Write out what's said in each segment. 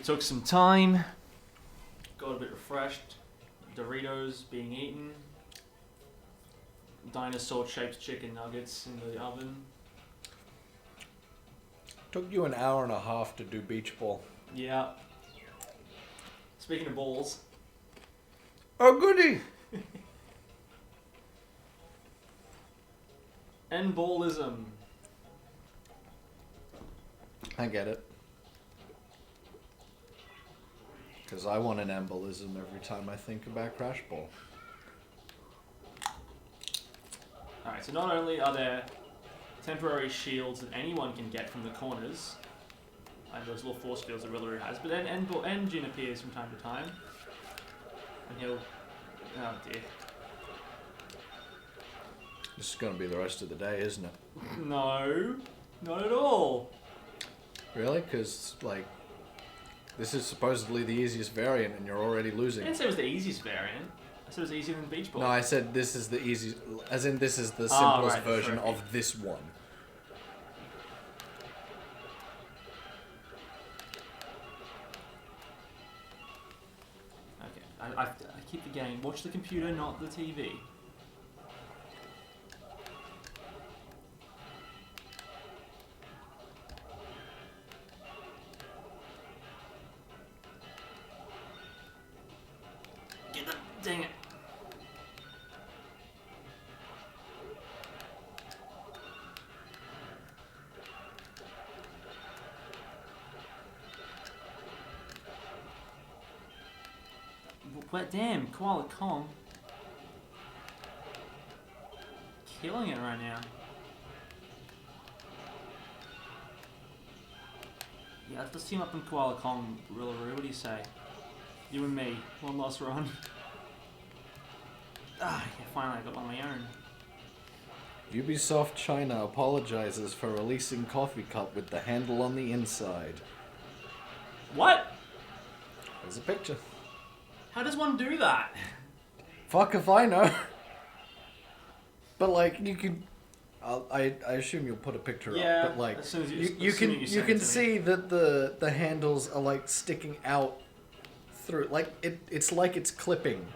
took some time. Got a bit refreshed. Doritos being eaten. Dinosaur-shaped chicken nuggets in the oven. Took you an hour and a half to do beach ball. Yeah. Speaking of balls. Oh, goody! And ballism. I get it. Because I want an embolism every time I think about Crash Ball. Alright, so not only are there temporary shields that anyone can get from the corners, like those little force fields that Riddler has, but then and Jin appears from time to time. And he'll... Oh dear. This is going to be the rest of the day, isn't it? No, not at all. Really? Because, like, this is supposedly the easiest variant and you're already I losing. didn't say it was the easiest variant. I said it was easier than beach ball. No, I said this is the easiest, as in this is the Ah, simplest right, version right. of this one. Okay, I keep forgetting. Watch the computer, not the TV. Get them! Dang it! But damn, Koala Kong. Killing it right now. Yeah, let's team up in Koala Kong, Rillaroo. What do you say? You and me. One last run. Ah, yeah, finally I got one on my own. Ubisoft China apologizes for releasing Coffee Cup with the handle on the inside. What? There's a picture. How does one do that? Fuck if I know. But like you can, I assume you'll put a picture Yeah, up. But like as soon as you send can it to me. see that the handles are like sticking out through. Like it's like it's clipping,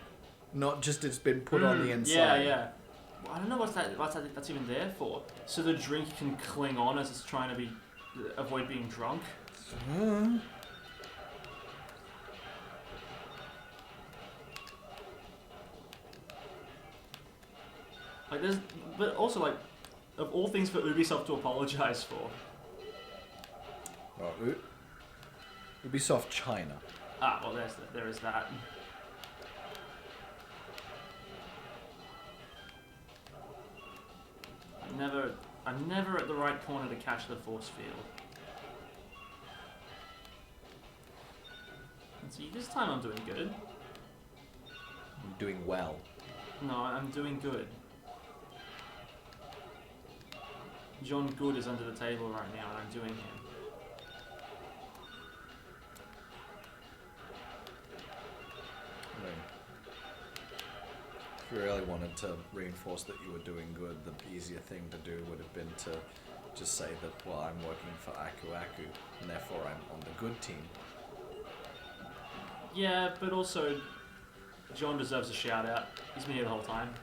not just it's been put on the inside. Yeah, yeah. Well, I don't know what's that's even there for. So the drink can cling on as it's trying to avoid being drunk. Like there's, but also like, of all things for Ubisoft to apologize for. Oh, Ubisoft China. Ah, well, there is that. I'm never at the right corner to catch the force field. And see, this time I'm doing good. I'm doing well. No, I'm doing good. John Good is under the table right now, and I'm doing him. I mean, if you really wanted to reinforce that you were doing good, the easier thing to do would have been to just say that, well, I'm working for Aku Aku, and therefore I'm on the good team. Yeah, but also, John deserves a shout out. He's been here the whole time.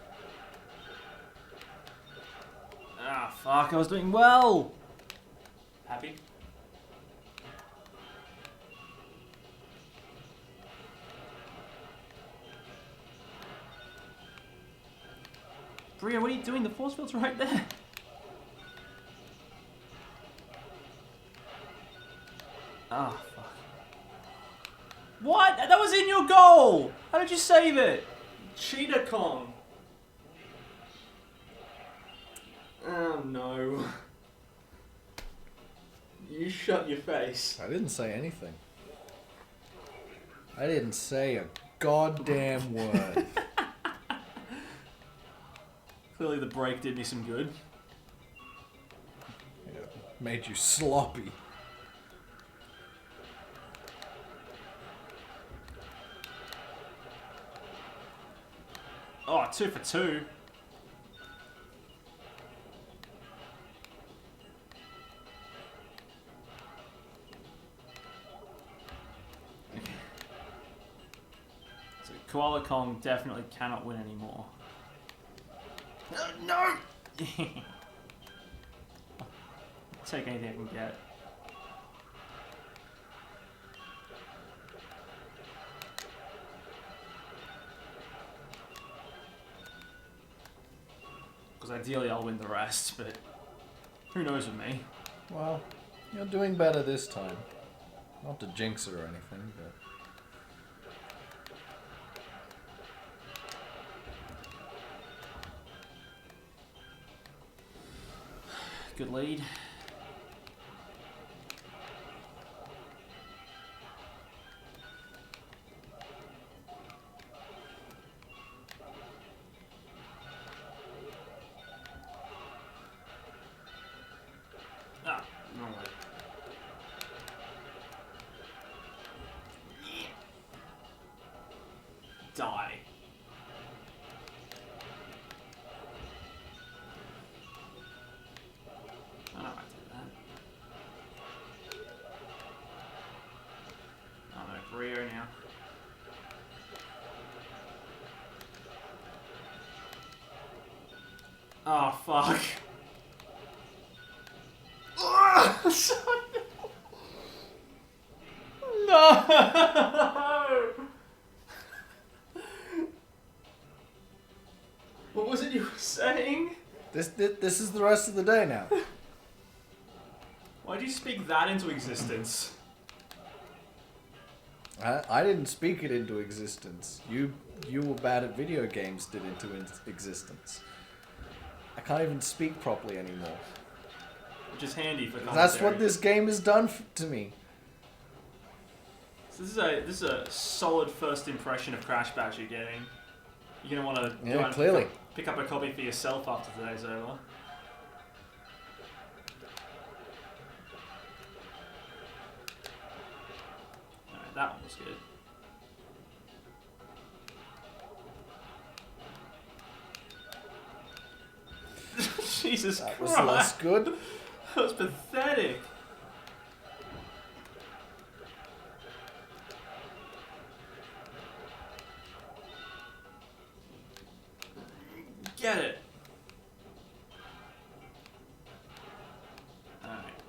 Ah, fuck, I was doing well! Happy? Bria, what are you doing? The force field's right there. Ah, fuck. What? That was in your goal! How did you save it? Cheetah Kong. Oh no. You shut your face. I didn't say anything. I didn't say a goddamn word. Clearly the break did me some good. Yeah, made you sloppy. Oh, 2 for 2. Koala Kong definitely cannot win anymore. No! Take anything I can get. Because ideally I'll win the rest, but who knows with me. Well, you're doing better this time. Not to jinx it or anything, but... Good lead. Ah, wrong way. Die. I might take that. Oh no, Rio now. Oh fuck. No! What was it you were saying? This is the rest of the day now. Why'd you speak that into existence? I didn't speak it into existence. You were bad at video games did into existence. I can't even speak properly anymore. Which is handy for commentary. That's what this game has done to me. So this is a solid first impression of Crash Bash you're getting. You're gonna want to clearly pick up a copy for yourself after today's over. Alright, that one was good. Jesus that Christ. was less good. That was pathetic. Get it. Alright.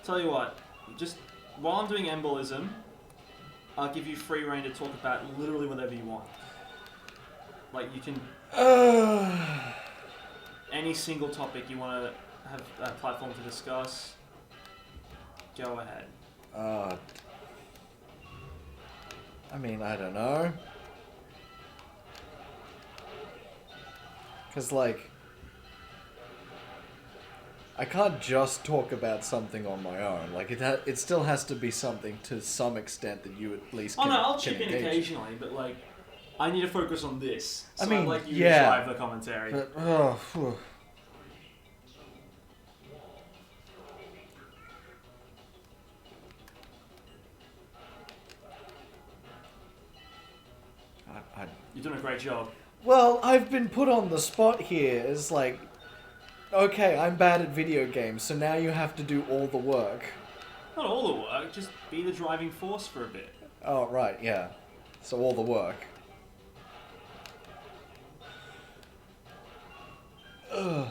Tell you what, just while I'm doing Ballism, I'll give you free reign to talk about literally whatever you want. Like you can... any single topic you want to have a platform to discuss, go ahead. I mean, I don't know. Because, like, I can't just talk about something on my own. Like, it still has to be something to some extent that you at least can. Oh no, I'll chip in engage. occasionally, but like, I need to focus on this. So I mean, I'd like you yeah, to drive the commentary. But, You're doing a great job. Well, I've been put on the spot here as like, okay, I'm bad at video games, so now you have to do all the work. Not all the work, just be the driving force for a bit. Oh, right, yeah. So all the work. Ugh.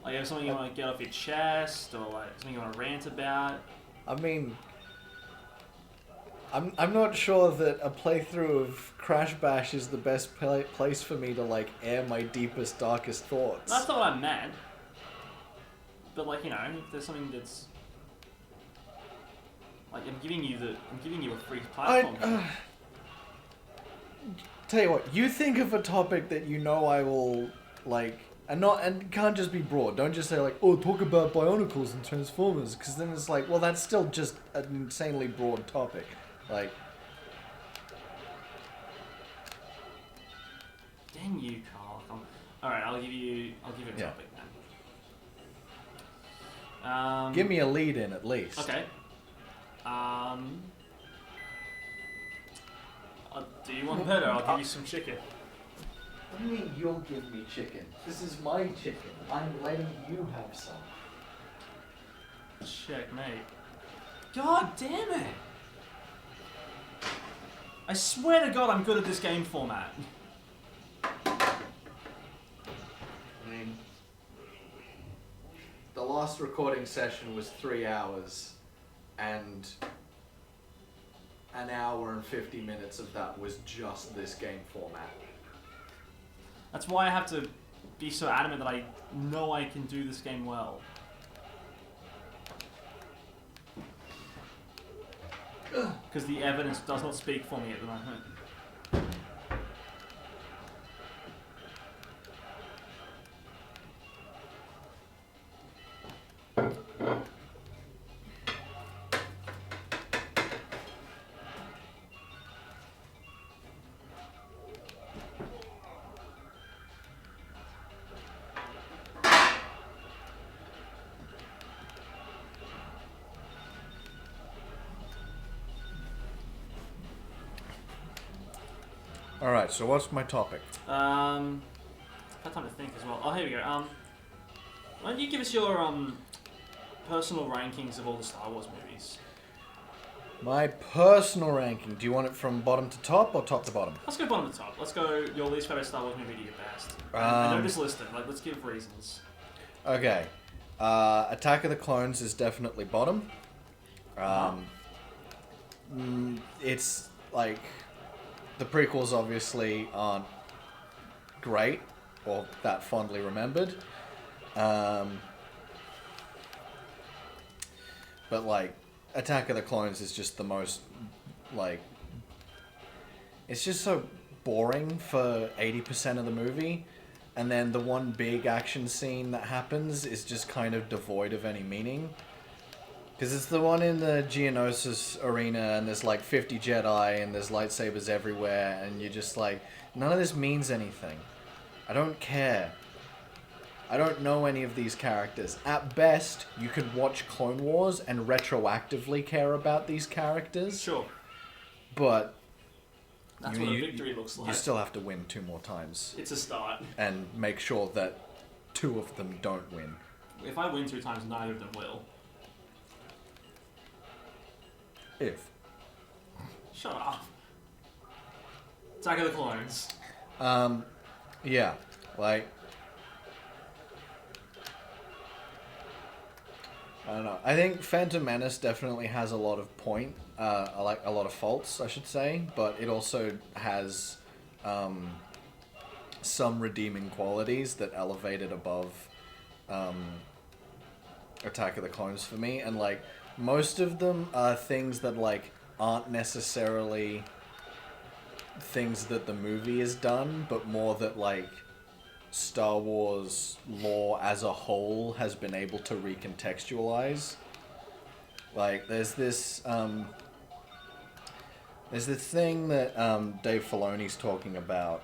Like, you have something you want to get off your chest, or like something you want to rant about. I mean, I'm not sure that a playthrough of Crash Bash is the best place for me to like air my deepest, darkest thoughts. That's not what I meant. But like, you know, if there's something that's like I'm giving you a free platform. Tell you what, you think of a topic that you know I will like, and it can't just be broad. Don't just say like, oh, talk about Bionicles and Transformers, because then it's like, well, that's still just an insanely broad topic. Like, dang you, Carl. All right, I'll give you a topic then. give me a lead in at least. Okay. I'll do you one better. I'll give you some chicken. What do you mean you'll give me chicken? This is my chicken. I'm letting you have some. Checkmate. God damn it! I swear to God I'm good at this game format. I mean, the last recording session was 3 hours, and an hour and 50 minutes of that was just this game format. That's why I have to be so adamant that I know I can do this game well. Because the evidence does not speak for me at the moment. Alright, so what's my topic? I've had time to think as well. Oh, here we go. Why don't you give us your personal rankings of all the Star Wars movies? My personal ranking. Do you want it from bottom to top or top to bottom? Let's go bottom to top. Let's go your least favorite Star Wars movie to your best. I know just list it. Like, let's give reasons. Okay. Attack of the Clones is definitely bottom. It's like... The prequels obviously aren't great, or that fondly remembered. But like, Attack of the Clones is just the most, like... It's just so boring for 80% of the movie. And then the one big action scene that happens is just kind of devoid of any meaning. Because it's the one in the Geonosis arena, and there's like 50 Jedi, and there's lightsabers everywhere, and you're just like, none of this means anything. I don't care. I don't know any of these characters. At best, you could watch Clone Wars and retroactively care about these characters. Sure. But... That's what a victory looks like. You still have to win 2 more times. It's a start. And make sure that 2 of them don't win. If I win 2 times, neither of them will. If. Shut up. Attack of the Clones. Yeah. Like... I don't know. I think Phantom Menace definitely has a lot of like a lot of faults, I should say, but it also has some redeeming qualities that elevate it above Attack of the Clones for me, and like most of them are things that like aren't necessarily things that the movie has done, but more that like Star Wars lore as a whole has been able to recontextualize. Like there's this thing that Dave Filoni's talking about.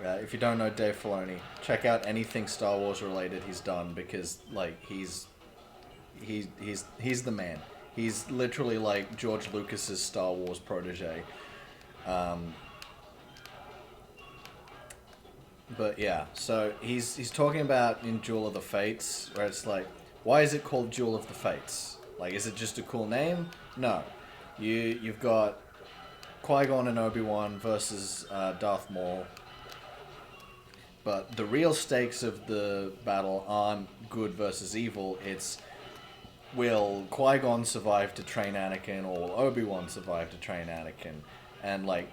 If you don't know Dave Filoni, check out anything Star Wars related he's done, because like he's the man. He's literally like George Lucas's Star Wars protege. But yeah, so he's talking about in Duel of the Fates, where it's like, why is it called Duel of the Fates? Like, is it just a cool name? No. You've got Qui-Gon and Obi-Wan versus Darth Maul. But the real stakes of the battle aren't good versus evil. It's, will Qui-Gon survive to train Anakin, or will Obi-Wan survive to train Anakin? And like,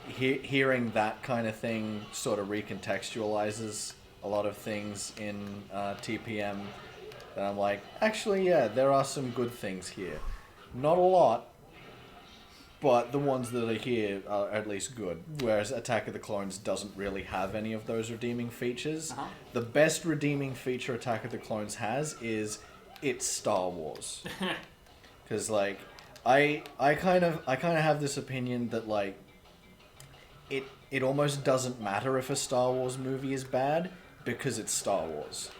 hearing that kind of thing sort of recontextualizes a lot of things in TPM. And I'm like, actually, yeah, there are some good things here. Not a lot, but the ones that are here are at least good. Whereas Attack of the Clones doesn't really have any of those redeeming features. Uh-huh. The best redeeming feature Attack of the Clones has is it's Star Wars. Because like, I kind of have this opinion that like, it almost doesn't matter if a Star Wars movie is bad, because it's Star Wars.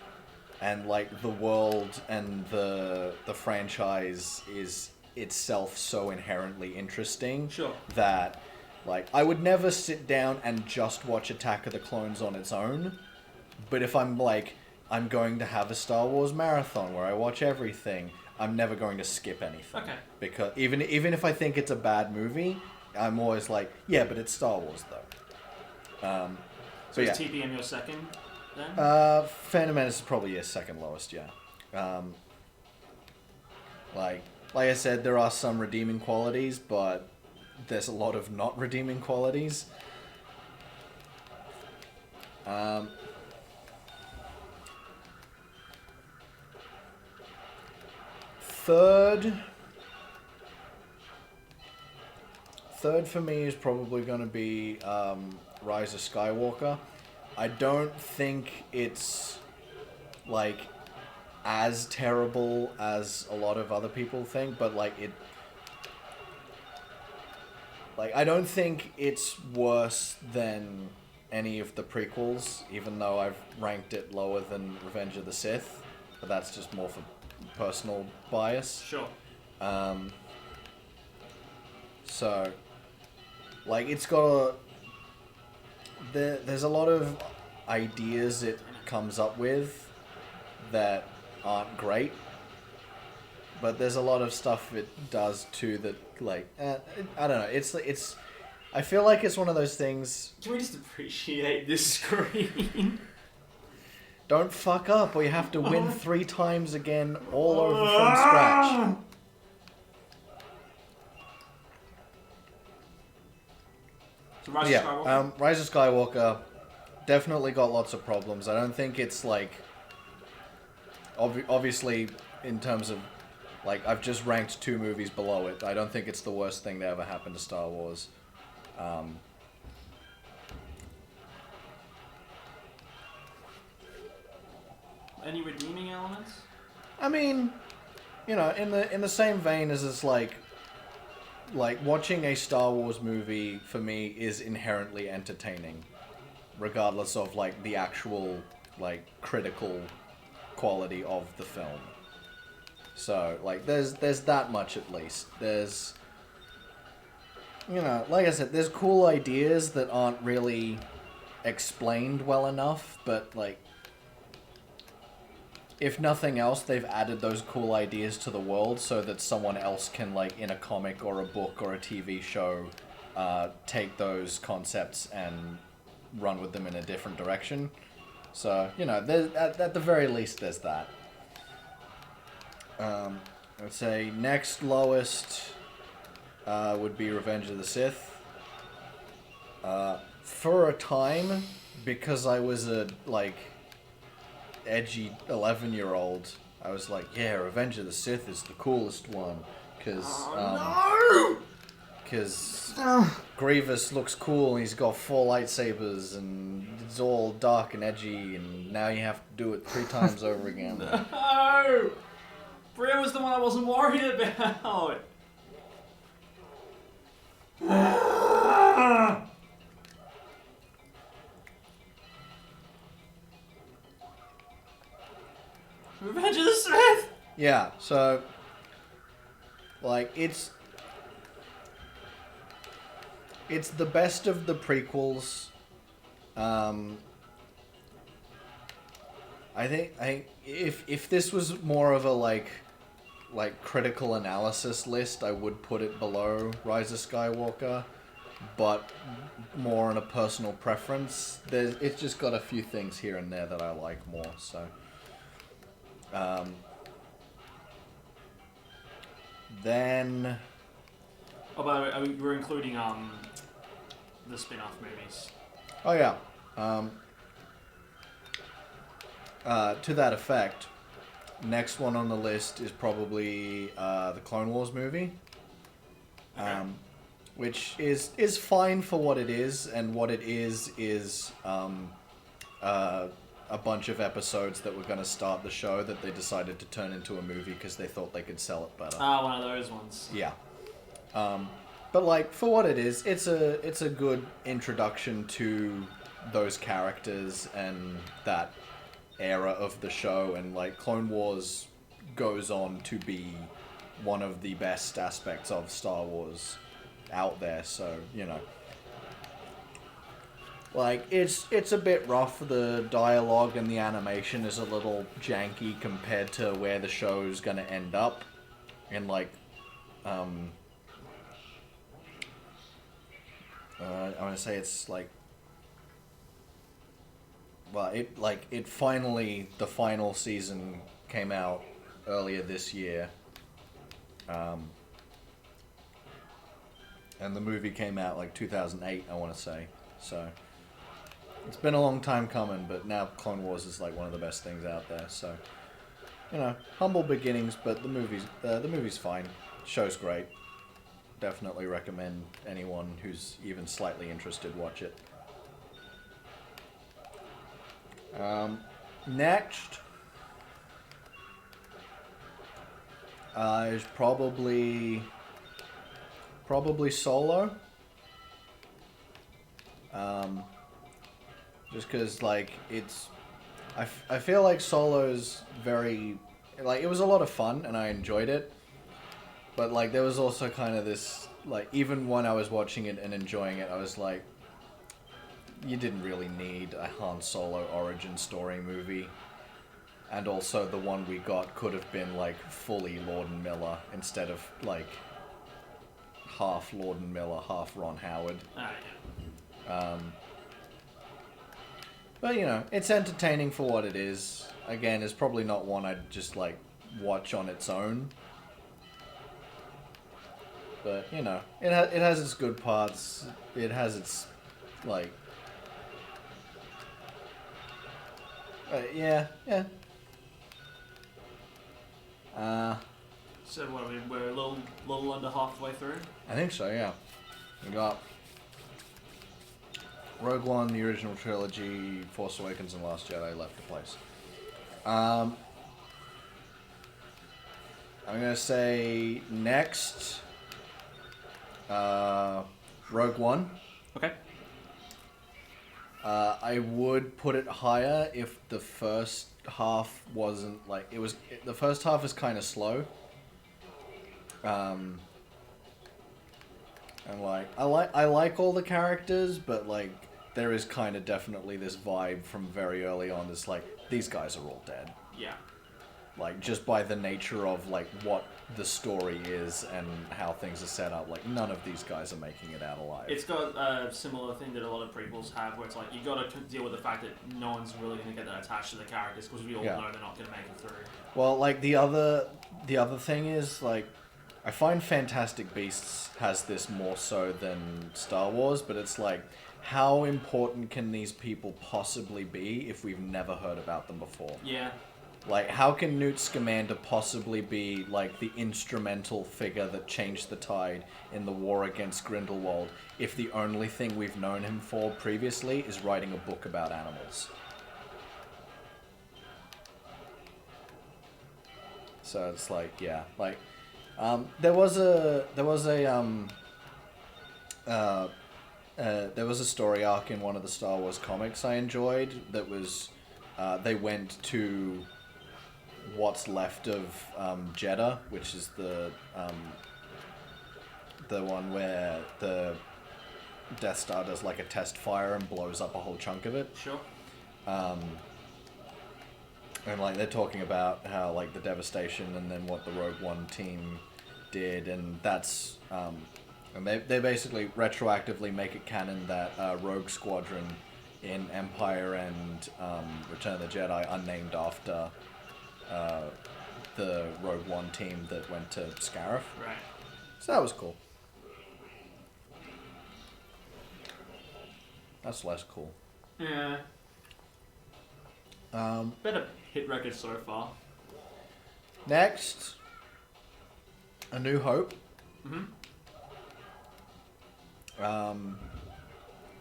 And like, the world and the franchise is itself so inherently interesting. Sure. That like, I would never sit down and just watch Attack of the Clones on its own. But if I'm like I'm going to have a Star Wars marathon where I watch everything. I'm never going to skip anything. Okay. Because even if I think it's a bad movie, I'm always like, yeah, but it's Star Wars though. So is TPM your second then? Phantom Menace is probably your second lowest, yeah. Like I said, there are some redeeming qualities, but there's a lot of not redeeming qualities. Third for me is probably going to be Rise of Skywalker. I don't think it's like as terrible as a lot of other people think, but like I don't think it's worse than any of the prequels, even though I've ranked it lower than Revenge of the Sith, but that's just more for personal bias. Sure. So, like, it's got there's a lot of ideas it comes up with that aren't great, but there's a lot of stuff it does too that, like, I don't know, it's I feel like it's one of those things. Can we just appreciate this screen? Don't fuck up or you have to win 3 times again all over from scratch. So Rise of Skywalker? Rise of Skywalker definitely got lots of problems. I don't think it's like... obviously, in terms of... Like, I've just ranked 2 movies below it. I don't think it's the worst thing that ever happened to Star Wars. Any redeeming elements? I mean, you know, in the same vein as it's like watching a Star Wars movie for me is inherently entertaining, regardless of like the actual like critical quality of the film. So like there's that much at least. There's, you know, like I said, there's cool ideas that aren't really explained well enough, but like, if nothing else, they've added those cool ideas to the world so that someone else can, like, in a comic or a book or a TV show, take those concepts and run with them in a different direction. So, you know, there's, at the very least, there's that. I'd say next lowest would be Revenge of the Sith. For a time, because I was a, like... edgy 11-year-old, I was like, yeah, Revenge of the Sith is the coolest one, because Grievous looks cool and he's got 4 lightsabers and it's all dark and edgy, and now you have to do it 3 times over again. No! Bria was the one I wasn't worried about! Revenge of the Sith! Yeah, so, like, it's the best of the prequels. I think if this was more of a like critical analysis list, I would put it below Rise of Skywalker, but more on a personal preference. It's just got a few things here and there that I like more, so. Then... Oh, by the way, we're including the spin-off movies. Oh, yeah. To that effect, next one on the list is probably the Clone Wars movie. Okay. Which is fine for what it is, and what it is a bunch of episodes that were going to start the show that they decided to turn into a movie because they thought they could sell it better. Ah, one of those ones. Yeah. But like, for what it is, it's a good introduction to those characters and that era of the show, and like Clone Wars goes on to be one of the best aspects of Star Wars out there, so, you know. Like, it's a bit rough. The dialogue and the animation is a little janky compared to where the show's gonna end up. And, like, I want to say it's, like... Well, the final season came out earlier this year. And the movie came out, like, 2008, I want to say. So... It's been a long time coming, but now Clone Wars is like one of the best things out there. So, you know, humble beginnings, but the movie's fine. Show's great. Definitely recommend anyone who's even slightly interested watch it. Next is probably Solo. Just because, like, I feel like Solo's very... Like, it was a lot of fun, and I enjoyed it. But, like, there was also kind of this... Like, even when I was watching it and enjoying it, I was like... You didn't really need a Han Solo origin story movie. And also, the one we got could have been, like, fully Lord and Miller, instead of, like, half Lord and Miller, half Ron Howard. But, you know, it's entertaining for what it is. Again, it's probably not one I'd just, like, watch on its own. But, you know, it has its good parts. It has its, like... yeah. So what are we? We're a little under halfway through. I think so, yeah. We got Rogue One, the original trilogy, Force Awakens, and Last Jedi left to place. I'm gonna say next, Rogue One. Okay. I would put it higher if the first half wasn't like the first half is kind of slow. And like I like all the characters, but like there is kind of definitely this vibe from very early on. That's like these guys are all dead. Yeah. Like just by the nature of like what the story is and how things are set up, like none of these guys are making it out alive. It's got a similar thing that a lot of prequels have, where it's like you got to deal with the fact that no one's really going to get that attached to the characters because we all know they're not going to make it through. Well, like the other thing is like I find Fantastic Beasts has this more so than Star Wars, but it's like how important can these people possibly be if we've never heard about them before? Yeah. Like, how can Newt Scamander possibly be, like, the instrumental figure that changed the tide in the war against Grindelwald if the only thing we've known him for previously is writing a book about animals? So it's like, yeah, like, there was a story arc in one of the Star Wars comics I enjoyed that was, they went to what's left of Jeddah, which is the one where the Death Star does like a test fire and blows up a whole chunk of it. Sure. And like they're talking about how like the devastation and then what the Rogue One team did, and that's and they basically retroactively make it canon that Rogue Squadron in Empire and Return of the Jedi are named after the Rogue One team that went to Scarif. Right. So that was cool. That's less cool. Yeah. Better hit record so far. Next, A New Hope. Mm-hmm.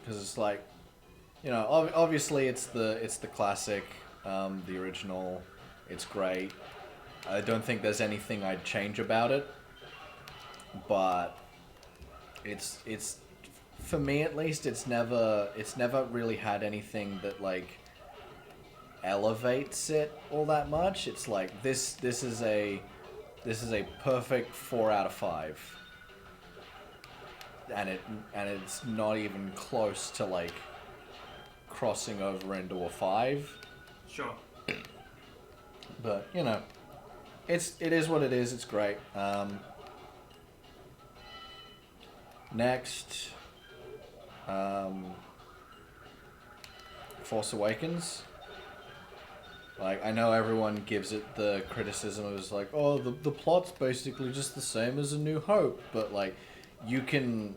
Because it's like, you know, obviously it's the classic, the original. It's great. I don't think there's anything I'd change about it, but it's for me at least it's never really had anything that like elevates it all that much. It's like this is a perfect 4 out of 5. And it's not even close to like crossing over into a 5. Sure. But, you know, it is what it is. It's great. Next, Force Awakens. Like, I know everyone gives it the criticism of it's like, oh, the plot's basically just the same as A New Hope, but like, you can,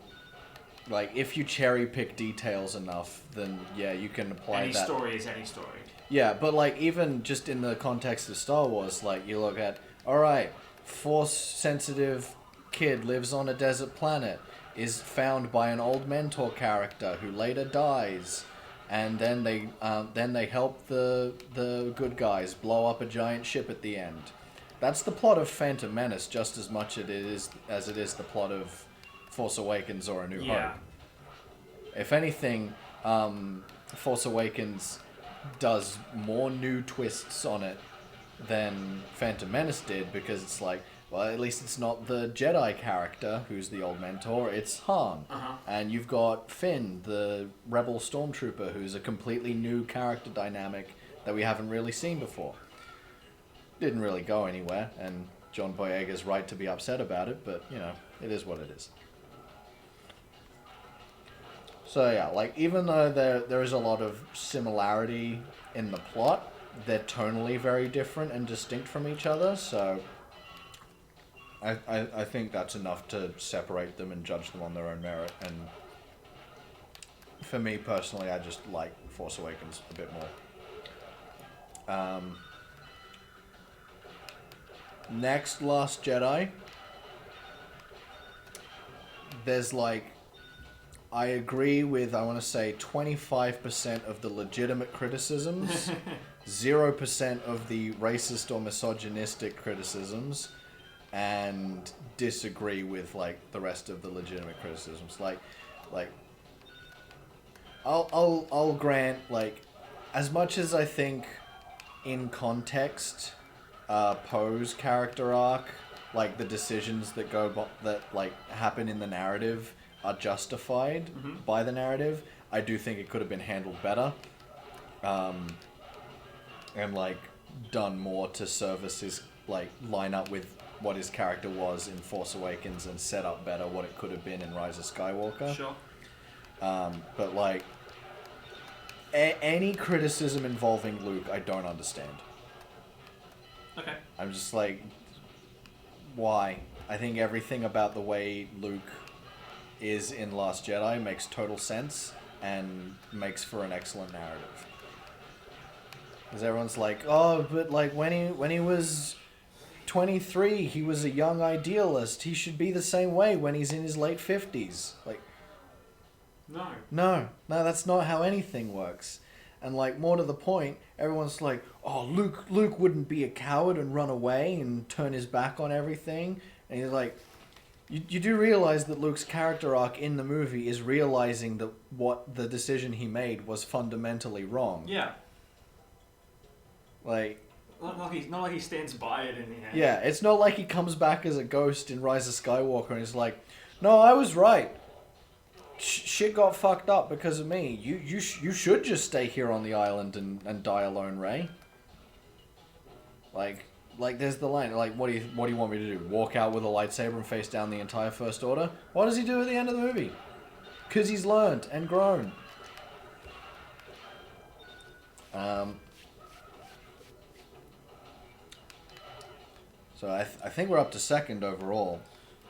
like, if you cherry pick details enough, then yeah, you can apply Any that. story is any story. Yeah, but like, even just in the context of Star Wars, like, you look at, alright, Force-sensitive kid lives on a desert planet, is found by an old mentor character who later dies, and then they help the good guys blow up a giant ship at the end. That's the plot of Phantom Menace just as much as it is the plot of Force Awakens or A New Hope. If anything, Force Awakens does more new twists on it than Phantom Menace did, because it's like, well, at least it's not the Jedi character who's the old mentor, it's Han. And you've got Finn, the rebel stormtrooper, who's a completely new character dynamic that we haven't really seen before. Didn't really go anywhere, and John Boyega's right to be upset about it, but, you know, it is what it is. So yeah, like, even though there is a lot of similarity in the plot, they're tonally very different and distinct from each other, so I think that's enough to separate them and judge them on their own merit. And for me personally, I just like Force Awakens a bit more. Next, Last Jedi. There's like, I agree with, I want to say, 25% of the legitimate criticisms, 0% of the racist or misogynistic criticisms, and disagree with like the rest of the legitimate criticisms. Like I'll grant, like, as much as I think in context, Poe's character arc, like the decisions that happen in the narrative are justified by the narrative, I do think it could have been handled better, and like done more to service his, like, line up with what his character was in Force Awakens and set up better what it could have been in Rise of Skywalker. Sure. But like, any criticism involving Luke, I don't understand. Okay. I'm just like, why? I think everything about the way Luke is in Last Jedi makes total sense and makes for an excellent narrative. Because everyone's like, oh, but like when he was 23, he was a young idealist. He should be the same way when he's in his late 50s. Like, no, that's not how anything works. And like, more to the point, everyone's like, oh, Luke wouldn't be a coward and run away and turn his back on everything. And he's like, you do realize that Luke's character arc in the movie is realizing that what the decision he made was fundamentally wrong. Yeah. Like, not like he stands by it in the end. Yeah, it's not like he comes back as a ghost in Rise of Skywalker and he's like, no, I was right. Shit got fucked up because of me. You should just stay here on the island and die alone, Rey. Like there's the line. Like, what do you want me to do? Walk out with a lightsaber and face down the entire First Order? What does he do at the end of the movie? Because he's learned and grown. So I think we're up to second overall.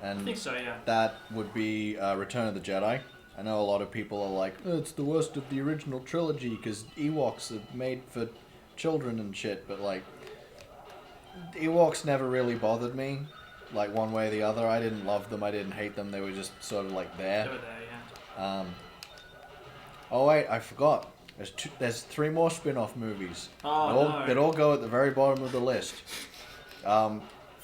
And I think so, yeah. That would be Return of the Jedi. I know a lot of people are like, oh, it's the worst of the original trilogy because Ewoks are made for children and shit, but like, Ewoks never really bothered me, like, one way or the other. I didn't love them, I didn't hate them, they were just sort of like there. They were there, yeah. Oh wait, I forgot. There's 3 more spin-off movies. Oh, That all go at the very bottom of the list.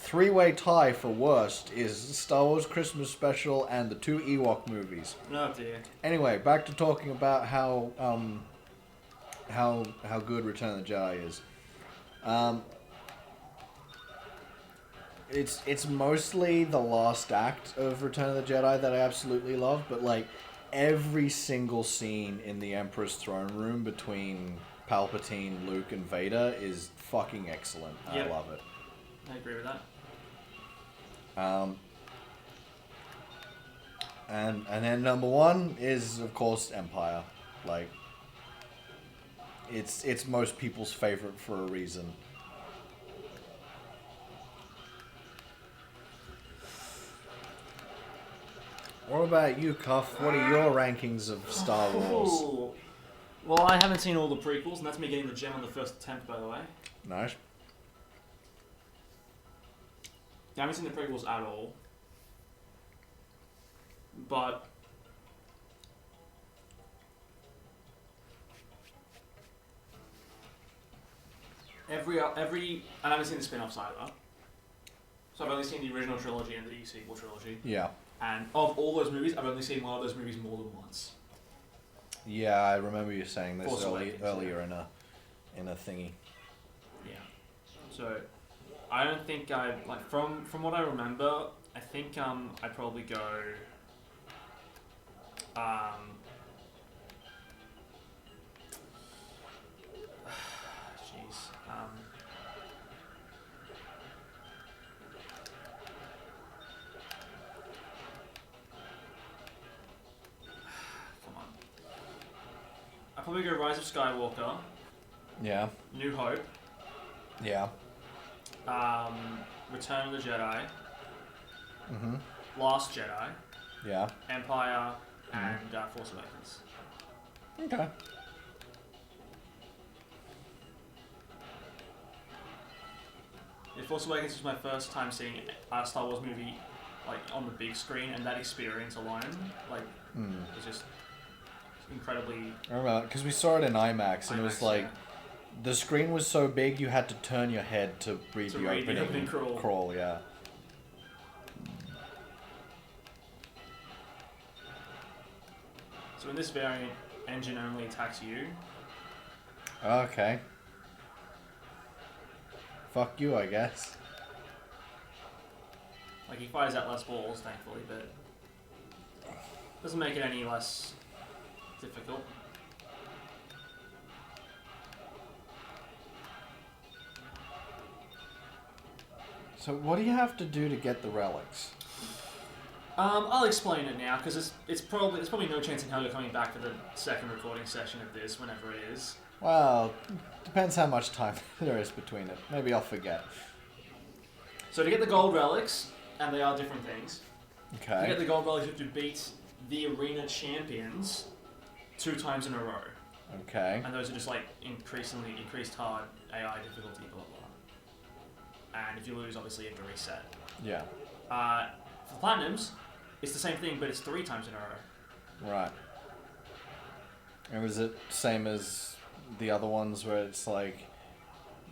3-way tie for worst is Star Wars Christmas Special and the 2 Ewok movies. Oh dear. Anyway, back to talking about how good Return of the Jedi is. It's mostly the last act of Return of the Jedi that I absolutely love, but like, every single scene in the Emperor's throne room between Palpatine, Luke, and Vader is fucking excellent. Yep. I love it. I agree with that. And then number one is of course Empire. Like, it's most people's favorite for a reason. What about you, Cuff? What are your rankings of Star Wars? Ooh. Well, I haven't seen all the prequels, and that's me getting the gem on the first attempt, by the way. Nice. I haven't seen the prequels at all. But every I haven't seen the spin-offs either. So I've only seen the original trilogy and the sequel trilogy. Yeah. And of all those movies, I've only seen one of those movies more than once. Yeah, I remember you saying this Force Awakens, earlier in a thingy. Yeah. So I don't think I like from what I remember. I think I'd probably go. Jeez. Come on. I'd probably go Rise of Skywalker, Yeah. New Hope, Yeah. Return of the Jedi, Mm-hmm. Last Jedi, Yeah. Empire, and Force Awakens. Okay. Yeah, Force Awakens was my first time seeing a Star Wars movie like on the big screen, and that experience alone, like, was just incredibly. I remember because we saw it in IMAX, and it was like the screen was so big you had to turn your head to read the opening crawl. Yeah. So in this variant, engine only attacks you. Okay. Fuck you, I guess. Like, he fires out less balls, thankfully, but doesn't make it any less difficult. So what do you have to do to get the relics? I'll explain it now because there's probably no chance in hell you're coming back for the second recording session of this, whenever it is. Well, depends how much time there is between it. Maybe I'll forget. So to get the gold relics, and they are different things. Okay. To get the gold relics, you have to beat the arena champions 2 times in a row. Okay. And those are just like increased hard AI difficulty, blah blah. And if you lose, obviously you have to reset. Yeah. For the platinums, it's the same thing, but it's 3 times in a row. Right. And was it same as the other ones where it's like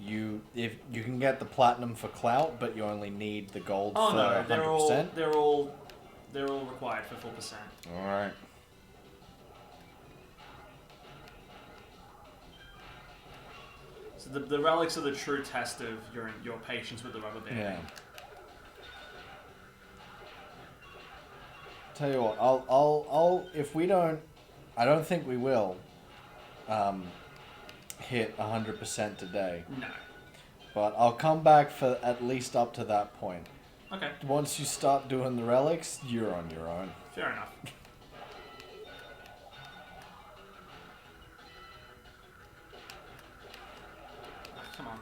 if you can get the platinum for clout, but you only need the gold for 100%? They're all required for full percent. All right. So the relics are the true test of your patience with the rubber band. Yeah. Tell you what, I'll if we don't, I don't think we will hit 100% today. No. But I'll come back for at least up to that point. Okay. Once you start doing the relics, you're on your own. Fair enough. Come on.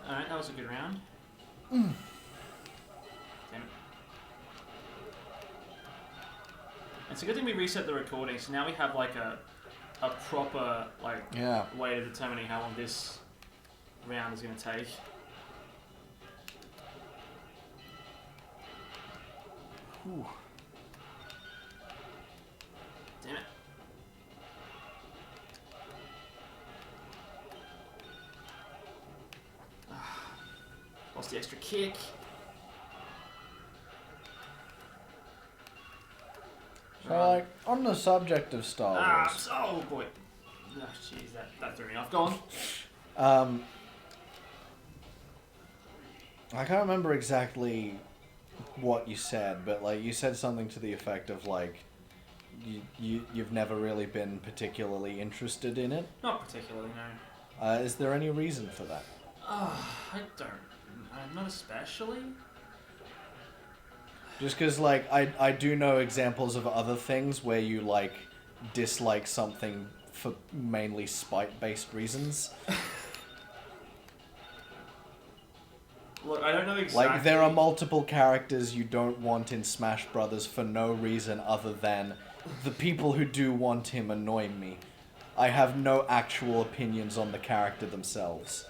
Alright, that was a good round. Damn it. It's a good thing we reset the recording, so now we have like a proper way of determining how long this round is going to take. Whew. Damn it. Lost the extra kick. So, like, on the subject of Star Wars. Oh boy. Oh, jeez, that threw me off. Go on. I can't remember exactly what you said, but like you said something to the effect of like you've never really been particularly interested in it. Not particularly, no. Is there any reason for that? I don't. Not especially. Just because, like, I do know examples of other things where you, like, dislike something for mainly spite-based reasons. Look, I don't know exactly... Like, there are multiple characters you don't want in Smash Brothers for no reason other than the people who do want him annoy me. I have no actual opinions on the character themselves.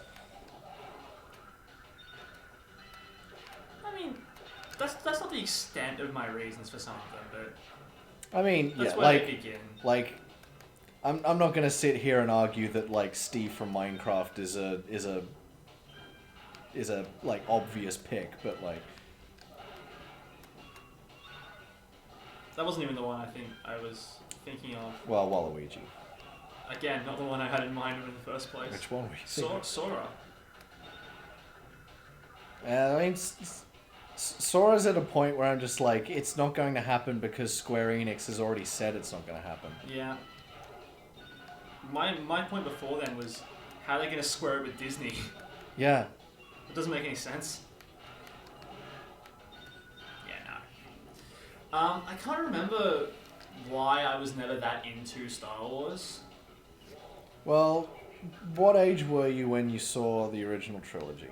I mean, that's not the extent of my reasons for some of them, but... I mean, that's yeah, where like... they begin. Like... I'm not gonna sit here and argue that, like, Steve from Minecraft is a like obvious pick, but like That wasn't even the one I think I was thinking of. well, Waluigi. Again, not the one I had in mind in the first place. Which one were you thinking? Sora. I mean, Sora's at a point where I'm just like, it's not going to happen because Square Enix has already said it's not going to happen. Yeah. My point before then was, how are they going to square it with Disney? Yeah. It doesn't make any sense. Yeah, no. I can't remember why I was never that into Star Wars. Well, what age were you when you saw the original trilogy?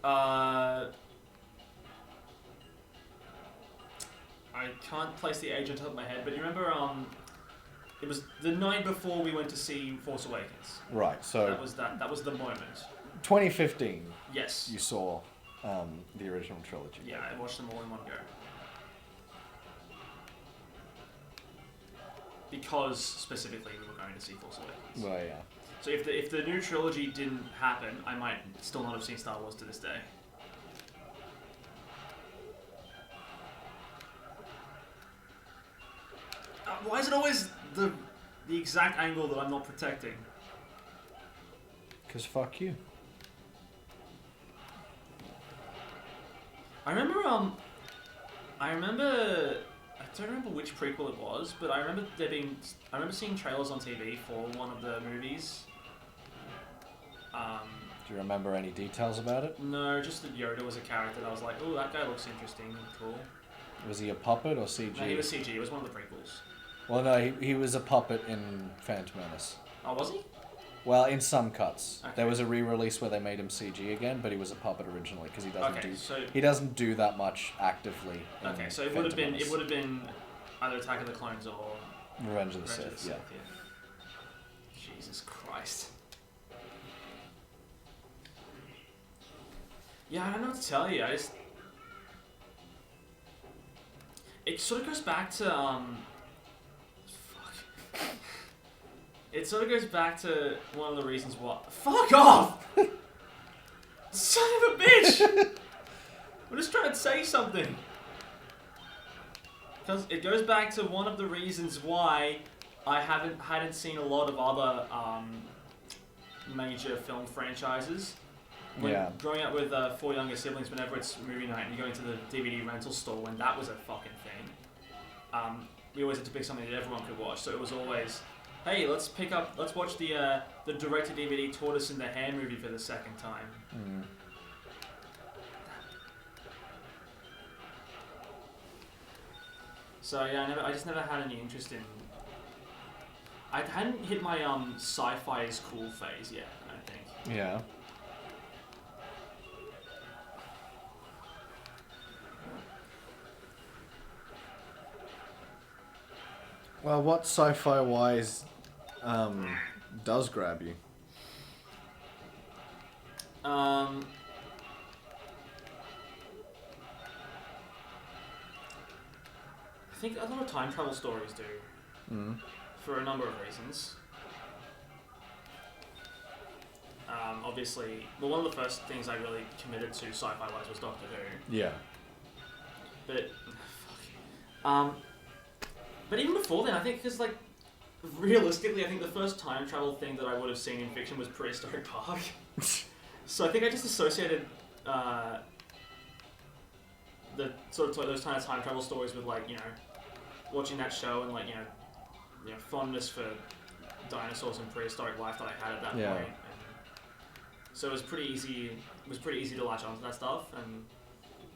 I can't place the age on top of my head, but you remember, it was the night before we went to see Force Awakens. Right, so... That was the moment. 2015. Yes. You saw the original trilogy. Yeah, I watched them all in one go. Because, specifically, we were going to see Force Awakens. Well, yeah. So if the new trilogy didn't happen, I might still not have seen Star Wars to this day. Why is it always the exact angle that I'm not protecting? Because fuck you. I don't remember which prequel it was, but I remember seeing trailers on TV for one of the movies. Do you remember any details about it? No, just that Yoda was a character that I was like, oh, that guy looks interesting and cool. Was he a puppet or CG? No, he was CG. It was one of the prequels. Well, no, he was a puppet in Phantom Menace. Oh, was he? Well, in some cuts. Okay. There was a re-release where they made him CG again, but he was a puppet originally because he doesn't do that much actively. Okay, so it would have been either Attack of the Clones or Revenge of the Sith. Yeah. Jesus Christ. Yeah, I don't know what to tell you. It sort of goes back to It sort of goes back to one of the reasons why. Fuck off! Son of a bitch! I'm just trying to say something. Because it goes back to one of the reasons why I hadn't seen a lot of other major film franchises. Growing up with 4 younger siblings, whenever it's movie night and you go into the DVD rental store, when that was a fucking thing, we always had to pick something that everyone could watch. So it was always, hey, let's watch the direct-to-DVD Tortoise and the Hare movie for the second time. Mm. So yeah, I just never had any interest in. I hadn't hit my sci-fi is cool phase yet, I think. Yeah. Well, what sci-fi wise does grab you? I think a lot of time travel stories do, for a number of reasons. Obviously, well, one of the first things I really committed to sci-fi wise was Doctor Who. Yeah. But, but even before then, I think because like realistically, I think the first time travel thing that I would have seen in fiction was Prehistoric Park. So I think I just associated the sort of those kind of time travel stories with like, you know, watching that show and like, you know, fondness for dinosaurs and prehistoric life that I had at that point. And so it was pretty easy. It was pretty easy to latch onto that stuff, and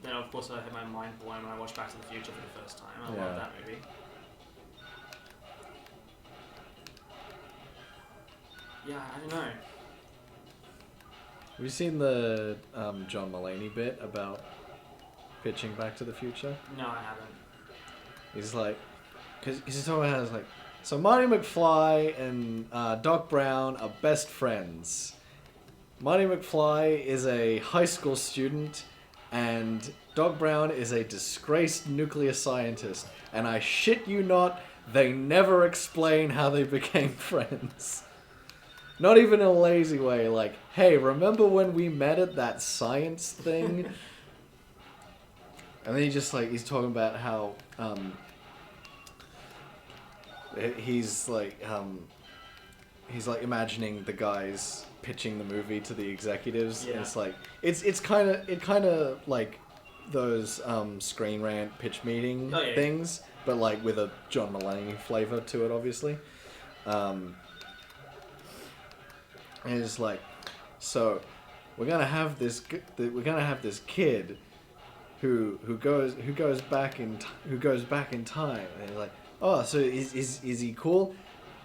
then of course I had my mind blown when I watched Back to the Future for the first time. I love that movie. Yeah, I don't know. Have you seen the John Mulaney bit about pitching Back to the Future? No, I haven't. He's like, because he's talking about how it's like, so Marty McFly and Doc Brown are best friends. Marty McFly is a high school student, and Doc Brown is a disgraced nuclear scientist. And I shit you not, they never explain how they became friends. Not even in a lazy way, like, hey, remember when we met at that science thing? And then he's talking about how, he's like imagining the guys pitching the movie to the executives. Yeah. And it's like, it kind of like those Screen Rant pitch meeting things, but like with a John Mulaney flavor to it, obviously. And it's like, so we're gonna have this kid who goes back in time, and he's like, oh, so is he cool?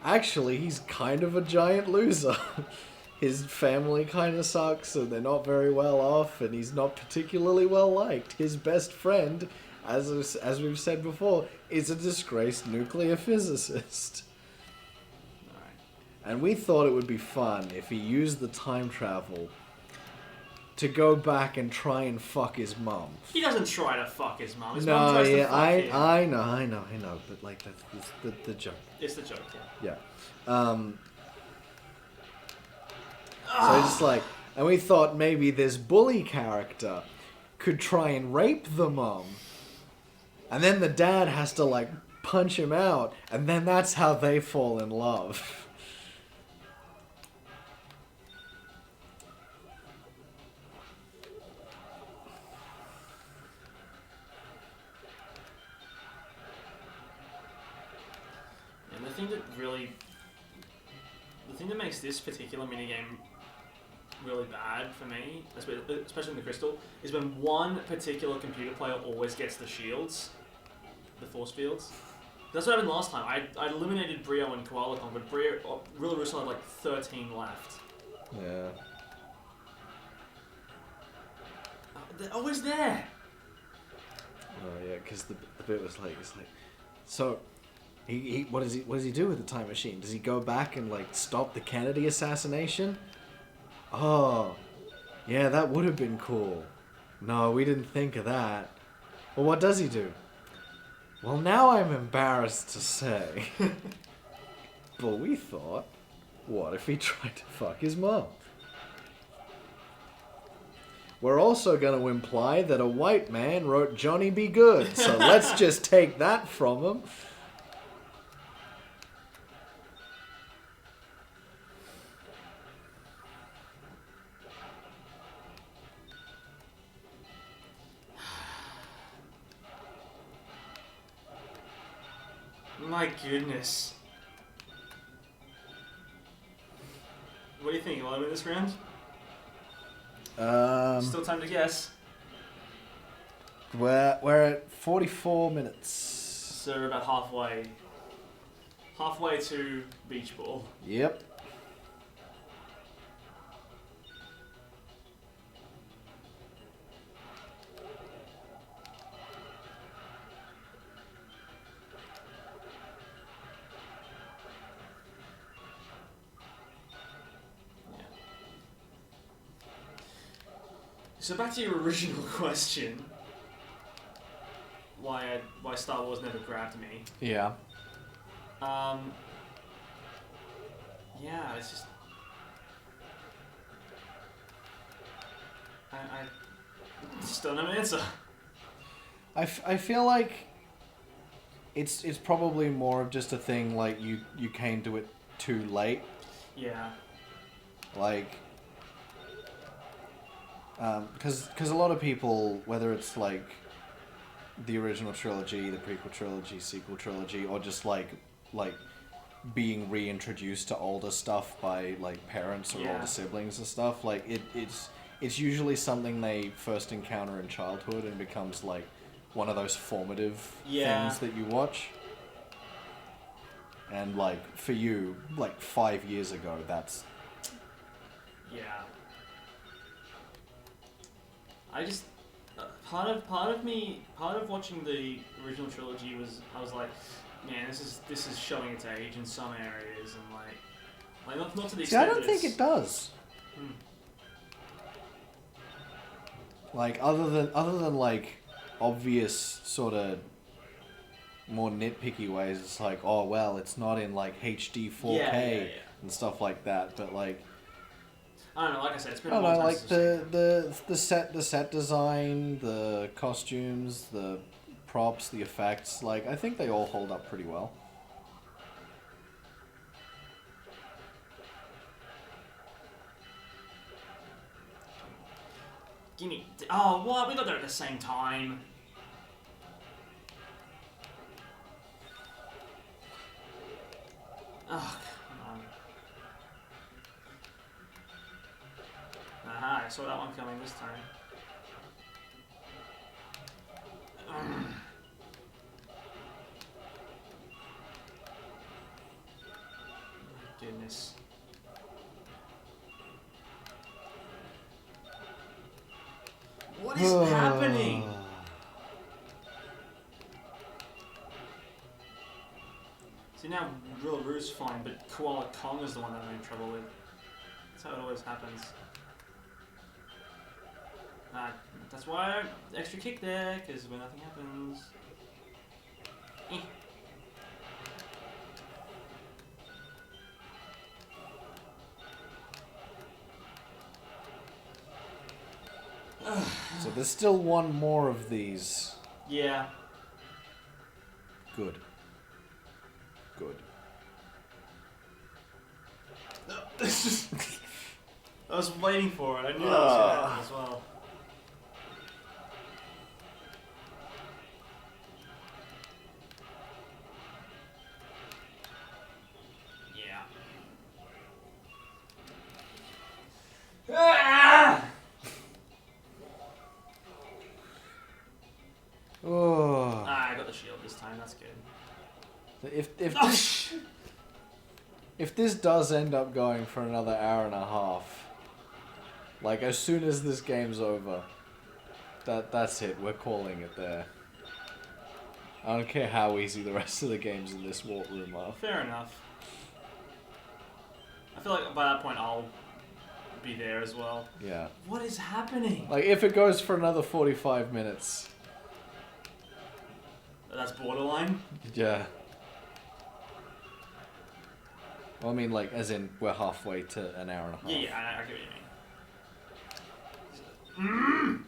Actually, he's kind of a giant loser. His family kind of sucks, and they're not very well off, and he's not particularly well liked. His best friend, as we've said before, is a disgraced nuclear physicist. And we thought it would be fun if he used the time travel to go back and try and fuck his mum. He doesn't try to fuck his mum. His mum tries to fuck him. I know. But like that's the joke. It's the joke, yeah. So just like, and we thought maybe this bully character could try and rape the mum, and then the dad has to like punch him out, and then that's how they fall in love. The thing that makes this particular minigame really bad for me, especially in the Crystal, is when one particular computer player always gets the shields, the force fields. That's what happened last time. I eliminated Brio and Koala Kong, but Rilla Russo had like 13 left. Yeah. They're always there. Oh yeah, because the bit was like, it's like, so. He what does he do with the time machine? Does he go back and like stop the Kennedy assassination? Oh, yeah, that would have been cool. No, we didn't think of that. Well, what does he do? Well, now I'm embarrassed to say. But we thought, what if he tried to fuck his mom? We're also going to imply that a white man wrote Johnny Be Good, so let's just take that from him. My goodness. What do you think? You want to win this round? Still time to guess. We're at 44 minutes. So we're about halfway to beach ball. Yep. So back to your original question, why Star Wars never grabbed me. Yeah. Yeah, it's just I just don't have an answer. I feel like it's probably more of just a thing like you came to it too late. Yeah. Like, because a lot of people, whether it's like the original trilogy, the prequel trilogy, sequel trilogy, or just like being reintroduced to older stuff by like parents or older siblings and stuff, like it's usually something they first encounter in childhood and becomes like one of those formative things that you watch. And like for you, like 5 years ago, that's... Yeah. I just part of watching the original trilogy was I was like, man, this is showing its age in some areas, and like not to the extent. See, I don't think it does. Like other than like obvious sort of more nitpicky ways, it's like, oh well, it's not in like HD 4K and stuff like that, but like I don't know, like I said, it's been I a don't long know, time like the set design, the costumes, the props, the effects, like I think they all hold up pretty well. Gimme. Oh, what? We got there at the same time. Oh, come on. Aha, I saw that one coming this time. Goodness. What is happening? See, now Rillaru's fine, but Koala Kong is the one that I'm in trouble with. That's how it always happens. That's why I don't extra kick there, because when nothing happens. So there's still one more of these. Yeah. Good. Good. I was waiting for it. I knew that was going to happen as well. Yeah. Ah! Oh. I got the shield this time. That's good. If this does end up going for another hour and a half, like as soon as this game's over, that's it. We're calling it there. I don't care how easy the rest of the games in this warp room are. Fair enough. I feel like by that point I'll be there as well. Yeah. What is happening? Like if it goes for another 45 minutes. That's borderline? Yeah. Well, I mean, like, as in, we're halfway to an hour and a half. Yeah, I get what you mean.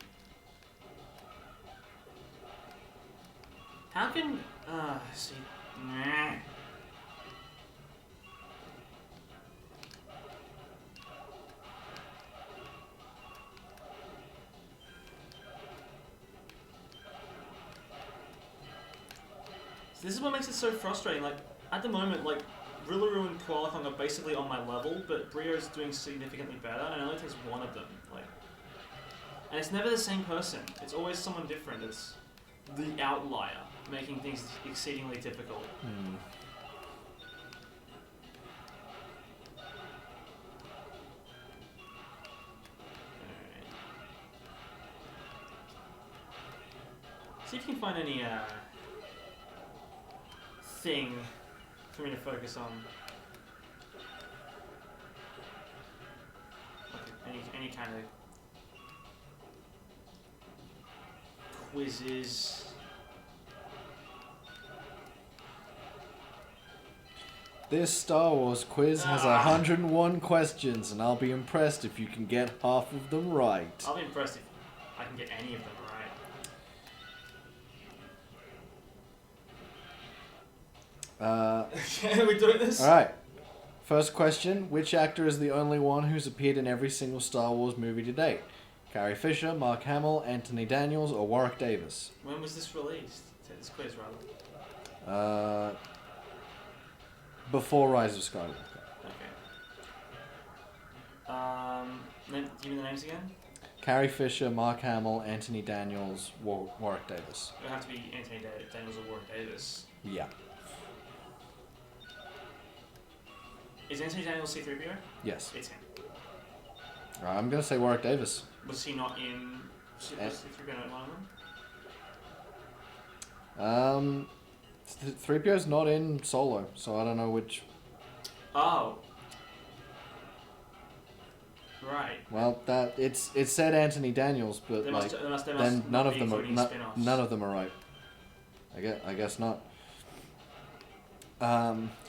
How can... see... Nah. This is what makes it so frustrating. Like, at the moment, like, Rillaru and Koala Kong are basically on my level, but Brio's doing significantly better, and it only takes one of them. Like, and it's never the same person. It's always someone different. It's the outlier, making things exceedingly difficult. Alright. See if you can find any, thing for me to focus on. Like any kind of quizzes. This Star Wars quiz has 101 questions, and I'll be impressed if you can get half of them right. I'll be impressed if I can get any of them right. Okay, we're doing this? Alright. First question. Which actor is the only one who's appeared in every single Star Wars movie to date? Carrie Fisher, Mark Hamill, Anthony Daniels, or Warwick Davis? When was this released? This quiz, rather. Before Rise of Skywalker. Okay. Give me the names again? Carrie Fisher, Mark Hamill, Anthony Daniels, Warwick Davis. It would have to be Anthony Daniels or Warwick Davis. Yeah. Is Anthony Daniels C-3PO? Yes. It's him. I'm going to say Warwick Davis. Was he not in... Was C-3PO not one of them? 3PO's not in Solo, so I don't know which... Oh. Right. Well, it said Anthony Daniels, but then none of them are right. I guess not.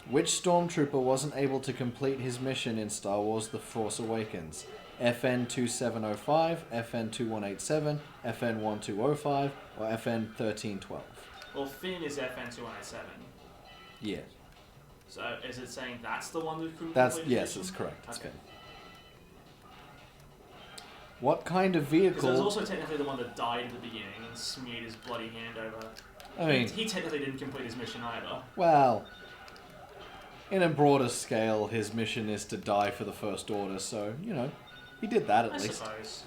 Which stormtrooper wasn't able to complete his mission in Star Wars: The Force Awakens? FN 2705, FN 2187, FN 1205, or FN 1312? Well, Finn is FN 2187. Yeah. So is it saying that's the one that couldn't That's complete his yes, mission? that's correct. That's Okay. good. What kind of Because vehicle? it was also technically the one that died at the beginning and smeared his bloody hand over. I mean, he technically didn't complete his mission either. well, in a broader scale, his mission is to die for the First Order, so, you know, he did that at I least. suppose.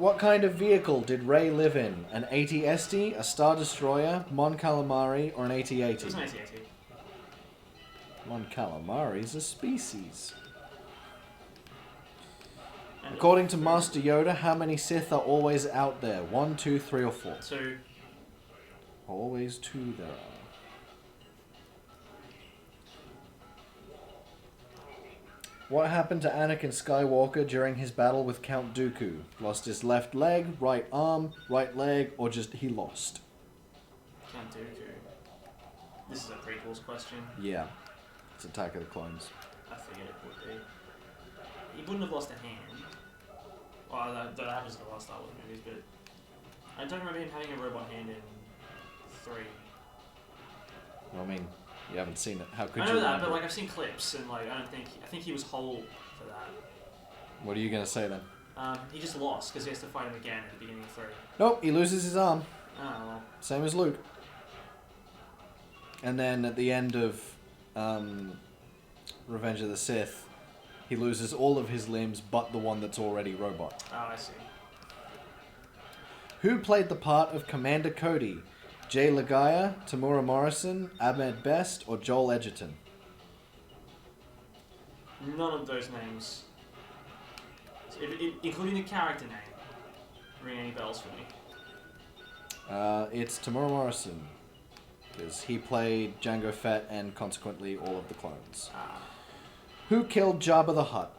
What kind of vehicle did Rey live in? An AT-ST, a Star Destroyer, Mon Calamari, or an It AT-AT? was an AT-AT. Mon Calamari's a species. And According to Master Yoda, how many Sith are always out there? 1, 2, 3, or 4? 2. Always 2 there are. What happened to Anakin Skywalker during his battle with Count Dooku? Lost his left leg, right arm, right leg, or just he lost? Count Dooku. This is a prequels question. Yeah. It's Attack of the Clones. I figured it would be. He wouldn't have lost a hand. Well, that happens in the last Star Wars movies, but I don't remember him having a robot hand in 3. Well, I mean, you haven't seen it. How could I you know that, remember? but like I've seen clips, and like I think he was whole for that. What are you going to say then? He just lost because he has to fight him again at the beginning of 3. Nope, he loses his arm. Oh well. Same as Luke. And then at the end of Revenge of the Sith, he loses all of his limbs but the one that's already robot. Oh, I see. Who played the part of Commander Cody? Jay Lagaya, Tamura Morrison, Ahmed Best, or Joel Edgerton? None of those names, including the character name, ring any bells for me. It's Tamura Morrison, because he played Jango Fett and consequently all of the clones. Ah. Who killed Jabba the Hutt?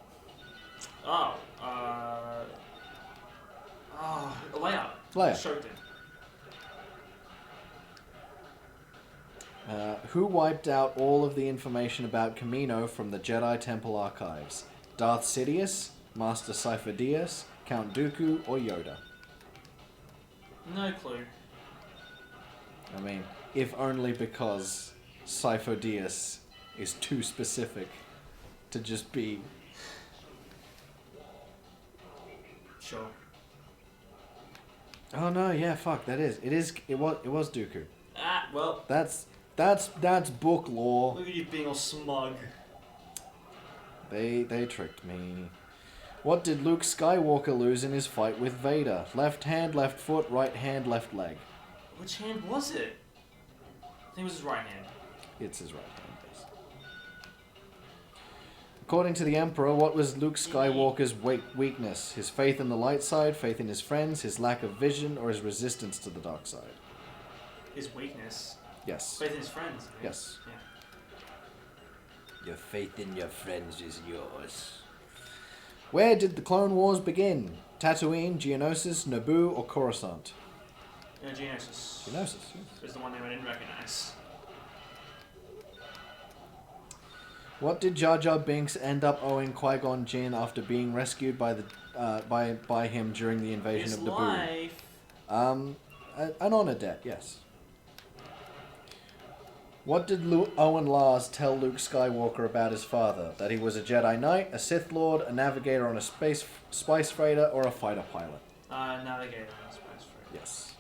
Leia. Leia. Shoten. Who wiped out all of the information about Kamino from the Jedi Temple archives? Darth Sidious, Master Sifo Dyas, Count Dooku, or Yoda? No clue. I mean, if only because Sifo Dyas is too specific to just be... Sure. Oh no, yeah, fuck, that is. It was Dooku. Ah, well. That's book lore. Look at you being all smug. They tricked me. What did Luke Skywalker lose in his fight with Vader? Left hand, left foot, right hand, left leg. Which hand was it? I think it was his right hand. It's his right hand, yes. According to the Emperor, what was Luke Skywalker's weakness? His faith in the light side, faith in his friends, his lack of vision, or his resistance to the dark side? His weakness. Yes. Faith in his friends. I think. Yes. Yeah. Your faith in your friends is yours. Where did the Clone Wars begin? Tatooine, Geonosis, Naboo, or Coruscant? Geonosis. Geonosis, yes. Was the one name I didn't recognize. What did Jar Jar Binks end up owing Qui-Gon Jinn after being rescued by the by him during the invasion His of Naboo? life. An honor debt, yes. What did Owen Lars tell Luke Skywalker about his father? That he was a Jedi Knight, a Sith Lord, a navigator on a spice freighter, or a fighter pilot? Navigator on a spice freighter. Yes.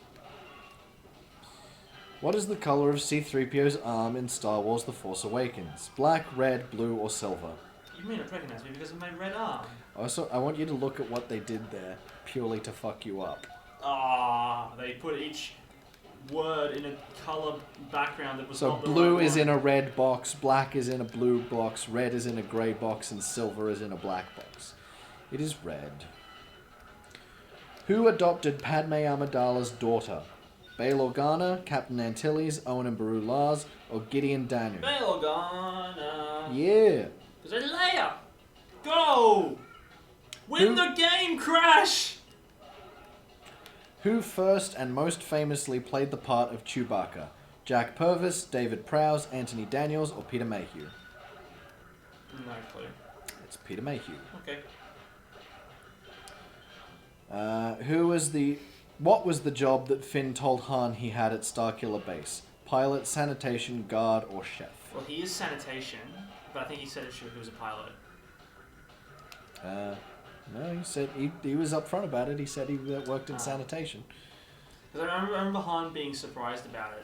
What is the color of C-3PO's arm in Star Wars The Force Awakens? Black, red, blue, or silver? You may not recognize me because of my red arm. Also, I want you to look at what they did there, purely to fuck you up. They put each word in a color background that was So not the blue right is one. in a red box, black is in a blue box, red is in a grey box, and silver is in a black box. It is red. Who adopted Padme Amidala's daughter? Bail Organa, Captain Antilles, Owen and Beru Lars, or Gideon Danu? Bail Organa. Yeah. Because it's Leia. Go! Win the game, Crash! Who first and most famously played the part of Chewbacca? Jack Purvis, David Prowse, Anthony Daniels, or Peter Mayhew? No clue. It's Peter Mayhew. Okay. What was the job that Finn told Han he had at Starkiller Base? Pilot, sanitation, guard, or chef? Well, he is sanitation, but I think he said he was a pilot. No, he said he was upfront about it. He said he worked in sanitation. Because I remember Han being surprised about it.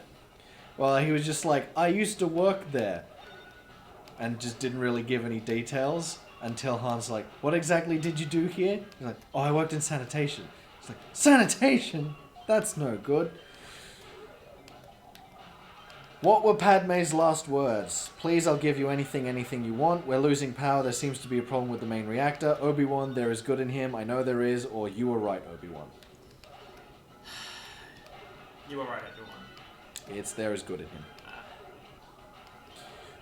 Well, he was just like, I used to work there. And just didn't really give any details until Han's like, what exactly did you do here? He's like, oh, I worked in sanitation. It's like, sanitation? That's no good. What were Padme's last words? Please, I'll give you anything you want. We're losing power. There seems to be a problem with the main reactor. Obi-Wan, there is good in him. I know there is. Or you were right, Obi-Wan. You were right, everyone. It's there is good in him.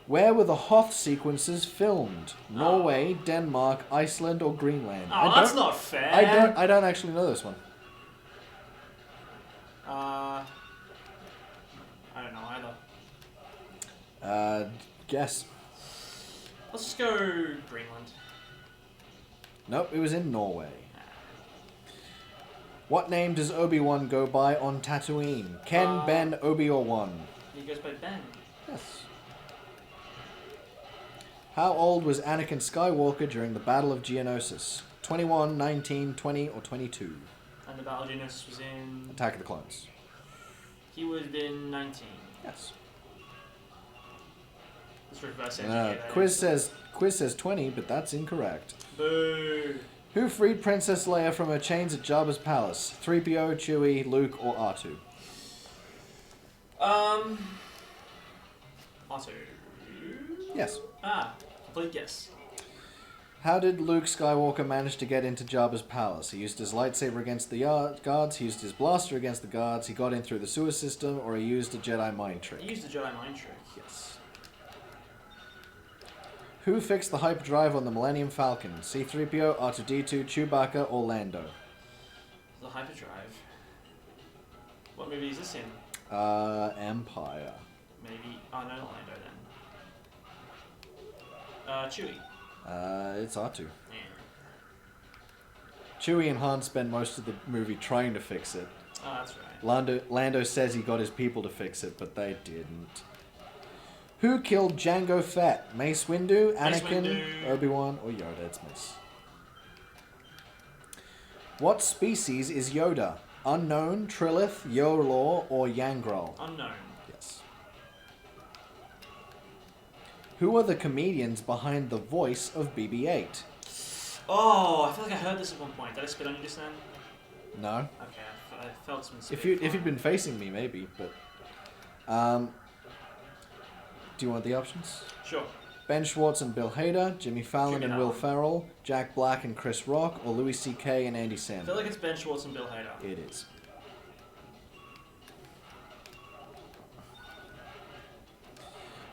Where were the Hoth sequences filmed? Norway, Denmark, Iceland, or Greenland? Oh, that's not fair. I don't actually know this one. I don't know either. Guess. Let's just go Greenland. Nope, it was in Norway. What name does Obi-Wan go by on Tatooine? Ken, Ben, Obi, or Wan? He goes by Ben. Yes. How old was Anakin Skywalker during the Battle of Geonosis? 21, 19, 20, or 22? And the Battle of Geonosis was in... Attack of the Clones. He would have been 19. Yes. Let's reverse engineer that. Quiz says 20, but that's incorrect. Boo! Who freed Princess Leia from her chains at Jabba's palace? 3PO, Chewie, Luke, or R2? R2. Yes. Complete guess. How did Luke Skywalker manage to get into Jabba's palace? He used his lightsaber against the guards, he used his blaster against the guards, he got in through the sewer system, or he used a Jedi mind trick? He used a Jedi mind trick. Yes. Who fixed the hyperdrive on the Millennium Falcon? C-3PO, R2-D2, Chewbacca, or Lando? The hyperdrive. What movie is this in? Empire. Maybe... Oh, no, not Lando then. Chewie. It's R2. Yeah. Chewie and Han spend most of the movie trying to fix it. Oh, that's right. Lando says he got his people to fix it, but they didn't. Who killed Jango Fett? Mace Windu, Anakin, Windu. Obi-Wan, or Yoda? It's Mace. What species is Yoda? Unknown, Trilith, Yolor, or Yangrel? Unknown. Yes. Who are the comedians behind the voice of BB-8? Oh, I feel like I heard this at one point. Did I spit on you just then? No. Okay, I felt some spit. If you'd been facing me, maybe, but do you want the options? Sure. Ben Schwartz and Bill Hader, Jimmy Fallon and Will Ferrell, Jack Black and Chris Rock, or Louis C.K. and Andy I Samberg? feel like it's Ben Schwartz and Bill Hader. It is.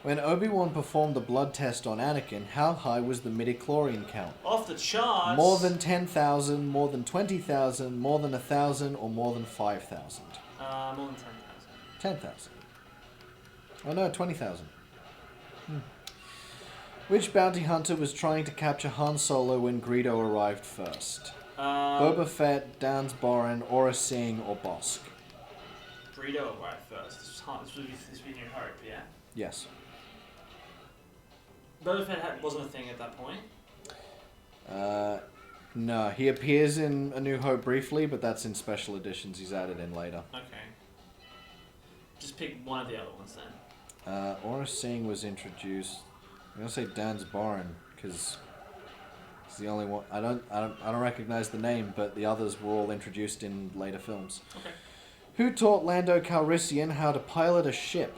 When Obi-Wan performed the blood test on Anakin, how high was the midichlorian count? Off the charts. More than 10,000, more than 20,000, more than 1,000, or more than 5,000? More than 10,000. 10,000. Oh no, 20,000. Which bounty hunter was trying to capture Han Solo when Greedo arrived first? Boba Fett, Dans Boren, Aura Singh, or Bosk? Greedo arrived first. This would be New Hope, yeah? Yes. Boba Fett wasn't a thing at that point. No, he appears in A New Hope briefly, but that's in special editions. He's added in later. Okay. Just pick one of the other ones then. Aura Singh was introduced. I'm gonna say Dan's Boren because he's the only one. I don't recognize the name, but the others were all introduced in later films. Okay. Who taught Lando Calrissian how to pilot a ship?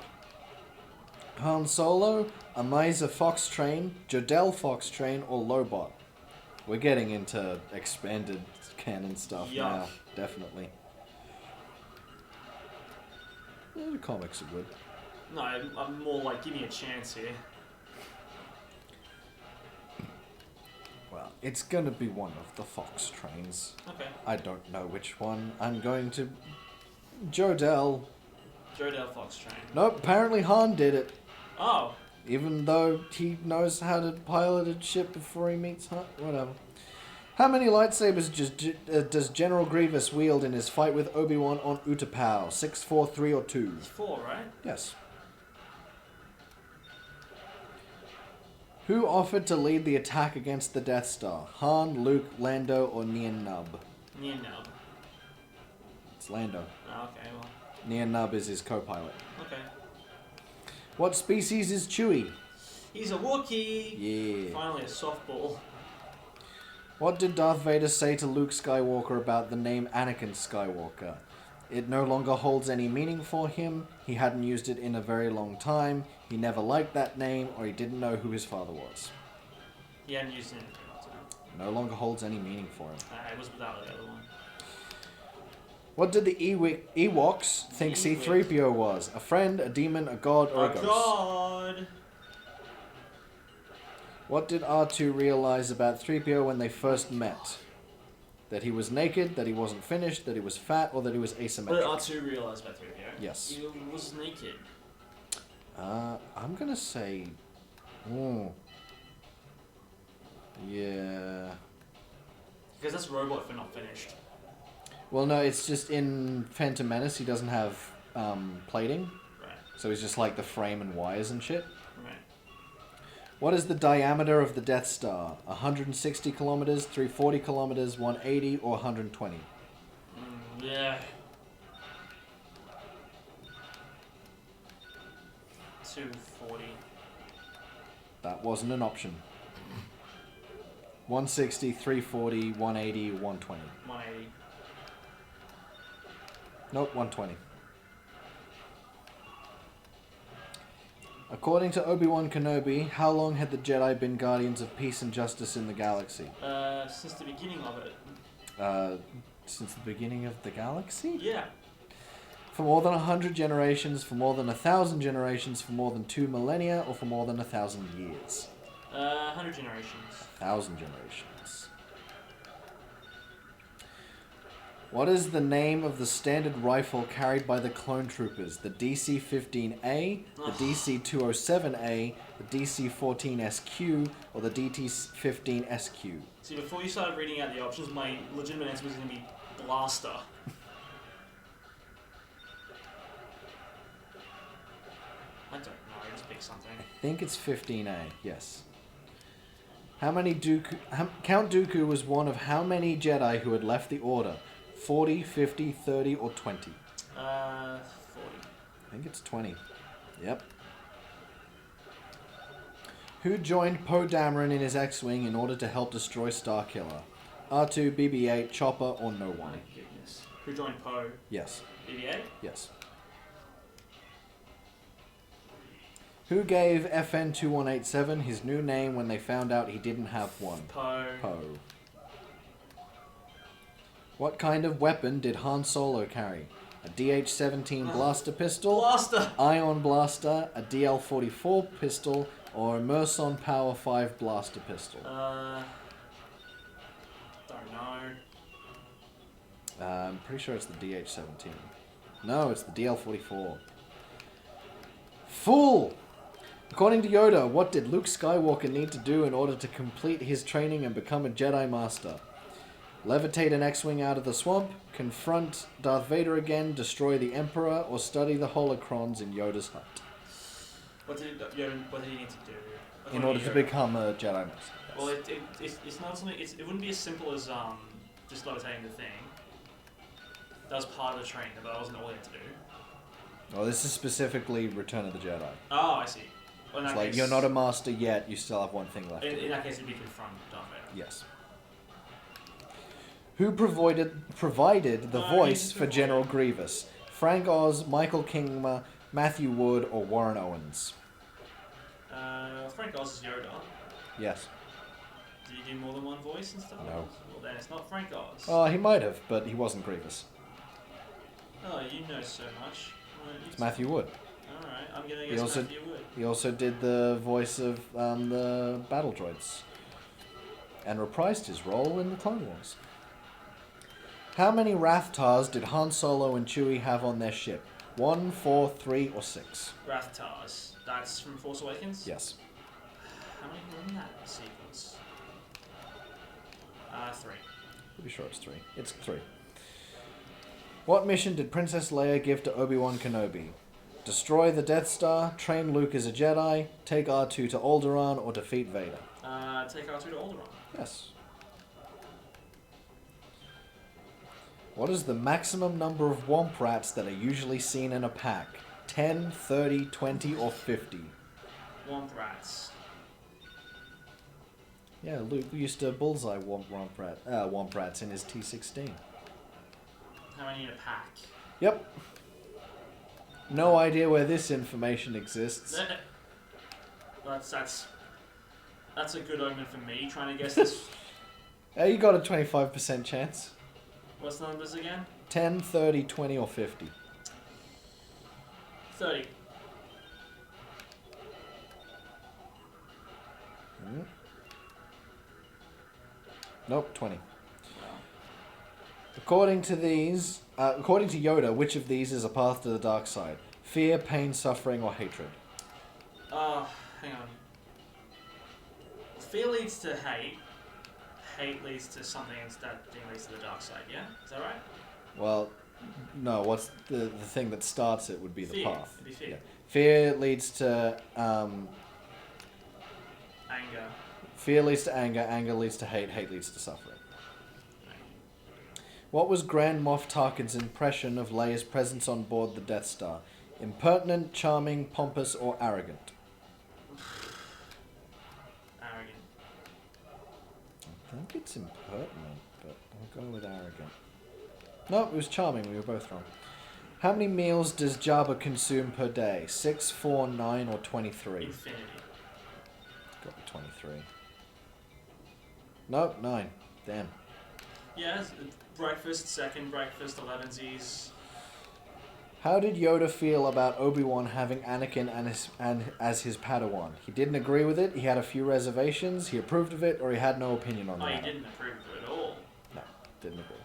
Han Solo, Amisa Foxtrain, Jodelle Foxtrain, or Lobot? We're getting into expanded canon stuff now, definitely. The comics are good. No, I'm more like, give me a chance here. Well, it's gonna be one of the Fox trains. Okay. I don't know which one. I'm going to... Jodelle. Jodelle Foxtrain. Nope, apparently Han did it. Oh. Even though he knows how to pilot a ship before he meets Han. Whatever. How many lightsabers does General Grievous wield in his fight with Obi-Wan on Utapau? 6, 4, 3, or 2? It's 4, right? Yes. Who offered to lead the attack against the Death Star? Han, Luke, Lando, or Nien Nub? Nien Nub. It's Lando. Oh, okay, well. Nien Nub is his co-pilot. Okay. What species is Chewie? He's a Wookiee! Yeah. Finally a softball. What did Darth Vader say to Luke Skywalker about the name Anakin Skywalker? It no longer holds any meaning for him. He hadn't used it in a very long time. He never liked that name, or he didn't know who his father was. He hadn't used it in a long time. No longer holds any meaning for him. It was without the other one. What did the Ewoks think C-3PO was? A friend, a demon, a god, or a ghost? God! What did R2 realize about 3PO when they first met? That he was naked, that he wasn't finished, that he was fat, or that he was asymmetric? What did R2 realize about 3PO? Yes. He was naked. I'm gonna say... Yeah... Because that's robot for not finished. Well, no, it's just in Phantom Menace he doesn't have plating. Right. So he's just like the frame and wires and shit. Right. What is the diameter of the Death Star? 160 kilometers, 340 kilometers, 180, or 120? Yeah. 240. That wasn't an option. 160, 340, 180, 120. 180. Nope, 120. According to Obi-Wan Kenobi, how long had the Jedi been guardians of peace and justice in the galaxy? Since the beginning of it. Since the beginning of the galaxy? Yeah. For more than 100 generations, for more than 1,000 generations, for more than 2 millennia, or for more than 1,000 years? 100 generations. 1,000 generations. What is the name of the standard rifle carried by the clone troopers? The DC-15A, the DC-207A, the DC-14SQ, or the DT-15SQ? See, before you started reading out the options, my legitimate answer was going to be Blaster. I don't know, just pick something. I think it's 15A, yes. How many Count Dooku was one of how many Jedi who had left the Order? 40, 50, 30, or 20? 40. I think it's 20. Yep. Who joined Poe Dameron in his X-Wing in order to help destroy Starkiller? R2, BB-8, Chopper, or no one? My goodness. Who joined Poe? Yes. BB-8? Yes. Who gave FN-2187 his new name when they found out he didn't have one? Poe. Poe. What kind of weapon did Han Solo carry? A DH-17 blaster pistol? Blaster! Ion blaster, a DL-44 pistol, or a Merson Power 5 blaster pistol? Don't know. I'm pretty sure it's the DH-17. No, it's the DL-44. Fool! According to Yoda, what did Luke Skywalker need to do in order to complete his training and become a Jedi Master? Levitate an X-Wing out of the swamp, confront Darth Vader again, destroy the Emperor, or study the holocrons in Yoda's hut? What did he need to do? In order to become a Jedi Master. Yes. Well, it's not something. It wouldn't be as simple as just levitating the thing. That was part of the training, but that wasn't all he had to do. Well, this is specifically Return of the Jedi. Oh, I see. Well, It's like, you're not a master yet, you still have one thing left. In that case, it'd be confront Darth Vader. Yes. Who provided the voice for General Grievous? Frank Oz, Michael Kingma, Matthew Wood, or Warren Owens? Frank Oz is Yoda. Yes. Did he do more than one voice and stuff? No. Well, then it's not Frank Oz. Oh, he might have, but he wasn't Grievous. Oh, you know so much. It's Matthew Wood. Alright, I'm gonna guess Matthew Wood. He also did the voice of the battle droids. And reprised his role in the Clone Wars. How many Rathtars did Han Solo and Chewie have on their ship? 1, 4, 3, or 6? Rathtars. That's from Force Awakens? Yes. How many were in that sequence? 3. Pretty sure it's 3. It's 3. What mission did Princess Leia give to Obi-Wan Kenobi? Destroy the Death Star, train Luke as a Jedi, take R2 to Alderaan, or defeat Vader? Take R2 to Alderaan. Yes. What is the maximum number of Womp Rats that are usually seen in a pack? 10, 30, 20, or 50? Womp Rats. Yeah, Luke used to bullseye Womp Rats in his T-16. How many in a pack? Yep. No idea where this information exists. That's a good omen for me, trying to guess this. You got a 25% chance. What's the numbers again? 10, 30, 20, or 50? 30. Nope, 20. According to Yoda, which of these is a path to the dark side? Fear, pain, suffering, or hatred? Hang on. Fear leads to hate. Hate leads to something that thing leads to the dark side, yeah? Is that right? Well, no, what's the thing that starts it would be the Fear. path. It'd be fear. Yeah. Fear leads to Anger. fear leads to anger, anger leads to hate, hate leads to suffering. What was Grand Moff Tarkin's impression of Leia's presence on board the Death Star? Impertinent, charming, pompous, or arrogant? Arrogant. I think it's impertinent, but I'll go with arrogant. No, it was charming. We were both wrong. How many meals does Jabba consume per day? 6, 4, 9, or 23? Infinity. Got the 23. Nope, 9. Damn. Yeah, breakfast, second breakfast, 11sies. How did Yoda feel about Obi-Wan having Anakin as his Padawan? He didn't agree with it, he had a few reservations, he approved of it, or he had no opinion on the matter? He didn't approve of it at all. No, didn't agree.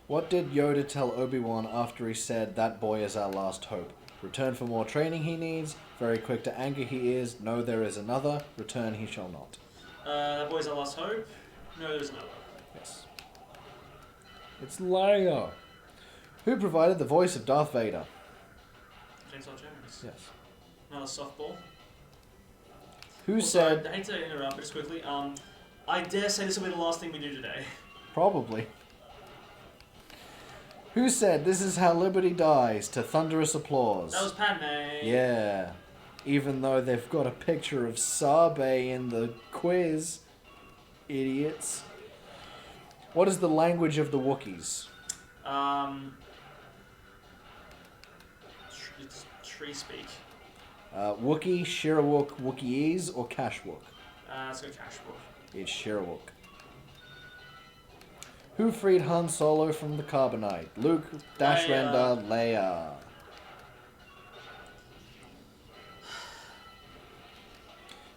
What did Yoda tell Obi-Wan after he said, "That boy is our last hope"? Return for more training he needs, very quick to anger he is, no there is another, return he shall not. That boy's our last hope? No, there's another. Yes. It's Leia. Who provided the voice of Darth Vader? James Earl Jones. Yes. Another softball. Who Also, said... I hate to interrupt, but just quickly, I dare say this will be the last thing we do today. Probably. Who said, "This is how liberty dies," to thunderous applause? That was Padme. Yeah. Even though they've got a picture of Sabe in the quiz. Idiots. What is the language of the Wookiees? It's tree speak. Wookiee, Shirawook, Wookieese, or Kashwook? Let's go Cashbook. It's Shirawook. Who freed Han Solo from the Carbonite? Luke, Dash Rendar, Leia.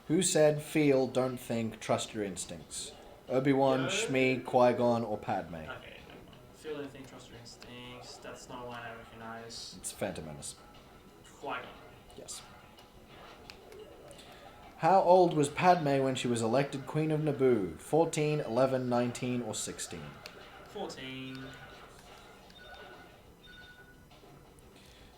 Who said, "Feel, don't think, trust your instincts"? Obi-Wan, Shmi, Qui-Gon, or Padme? Okay, no. Feel anything, trust your instincts. That's not a line I recognize. It's Phantom Menace. Qui-Gon. Yes. How old was Padme when she was elected Queen of Naboo? 14, 11, 19, or 16? 14.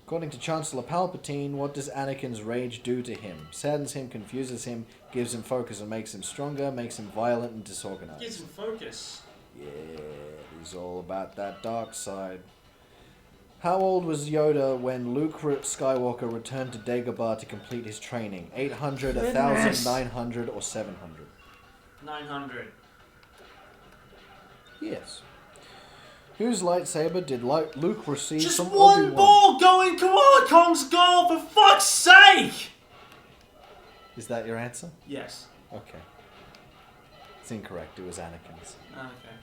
According to Chancellor Palpatine, what does Anakin's rage do to him? Saddens him, confuses him, gives him focus and makes him stronger, makes him violent and disorganized. Gives him focus. Yeah, he's all about that dark side. How old was Yoda when Luke Skywalker returned to Dagobah to complete his training? 800, 1,000, 900, or 700? 900. Yes. Whose lightsaber did Luke receive Just from one Obi-Wan? ball going Koala Kong's goal, for fuck's sake! Is that your answer? Yes. Okay. It's incorrect. It was Anakin's. Okay.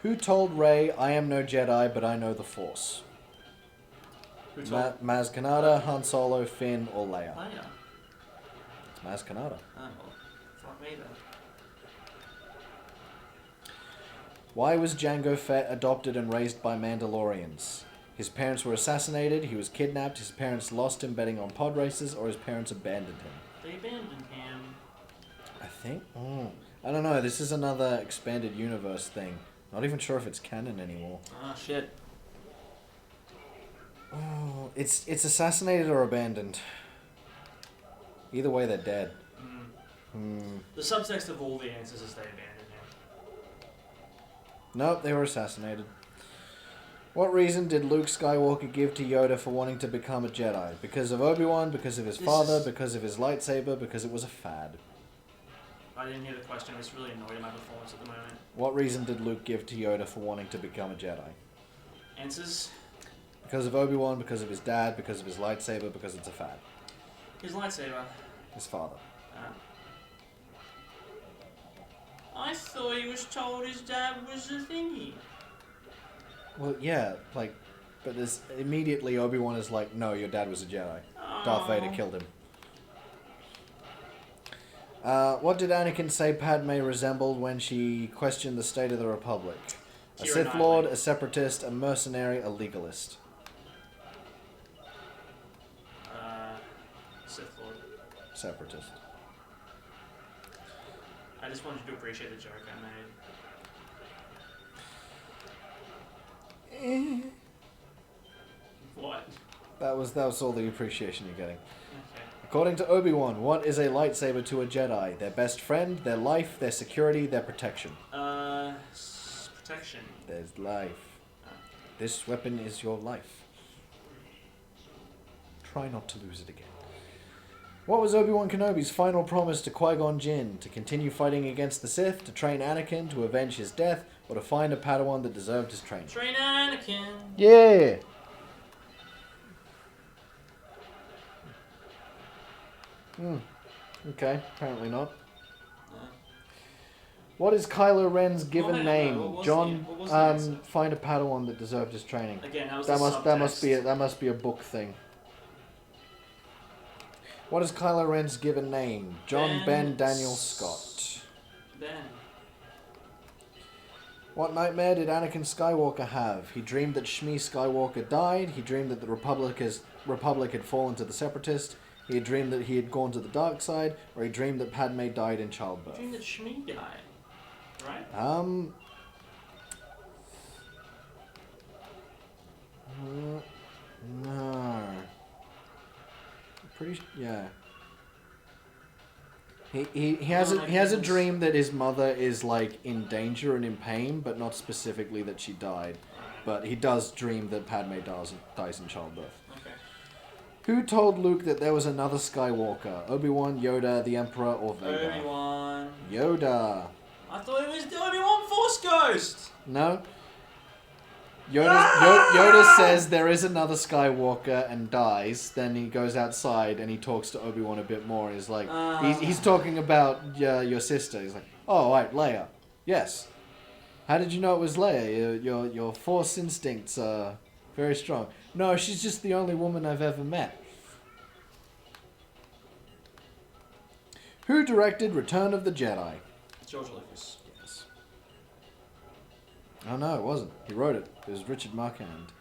Who told Rey, I am no Jedi, but I know the Force? Who told? Maz Kanata, Han Solo, Finn, or Leia? Leia. It's Maz Kanata. Oh, well, fuck me then. Why was Jango Fett adopted and raised by Mandalorians? His parents were assassinated, he was kidnapped, his parents lost him betting on pod races, or his parents abandoned him? They abandoned him. I think. I don't know. This is another expanded universe thing. Not even sure if it's canon anymore. Ah, shit. Oh, it's assassinated or abandoned. Either way, they're dead. The subtext of all the answers is they abandoned him. Nope, they were assassinated. What reason did Luke Skywalker give to Yoda for wanting to become a Jedi? Because of Obi-Wan, because of his father, because of his lightsaber, because it was a fad? I didn't hear the question. I was really annoyed at my performance at the moment. What reason did Luke give to Yoda for wanting to become a Jedi? Answers? Because of Obi-Wan, because of his dad, because of his lightsaber, because it's a fad. His lightsaber. His father. I thought he was told his dad was a thingy. Well, yeah, like, but there's immediately Obi-Wan is like, no, your dad was a Jedi. Darth Vader killed him. What did Anakin say Padme resembled when she questioned the state of the Republic? A Sith Lord, a Separatist, a mercenary, a legalist. Sith Lord. Separatist. I just wanted you to appreciate the joke I made. What? That was all the appreciation you're getting. Okay. According to Obi-Wan, what is a lightsaber to a Jedi? Their best friend, their life, their security, their protection. Protection. There's life. This weapon is your life. Try not to lose it again. What was Obi-Wan Kenobi's final promise to Qui-Gon Jinn? To continue fighting against the Sith, to train Anakin, to avenge his death, or to find a Padawan that deserved his training? Train Anakin. Yeah! Okay, apparently not. What is Kylo Ren's given name? Find a Padawan that deserved his training. Again, that was that must be a book thing. What is Kylo Ren's given name? John, Ben, Daniel, Scott. Ben. What nightmare did Anakin Skywalker have? He dreamed that Shmi Skywalker died. He dreamed that the Republic had fallen to the Separatist. He had dreamed that he had gone to the dark side, or he dreamed that Padme died in childbirth. He dreamed that Shmi died, right? No. Yeah. He has a dream that his mother is like in danger and in pain, but not specifically that she died. But he does dream that Padme dies in childbirth. Okay. Who told Luke that there was another Skywalker? Obi-Wan, Yoda, the Emperor, or Vader? Obi-Wan. Yoda. I thought it was the Obi-Wan Force Ghost. No. Yoda says there is another Skywalker and dies. Then he goes outside and he talks to Obi-Wan a bit more. He's like, he's talking about your sister. He's like, oh, right, Leia. Yes. How did you know it was Leia? Your Force instincts are very strong. No, she's just the only woman I've ever met. Who directed Return of the Jedi? George Lucas. Yes. Oh no, it wasn't. He wrote it. It was Richard Marquand.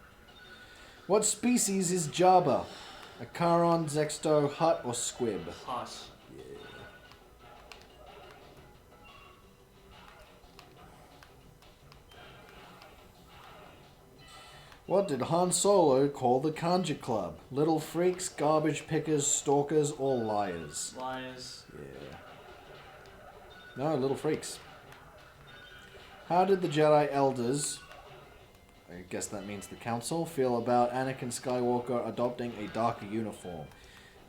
What species is Jabba? A Charon, Zexto, Hutt, or Squib? Hutt. Yeah. What did Han Solo call the Kanji Club? Little freaks, garbage pickers, stalkers, or liars? Liars. Yeah. No, little freaks. How did the Jedi Elders, I guess that means the Council, feel about Anakin Skywalker adopting a darker uniform?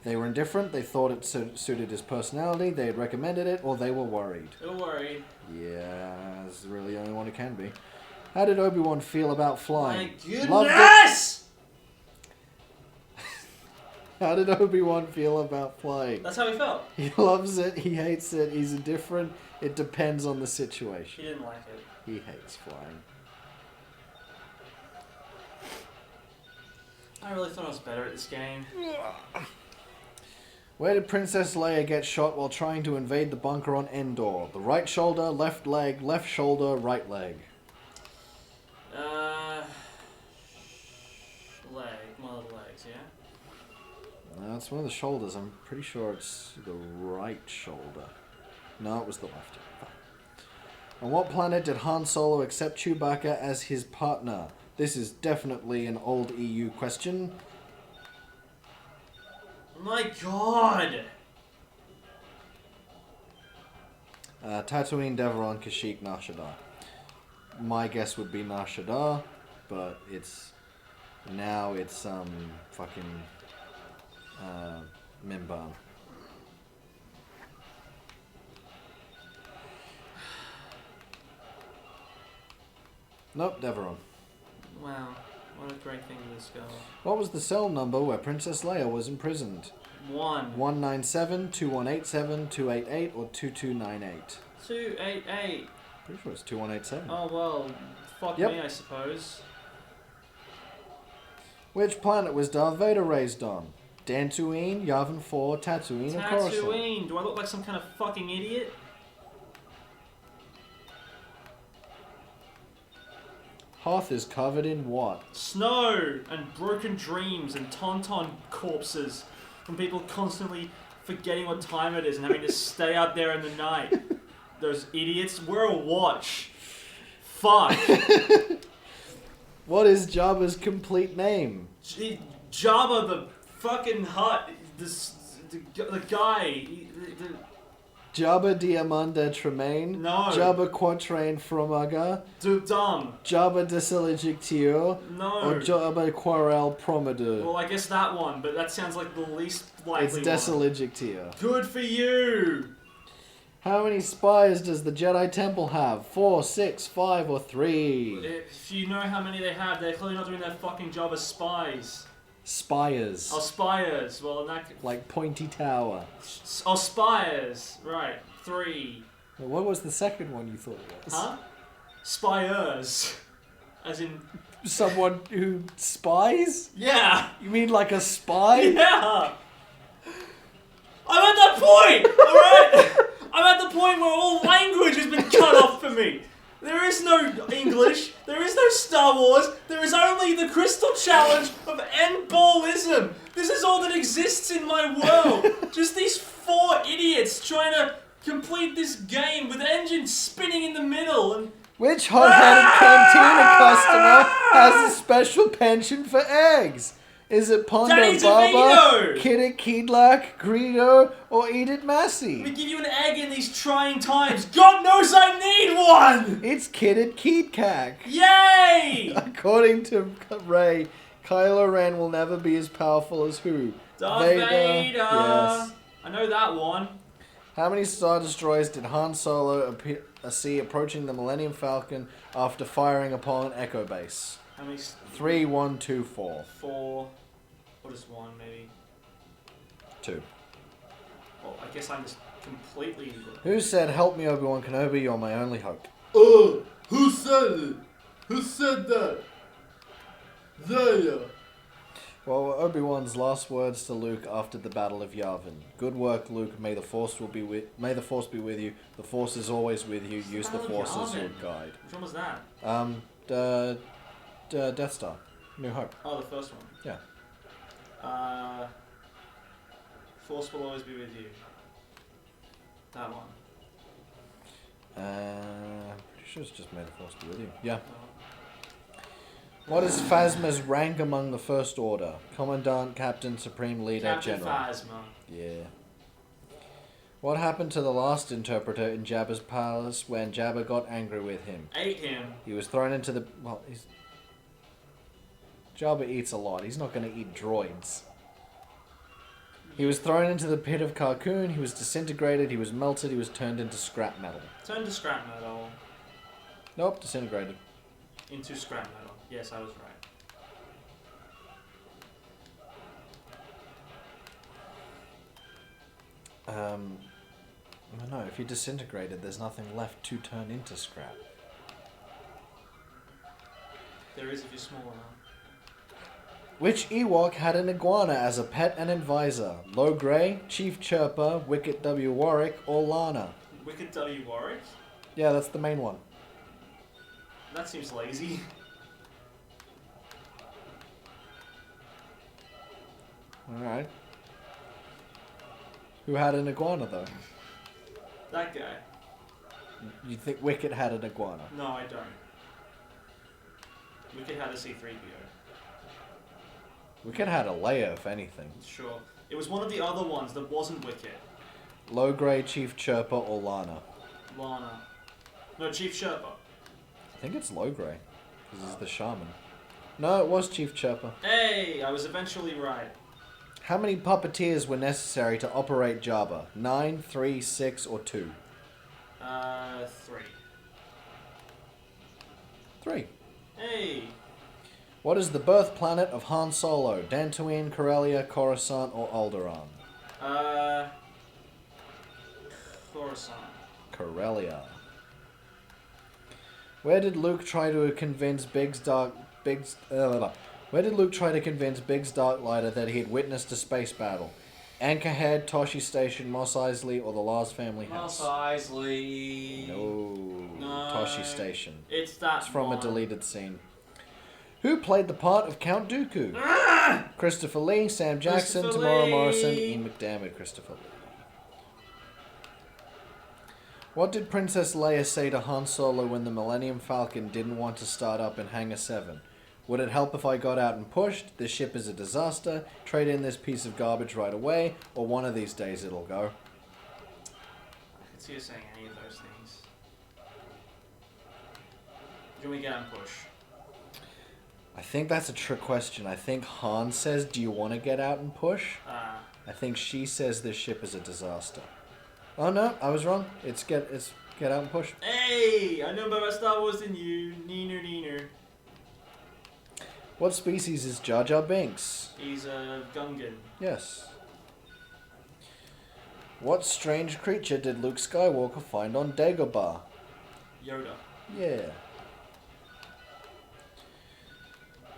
They were indifferent, they thought it suited his personality, they had recommended it, or they were worried. They were worried. Yeah, that's really the only one who can be. How did Obi-Wan feel about flying? My goodness! How did Obi-Wan feel about flying? That's how he felt. He loves it, he hates it, he's indifferent. It depends on the situation. He didn't like it. He hates flying. I really thought I was better at this game. Where did Princess Leia get shot while trying to invade the bunker on Endor? The right shoulder, left leg, left shoulder, right leg. One of the legs, yeah? No, it's one of the shoulders. I'm pretty sure it's the right shoulder. No, it was the left. On what planet did Han Solo accept Chewbacca as his partner? This is definitely an old EU question. My God! Tatooine, Deveron, Kashyyyk, Nar Shaddaa. My guess would be Nar Shaddaa, but it's fucking Mimban. Nope, Deveron. Wow, what a great thing to discover. What was the cell number where Princess Leia was imprisoned? 197, 2187, 288, or 2298? 288. Pretty sure it's 2187. Oh, well, fuck Yep. me, I suppose. Which planet was Darth Vader raised on? Dantooine, Yavin 4, Tatooine, or Coruscant? Tatooine! Do I look like some kind of fucking idiot? Hoth is covered in what? Snow! And broken dreams and tauntaun corpses from people constantly forgetting what time it is and having to stay out there in the night. Those idiots. Wear a watch. Fuck. What is Jabba's complete name? Jabba the fucking Hutt. The guy. Jabba Diamanda Tremaine? No. Jabba Quatrain Fromaga? Dumb. Jabba Desiligictio? No. Or Jabba Quarel Promedu? Well, I guess that one, but that sounds like the least likely It's Desiligictio. Good for you. How many spires does the Jedi Temple have? 4, 6, 5, or 3? If you know how many they have, they're clearly not doing their fucking job as spies. Spires. Oh, spires. Well, in that... Like pointy tower. Oh, spires. Right. 3. What was the second one you thought it was? Huh? Spires. As in... Someone who spies? Yeah. You mean like a spy? Yeah. I'm at that point, alright? I'm at the point where all language has been cut off for me. There is no English, there is no Star Wars, there is only the Crystal Challenge of Ballism. This is all that exists in my world. Just these 4 idiots trying to complete this game with engines spinning in the middle and... Which hot-headed cantina customer has a special penchant for eggs? Is it Pondo Danny Baba, DeVito! Kidit Keedlack, Greedo, or Edith Massey? We give you an egg in these trying times. God knows I need one! It's Kidit Keedcack. Yay! According to Ray, Kylo Ren will never be as powerful as who? Darth Vader! Yes. I know that one. How many Star Destroyers did Han Solo see approaching the Millennium Falcon after firing upon Echo Base? How many? 3, 1, 2, 4. 4. What is 1, maybe? 2. Well, I guess I'm just completely... Who said, "Help me, Obi-Wan Kenobi, you're my only hope"? Oh, who said it? Who said that? Leia. Well, Obi-Wan's last words to Luke after the Battle of Yavin. Good work, Luke. May the Force be with you. The Force is always with you. Use the Battle of Force as your Yavin? guide. Which one was that? Death Star. New Hope. Oh, the first one. Yeah. Force will always be with you. That one. Pretty sure it's just May the Force be with you. Yeah. What is Phasma's rank among the First Order? Commandant, Captain, Supreme Leader, Captain General. Phasma. Yeah. What happened to the last interpreter in Jabba's palace when Jabba got angry with him? Ate him. He was thrown into the... Well, Jabba eats a lot. He's not going to eat droids. He was thrown into the pit of Carcoon. He was disintegrated. He was melted. He was turned into scrap metal. Turned to scrap metal. Nope, disintegrated. Into scrap metal. Yes, I was right. No, if you're disintegrated, there's nothing left to turn into scrap. There is if you're small enough. Which Ewok had an iguana as a pet and advisor? Low Grey, Chief Chirper, Wicket W. Warwick, or Lana? Wicket W. Warwick? Yeah, that's the main one. That seems lazy. Alright. Who had an iguana, though? That guy. You think Wicket had an iguana? No, I don't. Wicket had a C-3PO. Wicket had a Leia, if anything. Sure. It was one of the other ones that wasn't Wicket. Low Grey, Chief Chirper, or Lana? Lana. No, Chief Sherpa. I think it's Low Grey, because he's the shaman. No, it was Chief Chirper. Hey, I was eventually right. How many puppeteers were necessary to operate Jabba? 9, 3, 6, or 2? 3. 3. Hey. What is the birth planet of Han Solo? Dantooine, Corellia, Coruscant, or Alderaan? Coruscant. Corellia. Where did Luke try to convince Biggs Darklighter that he had witnessed a space battle? Anchorhead, Toshi Station, Mos Eisley, or the Lars family house? Mos Eisley. No. Toshi Station. It's that It's from one. a deleted scene. Who played the part of Count Dooku? Christopher Lee, Sam Jackson, Christopher Tamara Lee. Morrison, Ian McDermott, Christopher Lee. What did Princess Leia say to Han Solo when the Millennium Falcon didn't want to start up in Hangar 7? Would it help if I got out and pushed? This ship is a disaster. Trade in this piece of garbage right away, or one of these days it'll go. I could see you saying any of those things. Can we get on push? I think that's a trick question. I think Han says, do you want to get out and push? I think she says this ship is a disaster. Oh no, I was wrong. It's get out and push. Hey, I know more about Star Wars than you. Neener. What species is Jar Jar Binks? He's a Gungan. Yes. What strange creature did Luke Skywalker find on Dagobah? Yoda. Yeah.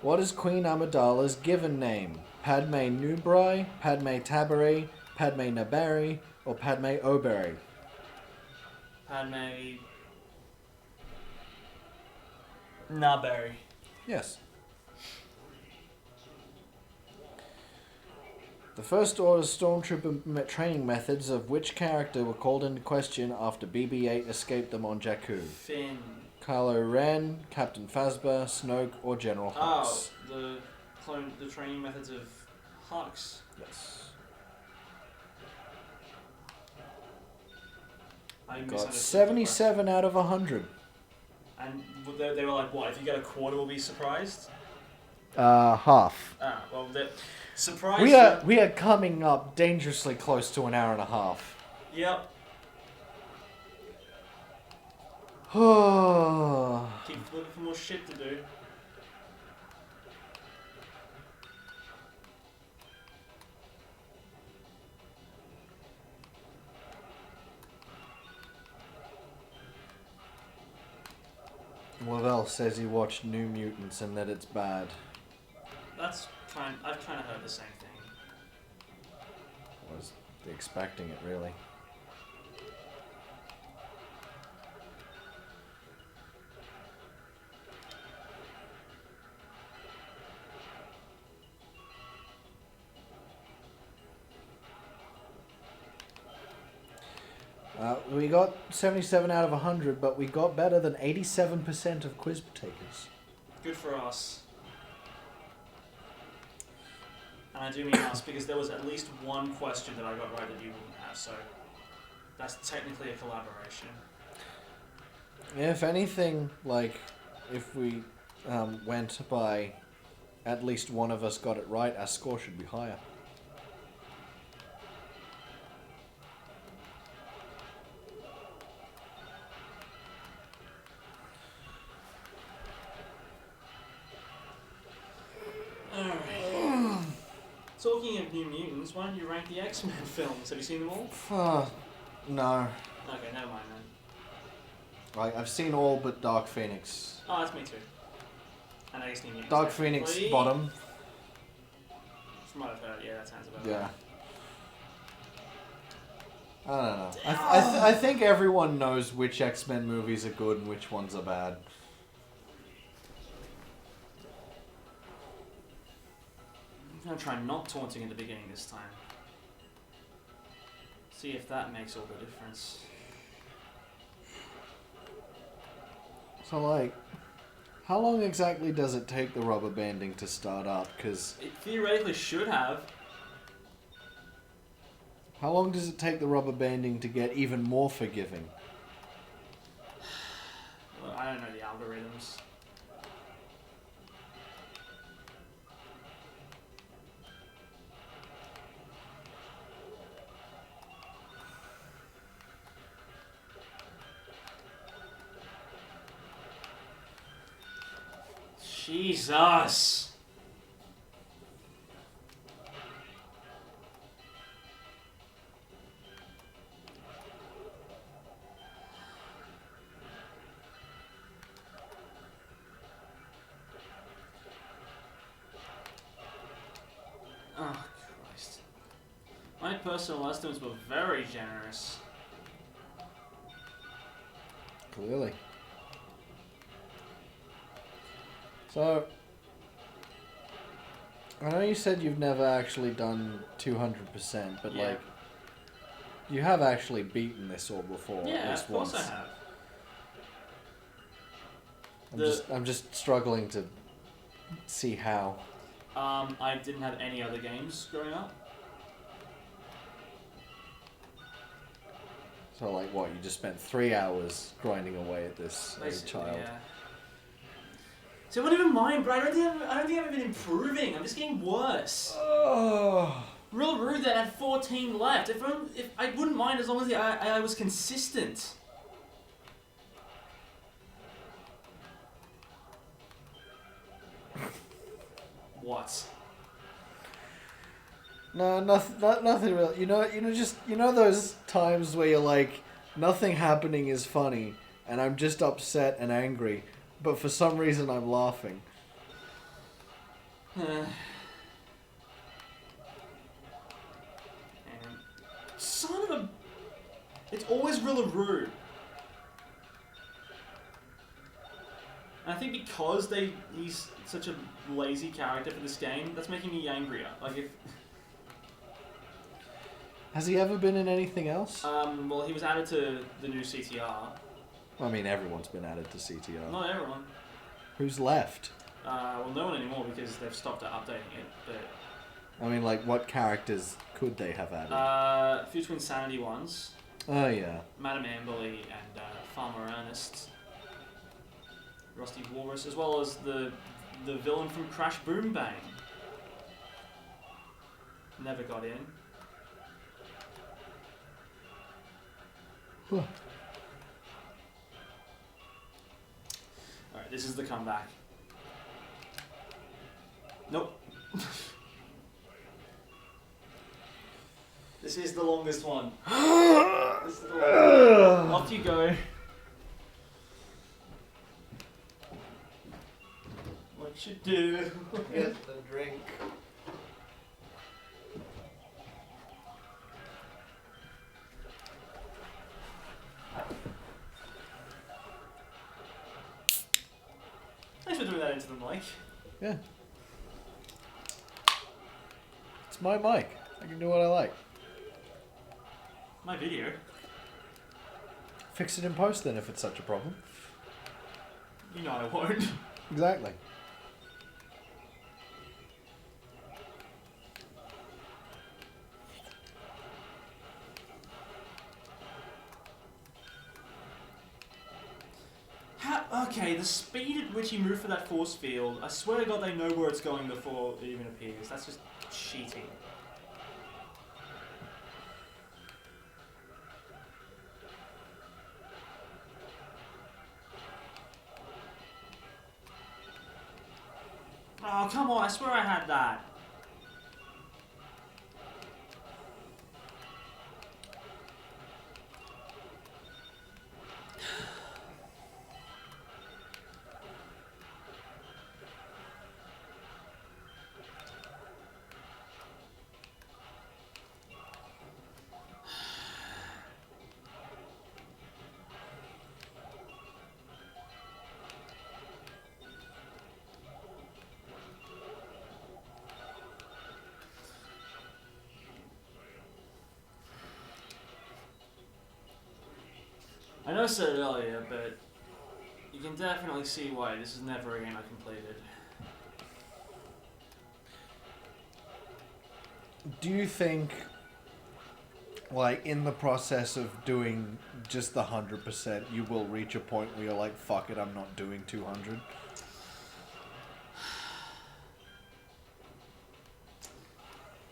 What is Queen Amidala's given name? Padme Nubrai, Padme Tabari, Padme Nabari, or Padme Oberry? Padme. Naberry. Yes. The First Order Stormtrooper training methods of which character were called into question after BB-8 escaped them on Jakku? Finn. Kylo Ren, Captain Phasma, Snoke, or General Hux? Oh, the training methods of Hux. Yes. I Got misunderstood 77 out of 100. And they were like, what, if you get a quarter, we'll be surprised? Half. Ah, well, surprise. We are coming up dangerously close to an hour and a half. Yep. Oh. Keep looking for more shit to do. Lavelle says he watched New Mutants and that it's bad. I've kind of heard the same thing. I was expecting it, really. We got 77 out of 100, but we got better than 87% of quiz takers. Good for us. And I do mean us because there was at least one question that I got right that you wouldn't have, so that's technically a collaboration. If anything, like, if we went by at least one of us got it right, our score should be higher. Alright. Talking of New Mutants, why don't you rank the X-Men films? Have you seen them all? No. Okay, never mind then. Like, I've seen all but Dark Phoenix. Oh, that's me too. And I guess New Mutants. Dark Phoenix technically. bottom. From what I've heard, yeah, that sounds about Yeah. right. I don't know. I think everyone knows which X-Men movies are good and which ones are bad. I'm gonna try not taunting at the beginning this time. See if that makes all the difference. So, like, how long exactly does it take the rubber banding to start up? Because It theoretically should have. how long does it take the rubber banding to get even more forgiving? Well, I don't know the algorithms. Jesus! Oh, Christ. My personal estimates were very generous. Clearly. So, I know you said you've never actually done 200%, but Yeah. like, you have actually beaten this all before, Yeah, at least of course once. I have. I'm just struggling to see how. I didn't have any other games growing up. So like, what, you just spent 3 hours grinding away at this as a Basically, child? yeah. So I don't even mind, bro. I don't think I've been improving. I'm just getting worse. Oh. Real rude that I had 14 left. If I wouldn't mind as long as I was consistent. What? No, nothing real. You know those times where you're like, nothing happening is funny, and I'm just upset and angry, but for some reason I'm laughing. And son of a... It's always real rude. And I think because he's such a lazy character for this game, that's making me angrier. Like if... Has he ever been in anything else? well, he was added to the new CTR. I mean, everyone's been added to CTR. Not everyone. Who's left? Well, no one anymore because they've stopped updating it. But I mean, like, what characters could they have added? Future Insanity ones, Oh, yeah. Madame Amberley and Farmer Ernest, Rusty Walrus, as well as the villain from Crash Boom Bang. Never got in. Huh. Alright, this is the comeback. Nope. This is the longest one. This is the longest one. Off you go. What you do? Get the drink. Thanks for doing that into the mic. Yeah. It's my mic. I can do what I like. My video. Fix it in post then if it's such a problem. You know I won't. Exactly. Okay, the speed at which he moved for that force field, I swear to God they know where it's going before it even appears. That's just cheating. Oh, come on, I swear I had that. I know I said it earlier, but you can definitely see why this is never a game I completed. Do you think, like, in the process of doing just the 100%, you will reach a point where you're like, fuck it, I'm not doing 200?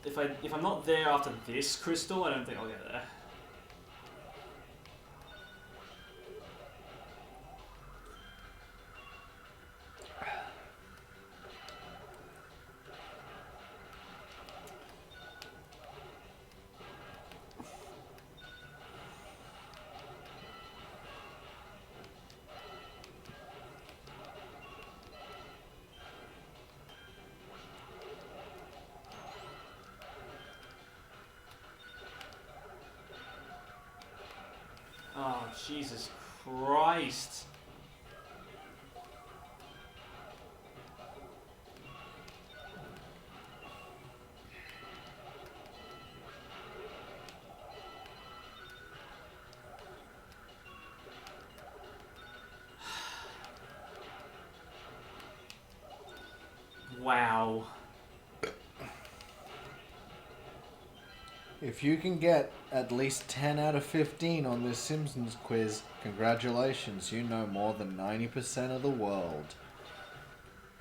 If I'm not there after this crystal, I don't think I'll get there. Oh, Jesus Christ. Wow. If you can get at least 10 out of 15 on this Simpsons quiz, congratulations, you know more than 90% of the world.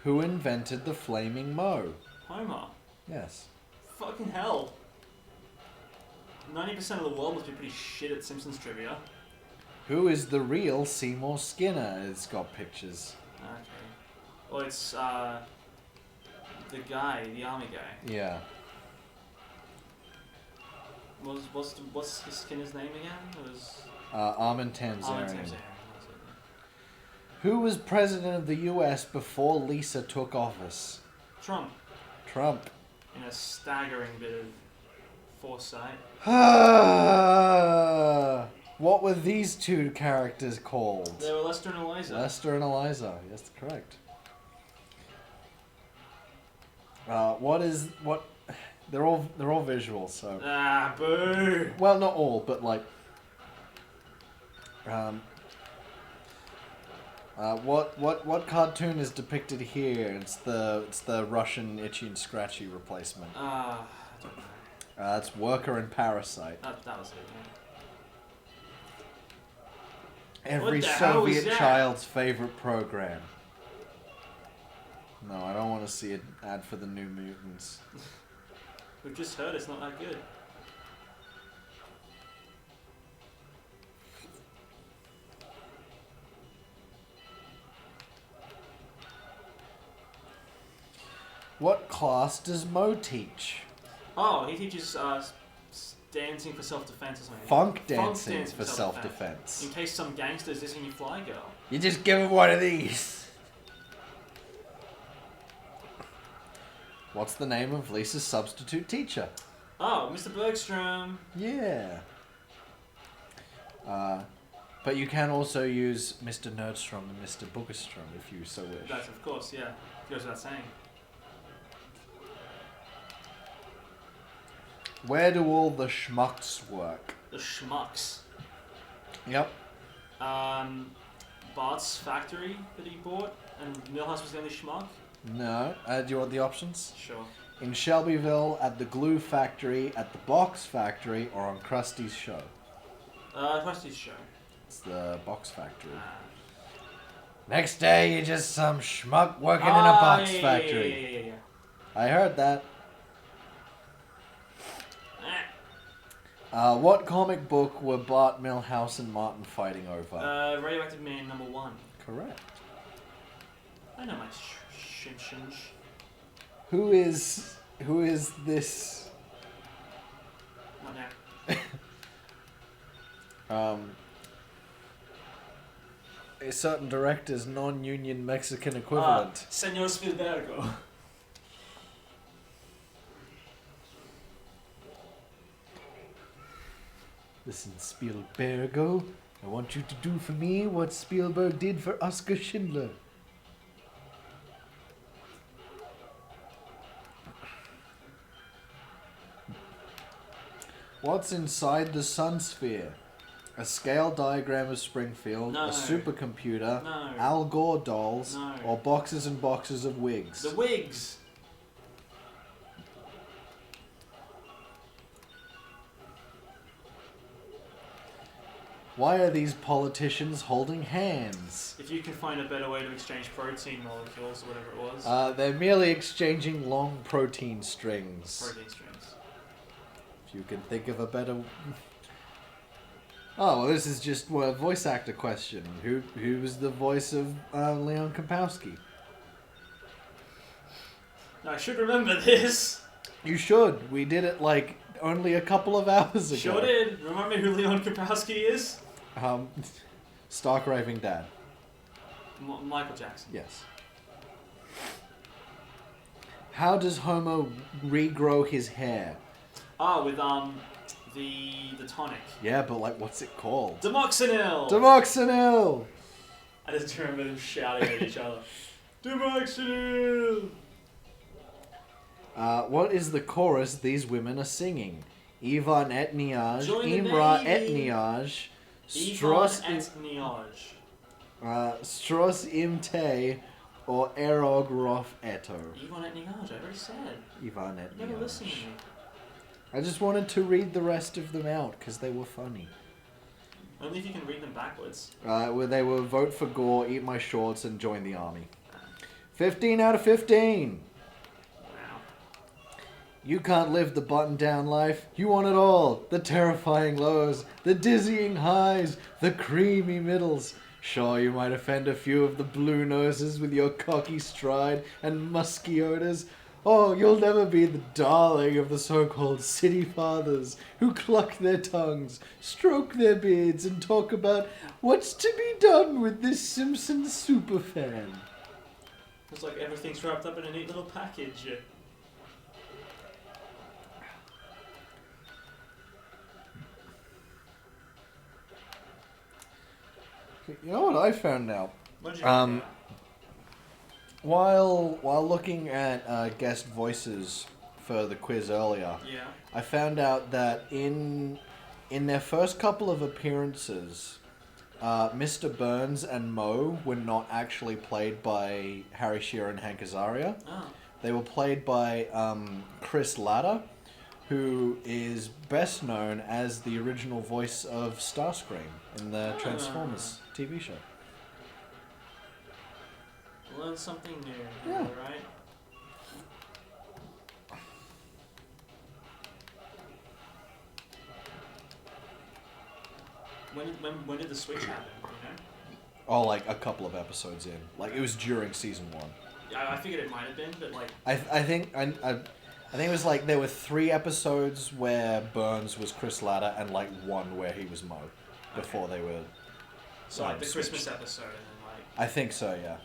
Who invented the flaming Mo? Homer. Yes. Fucking hell. 90% of the world must be pretty shit at Simpsons trivia. Who is the real Seymour Skinner? It's got pictures. Okay. Well, it's, the guy, the army guy. Yeah. What's his Skinner's name again? It was... Armin Tamzarian. Armin Tamzarian. Who was president of the US before Lisa took office? Trump. Trump. In a staggering bit of foresight. What were these two characters called? They were Lester and Eliza. Lester and Eliza. Yes, correct. What? They're all visual, so. Ah, boo! Well, not all, but like. What cartoon is depicted here? It's the Russian Itchy and Scratchy replacement. I don't know. It's Worker and Parasite. That was it, yeah. Every What the hell was Soviet that? child's favorite program. No, I don't want to see an ad for the New Mutants. We've just heard it's not that good. What class does Mo teach? Oh, he teaches dancing for self-defense or something. Funk dancing for self-defense. In case some gangster's dissing your fly girl. You just give him one of these. What's the name of Lisa's substitute teacher? Oh, Mr. Bergstrom. Yeah. But you can also use Mr. Nerdstrom and Mr. Boogerstrom if you so wish. That's, of course, yeah. Goes without saying. Where do all the schmucks work? The schmucks. Yep. Bart's factory that he bought, and Milhouse was the only schmuck? No. Do you want the options? Sure. In Shelbyville, at the glue factory, at the box factory, or on Krusty's show? Krusty's show. It's the box factory. Next day, you're just some schmuck working in a box factory. Yeah. I heard that. Ah. What comic book were Bart, Milhouse, and Martin fighting over? Radioactive Man #1. Correct. I know my Simpsons. Who is this? What now? A certain director's non-union Mexican equivalent. Senor Spielbergo. Listen, Spielbergo, I want you to do for me what Spielberg did for Oskar Schindler. What's inside the Sun Sphere? A scale diagram of Springfield, No. a supercomputer, No. Al Gore dolls, No. or boxes and boxes of wigs? The wigs. Why are these politicians holding hands? If you can find a better way to exchange protein molecules or whatever it was. They're merely exchanging long protein strings. Protein strings. If you can think of a better... Oh, well, this is just a voice actor question. Who was the voice of Leon Kapowski? I should remember this. You should. We did it like only a couple of hours ago. Sure did. Remind me who Leon Kapowski is? Stark Raving Dad. Michael Jackson. Yes. How does Homer regrow his hair? With the tonic. Yeah, but like, what's it called? Demoxenil. Demoxenil! I just remember them shouting at each other. Demoxenil. What is the chorus these women are singing? Ivan etniaj, Join the Imra Navy. etniaj, Ivan Stros Etniaj. Stros imte, or Erog Rof Eto. Ivan Etniaj, I already said. Ivan You never listen etniaj. to me. I just wanted to read the rest of them out because they were funny. Only if you can read them backwards. Where they were vote for Gore, eat my shorts, and join the army. 15 out of 15. Wow. You can't live the button-down life. You want it all. The terrifying lows, the dizzying highs, the creamy middles. Sure, you might offend a few of the blue noses with your cocky stride and musky odors. Oh, you'll never be the darling of the so-called city fathers who cluck their tongues, stroke their beards, and talk about what's to be done with this Simpsons superfan. It's like everything's wrapped up in a neat little package. You know what I found out? What did you find out? While looking at guest voices for the quiz earlier, Yeah. I found out that in their first couple of appearances, Mr. Burns and Moe were not actually played by Harry Shearer and Hank Azaria. Oh. They were played by Chris Latta, who is best known as the original voice of Starscream in the Transformers TV show. Learn something new. Yeah. Right? When did the switch happen? You know? Oh, like a couple of episodes in. Like it was during season 1. Yeah, I figured it might have been, but like. I think it was like there were 3 episodes where Burns was Chris Latta and like 1 where he was Moe before they were. So like the switched. Christmas episode and then like. I think so, yeah.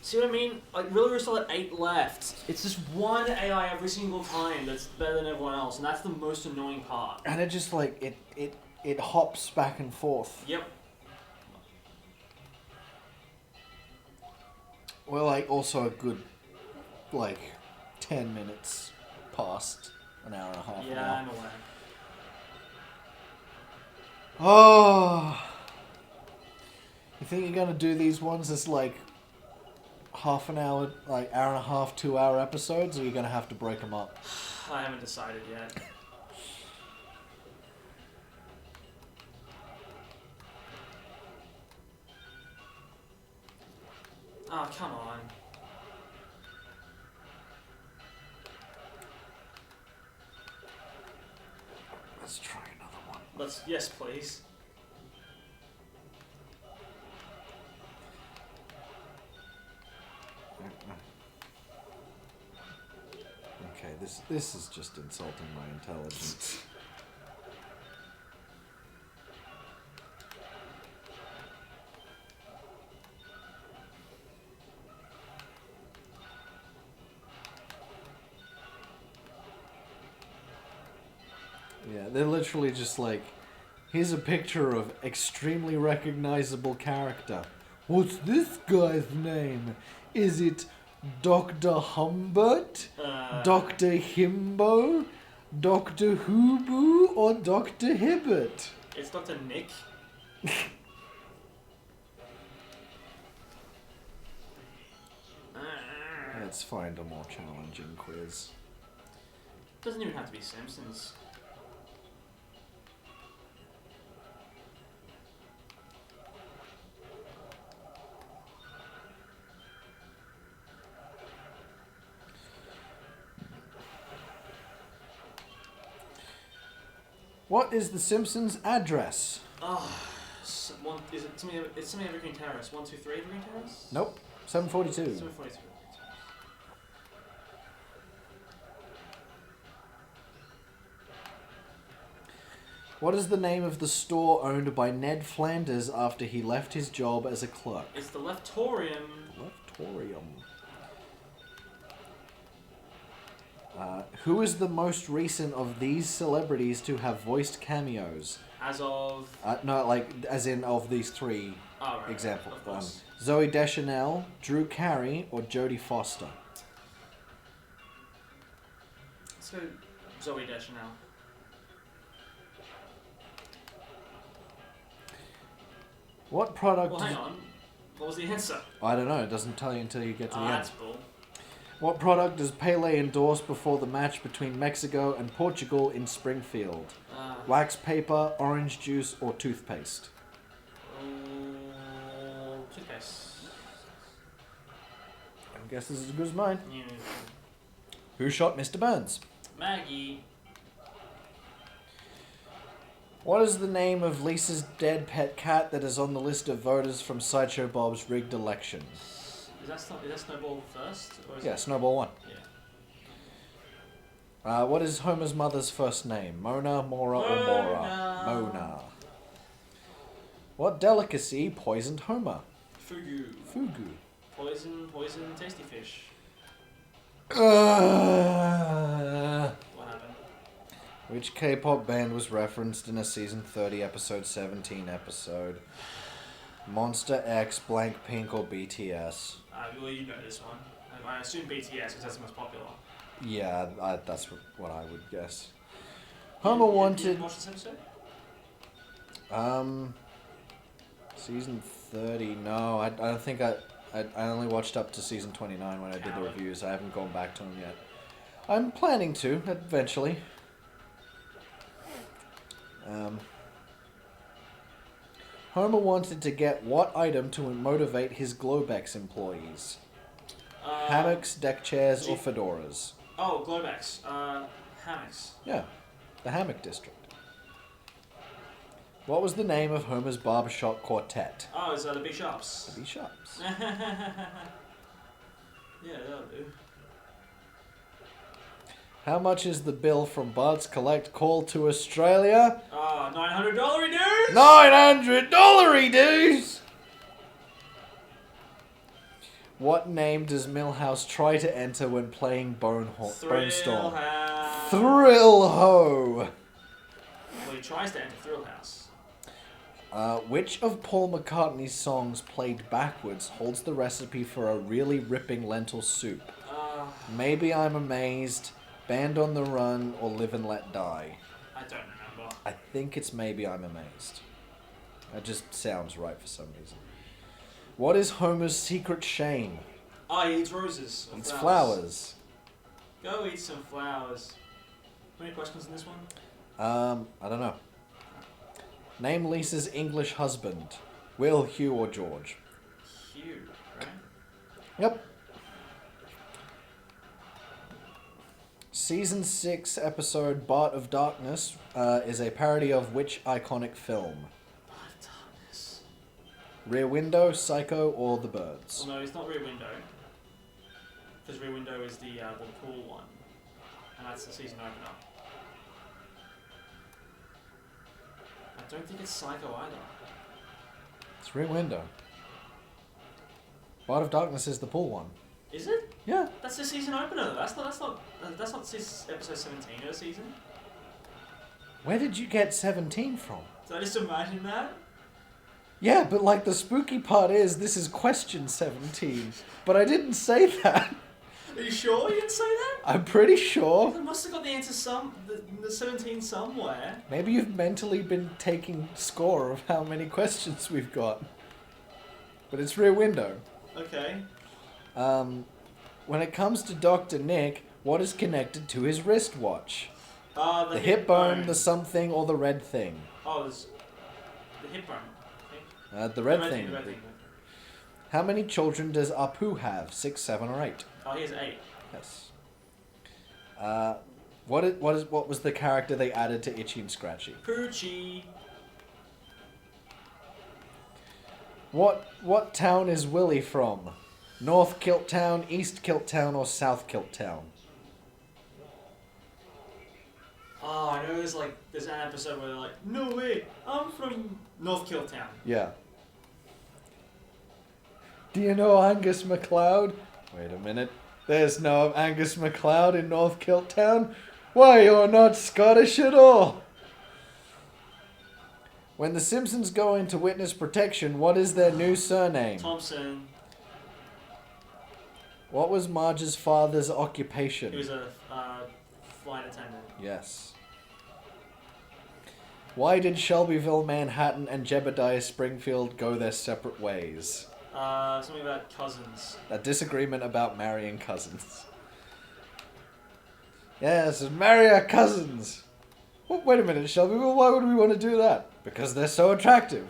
See what I mean? Like, really, we're still at 8 left. It's just one AI every single time that's better than everyone else, and that's the most annoying part. And it just like it hops back and forth. Yep. Well, like also a good like 10 minutes past an hour and a half. Yeah, now. I'm aware. Oh, you think you're gonna do these ones as like half an hour, like hour and a half, 2 hour episodes, or you're gonna have to break them up? I haven't decided yet. Oh, come on. Let's try another one. Yes, please. Okay, this is just insulting my intelligence. Yeah, they're literally just like, here's a picture of extremely recognizable character. What's this guy's name? Is it Dr. Humbert? Dr. Himbo? Dr. Hubu? Or Dr. Hibbert? It's Dr. Nick. Let's find a more challenging quiz. Doesn't even have to be Simpsons. What is the Simpsons address? Oh, is it something? It's something Evergreen Terrace. 123 Evergreen Terrace. Nope. 742. 742. What is the name of the store owned by Ned Flanders after he left his job as a clerk? It's the Leftorium. Leftorium. Who is the most recent of these celebrities to have voiced cameos? As of. No, like, as in of these three Oh, right. examples. Of course. Zoe Deschanel, Drew Carey, or Jodie Foster? Let's go Zoe Deschanel. What product... Well, hang on. What was the answer? I don't know. It doesn't tell you until you get to the end. That's bull. What product does Pele endorse before the match between Mexico and Portugal in Springfield? Wax paper, orange juice, or toothpaste? Toothpaste. I guess this is as good as mine. Yeah. Who shot Mr. Burns? Maggie. What is the name of Lisa's dead pet cat that is on the list of voters from Sideshow Bob's rigged election? Is that Snowball first? Or is Yeah, Snowball 1. Yeah. What is Homer's mother's first name? Mona, Mora, or Mora? Mona. What delicacy poisoned Homer? Fugu. Fugu. Poison, tasty fish. What happened? Which K-pop band was referenced in a season 30 episode 17 episode? Monster X, Blackpink, or BTS? Well, you know this one. I assume BTS because that's the most popular. Yeah, that's what I would guess. Homer wanted... You watch this episode? Season 30, no, I don't think I only watched up to season 29 when I did the reviews. I haven't gone back to them yet. I'm planning to, eventually. Homer wanted to get what item to motivate his Globex employees? Hammocks, deck chairs, or fedoras? Oh, Globex. Hammocks. Yeah, the hammock district. What was the name of Homer's barbershop quartet? Oh, it's the Big Shops. The Shops. Yeah, that'll do. How much is the bill from Bart's Collect Call to Australia? Oh, $900 dues! $900 dues! What name does Milhouse try to enter when playing Bonestorm? Thrill-Ho! Well, he tries to enter Thrill House. Which of Paul McCartney's songs played backwards holds the recipe for a really ripping lentil soup? Maybe I'm Amazed, Band on the Run, or Live and Let Die? I don't remember. I think it's Maybe I'm Amazed. That just sounds right for some reason. What is Homer's secret shame? Oh, he eats roses. Eats flowers. Go eat some flowers. How many questions in this one? I don't know. Name Lisa's English husband. Will, Hugh, or George? Hugh, right? Yep. Season 6 episode Bart of Darkness is a parody of which iconic film? Bart of Darkness. Rear Window, Psycho, or The Birds? Well, no, it's not Rear Window. Because Rear Window is the pool one. And that's the season opener. I don't think it's Psycho either. It's Rear Window. Bart of Darkness is the pool one. Is it? Yeah. That's the season opener. That's not episode 17 of the season. Where did you get 17 from? Did I just imagine that? Yeah, but like the spooky part is this is question 17. But I didn't say that. Are you sure you didn't say that? I'm pretty sure. I must have got the answer the 17 somewhere. Maybe you've mentally been taking score of how many questions we've got. But it's Rear Window. Okay. When it comes to Dr. Nick, what is connected to his wristwatch? The hip bone, the something, or the red thing? Oh, there's the hip bone. I think. The red thing. The red thing. How many children does Apu have? 6, 7, or 8? Oh, he has 8. Yes. What was the character they added to Itchy and Scratchy? Poochie. What town is Willie from? North Kilt Town, East Kilt Town, or South Kilt Town? Oh, I know there's an episode where they're like, no way, I'm from North Kill Town. Yeah. Do you know Angus MacLeod? Wait a minute. There's no Angus MacLeod in North Kilt Town. Why, you're not Scottish at all. When the Simpsons go into witness protection, what is their new surname? Thompson. What was Marge's father's occupation? He was a flight attendant. Yes. Why did Shelbyville, Manhattan, and Jebediah Springfield go their separate ways? Something about cousins. A disagreement about marrying cousins. Yes, marry our cousins. Well, wait a minute, Shelbyville, why would we want to do that? Because they're so attractive.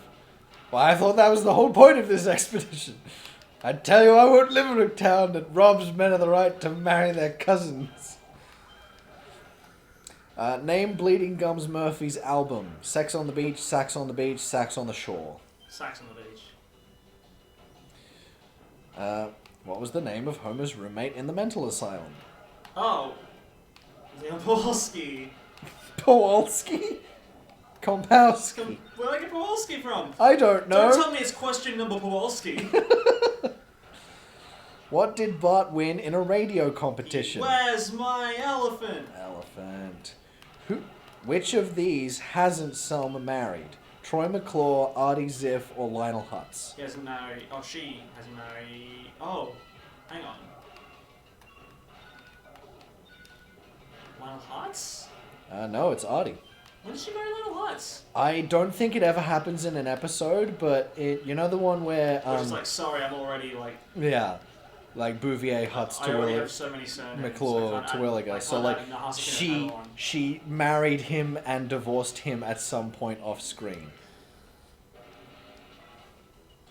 Well, I thought that was the whole point of this expedition. I tell you, I won't live in a town that robs men of the right to marry their cousins. Name Bleeding Gums Murphy's album. Sex on the Beach, Sax on the Beach, Sax on the Shore. Sax on the Beach. What was the name of Homer's roommate in the mental asylum? Oh. Leon Pawlowski. Kowalski? Kompowski. Where'd I get Pawlowski from? I don't know. Don't tell me it's question number Pawlowski. What did Bart win in a radio competition? Where's my elephant? Elephant. Which of these hasn't Selma married? Troy McClure, Artie Ziff, or Lionel Hutz? He hasn't married. Oh, she hasn't married. Oh, hang on. Lionel Hutz? No, it's Artie. When did she marry Lionel Hutz? I don't think it ever happens in an episode, but you know the one where Which is like, sorry, I'm already yeah, like Bouvier, Hutz, I already Terwilliger, have so many surnames. McClure, Terwilliger. So like she married him and divorced him at some point off screen.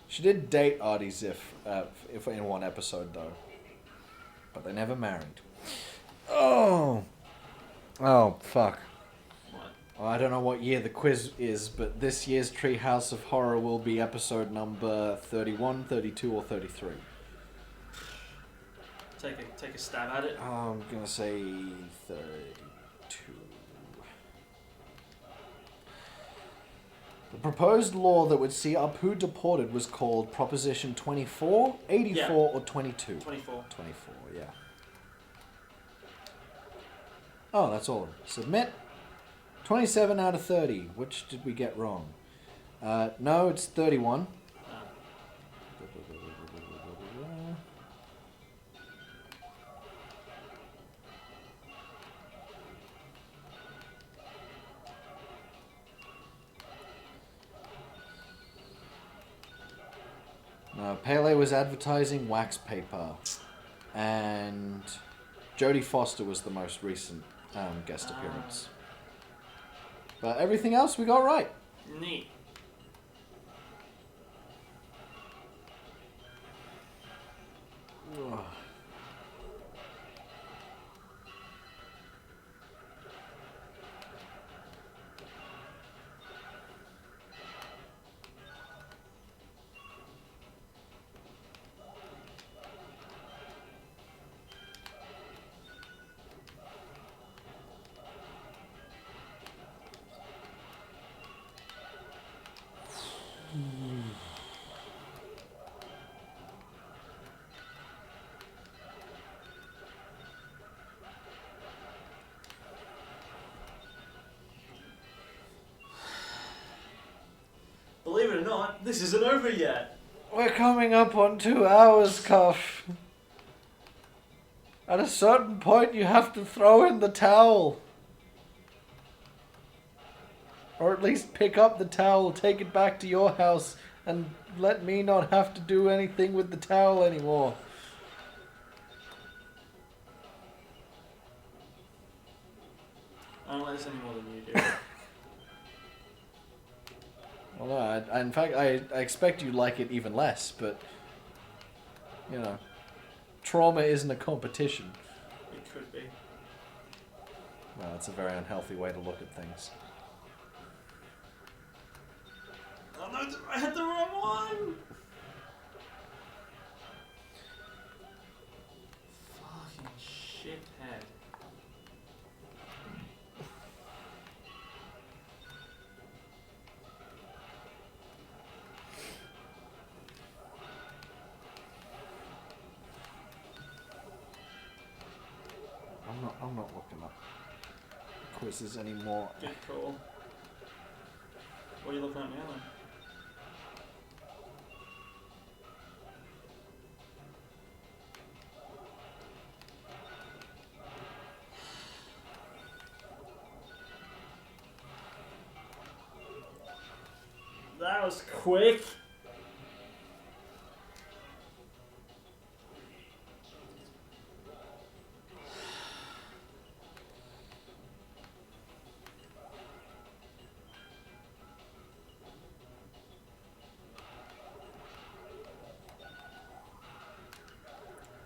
She did date Artie Ziff if in one episode though, but they never married. Oh fuck. I don't know what year the quiz is, but this year's Treehouse of Horror will be episode number 31, 32, or 33. Take a stab at it. I'm gonna say 32. The proposed law that would see Apu deported was called Proposition 24, 84, or 22? 24. 24, yeah. Oh, that's all. Submit. 27 out of 30. Which did we get wrong? No, it's 31. No, Pele was advertising wax paper. And Jodie Foster was the most recent guest appearance. But everything else we got right. Neat. Ugh. Believe it or not, this isn't over yet. We're coming up on 2 hours, Cuff. At a certain point, you have to throw in the towel. Or at least pick up the towel, take it back to your house, and let me not have to do anything with the towel anymore. I don't like this any more than you do. Well, no, in fact, I expect you like it even less, but, you know, trauma isn't a competition. It could be. Well, that's a very unhealthy way to look at things. Oh no, I had the wrong one! Fucking shithead. I'm not looking up quizzes anymore. Good call. What are you looking at now then? That was quick.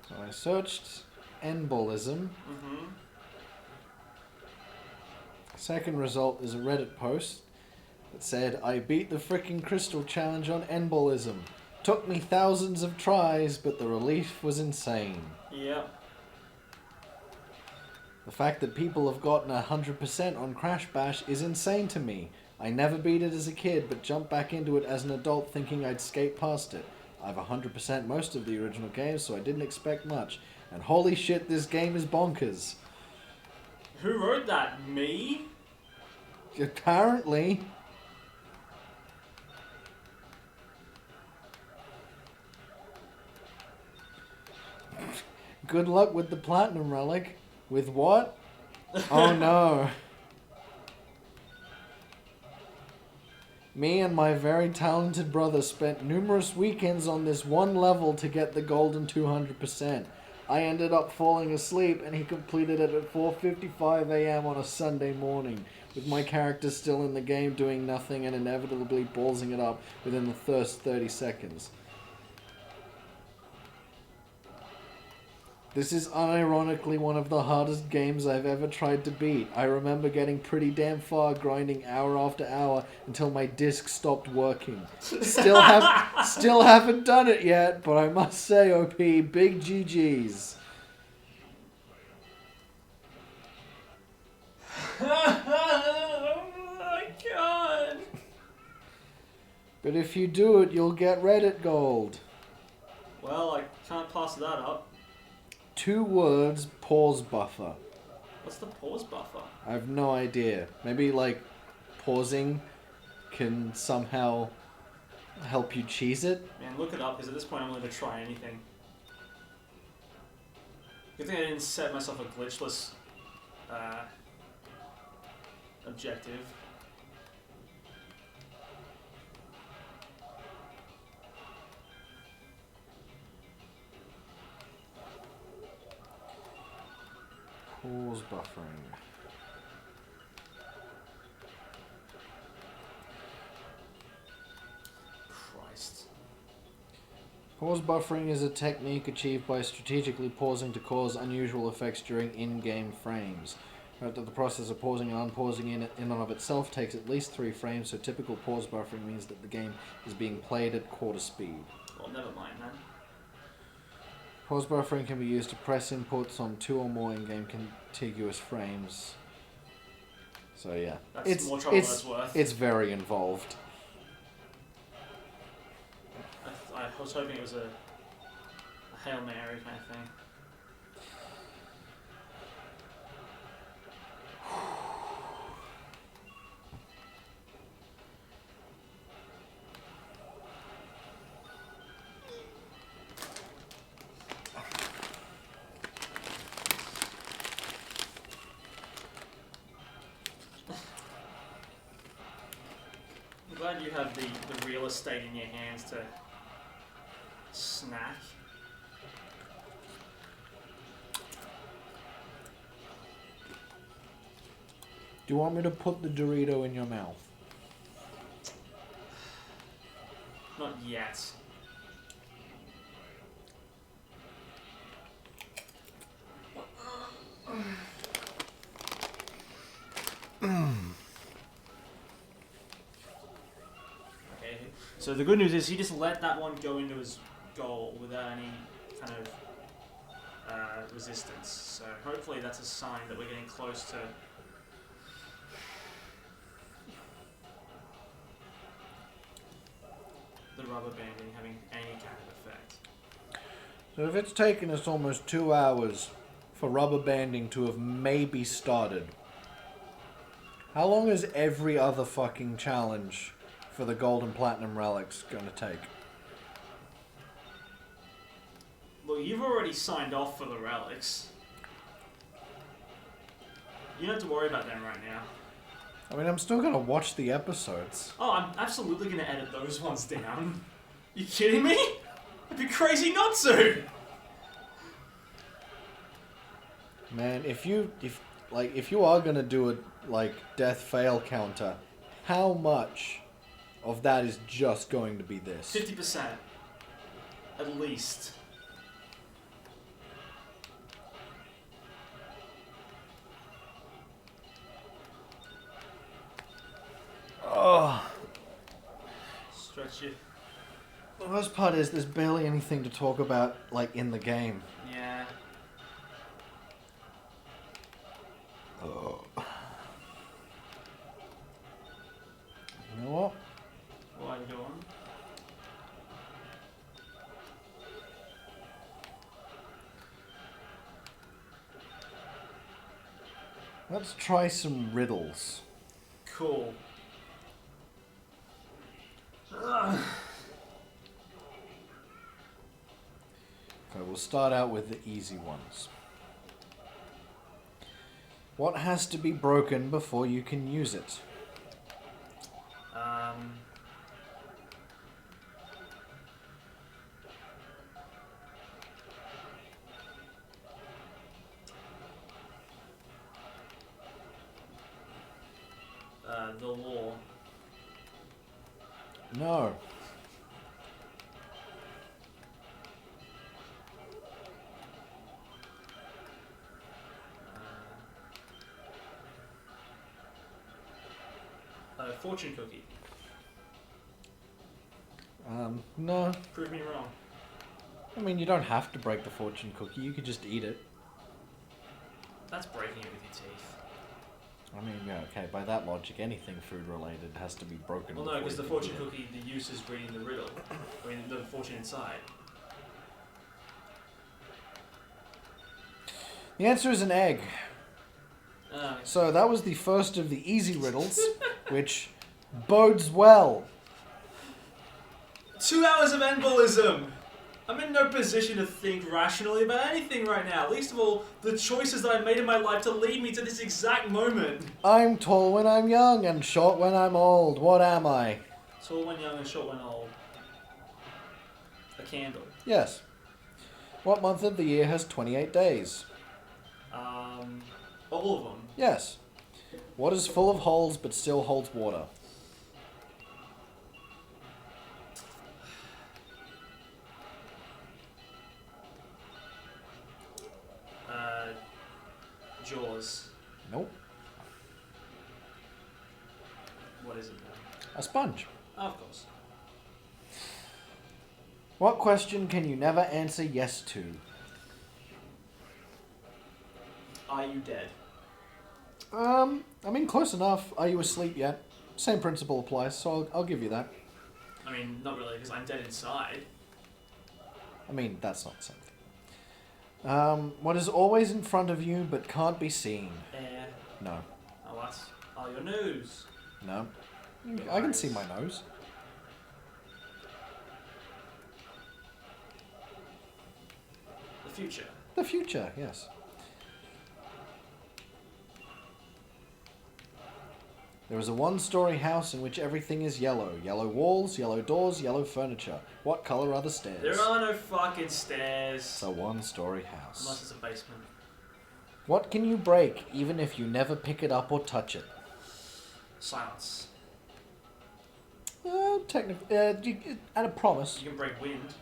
So I searched Ballism. Mm-hmm. Second result is a Reddit post that said, I beat the frickin' crystal challenge on Ballism. Took me thousands of tries, but the relief was insane. Yep. The fact that people have gotten 100% on Crash Bash is insane to me. I never beat it as a kid, but jumped back into it as an adult thinking I'd skate past it. I've 100% most of the original game, so I didn't expect much. And holy shit, this game is bonkers. Who wrote that? Me? Apparently. Good luck with the platinum relic. With what? Oh no. Me and my very talented brother spent numerous weekends on this one level to get the golden 200%. I ended up falling asleep and he completed it at 4:55 a.m. on a Sunday morning, with my character still in the game doing nothing and inevitably ballsing it up within the first 30 seconds. This is unironically one of the hardest games I've ever tried to beat. I remember getting pretty damn far, grinding hour after hour until my disc stopped working. Still haven't done it yet, but I must say, OP, big GG's. Oh my god! But if you do it, you'll get Reddit gold. Well, I can't pass that up. 2 words, pause buffer. What's the pause buffer? I have no idea. Maybe, like, pausing can somehow help you cheese it? Man, look it up, because at this point I'm willing to try anything. Good thing I didn't set myself a glitchless objective. Pause buffering. Christ. Pause buffering is a technique achieved by strategically pausing to cause unusual effects during in-game frames. Note that the process of pausing and unpausing in and of itself takes at least 3 frames, so typical pause buffering means that the game is being played at quarter speed. Well, never mind then. Pause buffering can be used to press inputs on 2 or more in-game contiguous frames. So yeah, That's more trouble than it's worth. It's very involved. I was hoping it was a Hail Mary kind of thing. I'm glad you have the real estate in your hands to snack. Do you want me to put the Dorito in your mouth? Not yet. Okay, so the good news is he just let that one go into his goal without any kind of resistance. So hopefully that's a sign that we're getting close to the rubber banding having any kind of effect. So if it's taken us almost 2 hours for rubber banding to have maybe started, how long is every other fucking challenge for the gold and platinum relics going to take? Look, you've already signed off for the relics. You don't have to worry about them right now. I mean, I'm still going to watch the episodes. Oh, I'm absolutely going to edit those ones down. You kidding me? I'd be crazy not to! Man, if you are going to do a death fail counter, how much of that is just going to be this? 50%. At least. Oh. Stretch you. The worst part is there's barely anything to talk about, in the game. Yeah. Oh. You know what? What are you doing? Let's try some riddles. Cool. Ugh. Okay, we'll start out with the easy ones. What has to be broken before you can use it? The law. No. Fortune cookie. No. Prove me wrong. I mean, you don't have to break the fortune cookie. You could just eat it. That's breaking it with your teeth. I mean, yeah, okay, by that logic, anything food-related has to be broken. Well, no, because the before you fortune can eat cookie, the use is reading the riddle. I mean, the fortune inside. it. The answer is an egg. Ah, So that was the first of the easy riddles, which bodes well. 2 hours of embolism! I'm in no position to think rationally about anything right now. Least of all, the choices that I made in my life to lead me to this exact moment. I'm tall when I'm young and short when I'm old. What am I? Tall when young and short when old. A candle. Yes. What month of the year has 28 days? All of them. Yes. What is full of holes but still holds water? Jaws. Nope. What is it then? A sponge. Oh, of course. What question can you never answer yes to? Are you dead? I mean, close enough. Are you asleep yet? Same principle applies, so I'll give you that. I mean, not really, because I'm dead inside. I mean, that's not something. What is always in front of you but can't be seen? Air. No. Oh, what? Oh, your nose. No. Your I can eyes. see my nose. The future. The future, yes. There is a one-story house in which everything is yellow. Yellow walls, yellow doors, yellow furniture. What color are the stairs? There are no fucking stairs. It's a one-story Unless house. it's a basement. What can you break even if you never pick it up or touch it? Silence. Technically, and a promise. You can break wind.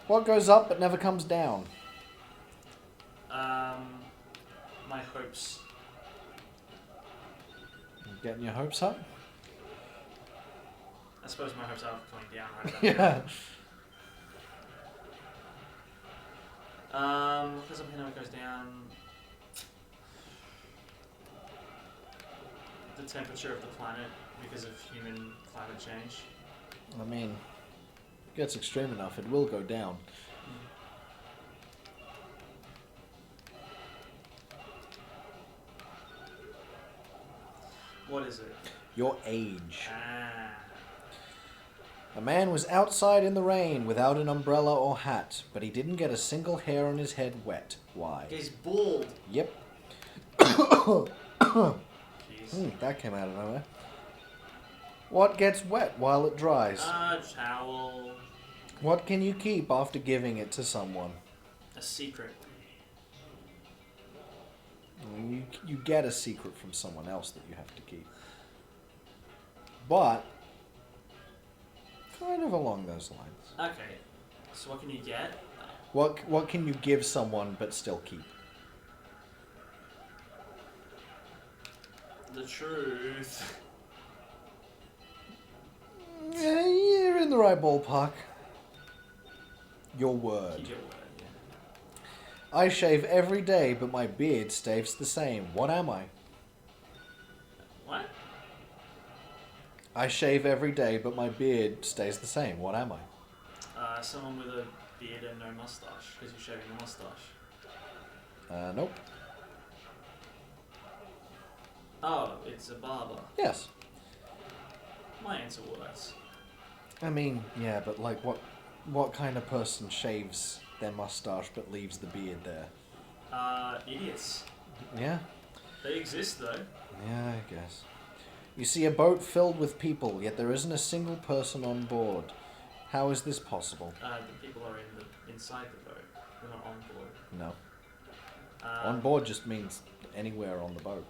What goes up but never comes down? My hopes. You getting your hopes up? I suppose my hopes are going down right Yeah. Because something never goes down. The temperature of the planet because of human climate change. I mean, if it gets extreme enough, it will go down. What is it? Your age. Ah. A man was outside in the rain without an umbrella or hat, but he didn't get a single hair on his head wet. Why? He's bald. Yep. Jeez. That came out of nowhere. What gets wet while it dries? Towel. What can you keep after giving it to someone? A secret. You get a secret from someone else that you have to keep. But, kind of along those lines. Okay. So what can you get? What can you give someone but still keep? The truth. Yeah, you're in the right ballpark. Your word. Keep your word, yeah. I shave every day, but my beard stays the same. What am I? What? I shave every day, but my beard stays the same. What am I? Someone with a beard and no mustache, because you're shaving the mustache. Nope. Oh, it's a barber. Yes. My answer works. I mean, yeah, but like, what kind of person shaves their mustache but leaves the beard there? Idiots. Yeah. They exist though. Yeah, I guess. You see a boat filled with people, yet there isn't a single person on board. How is this possible? The people are inside the boat. They're not on board. No. On board just means anywhere on the boat.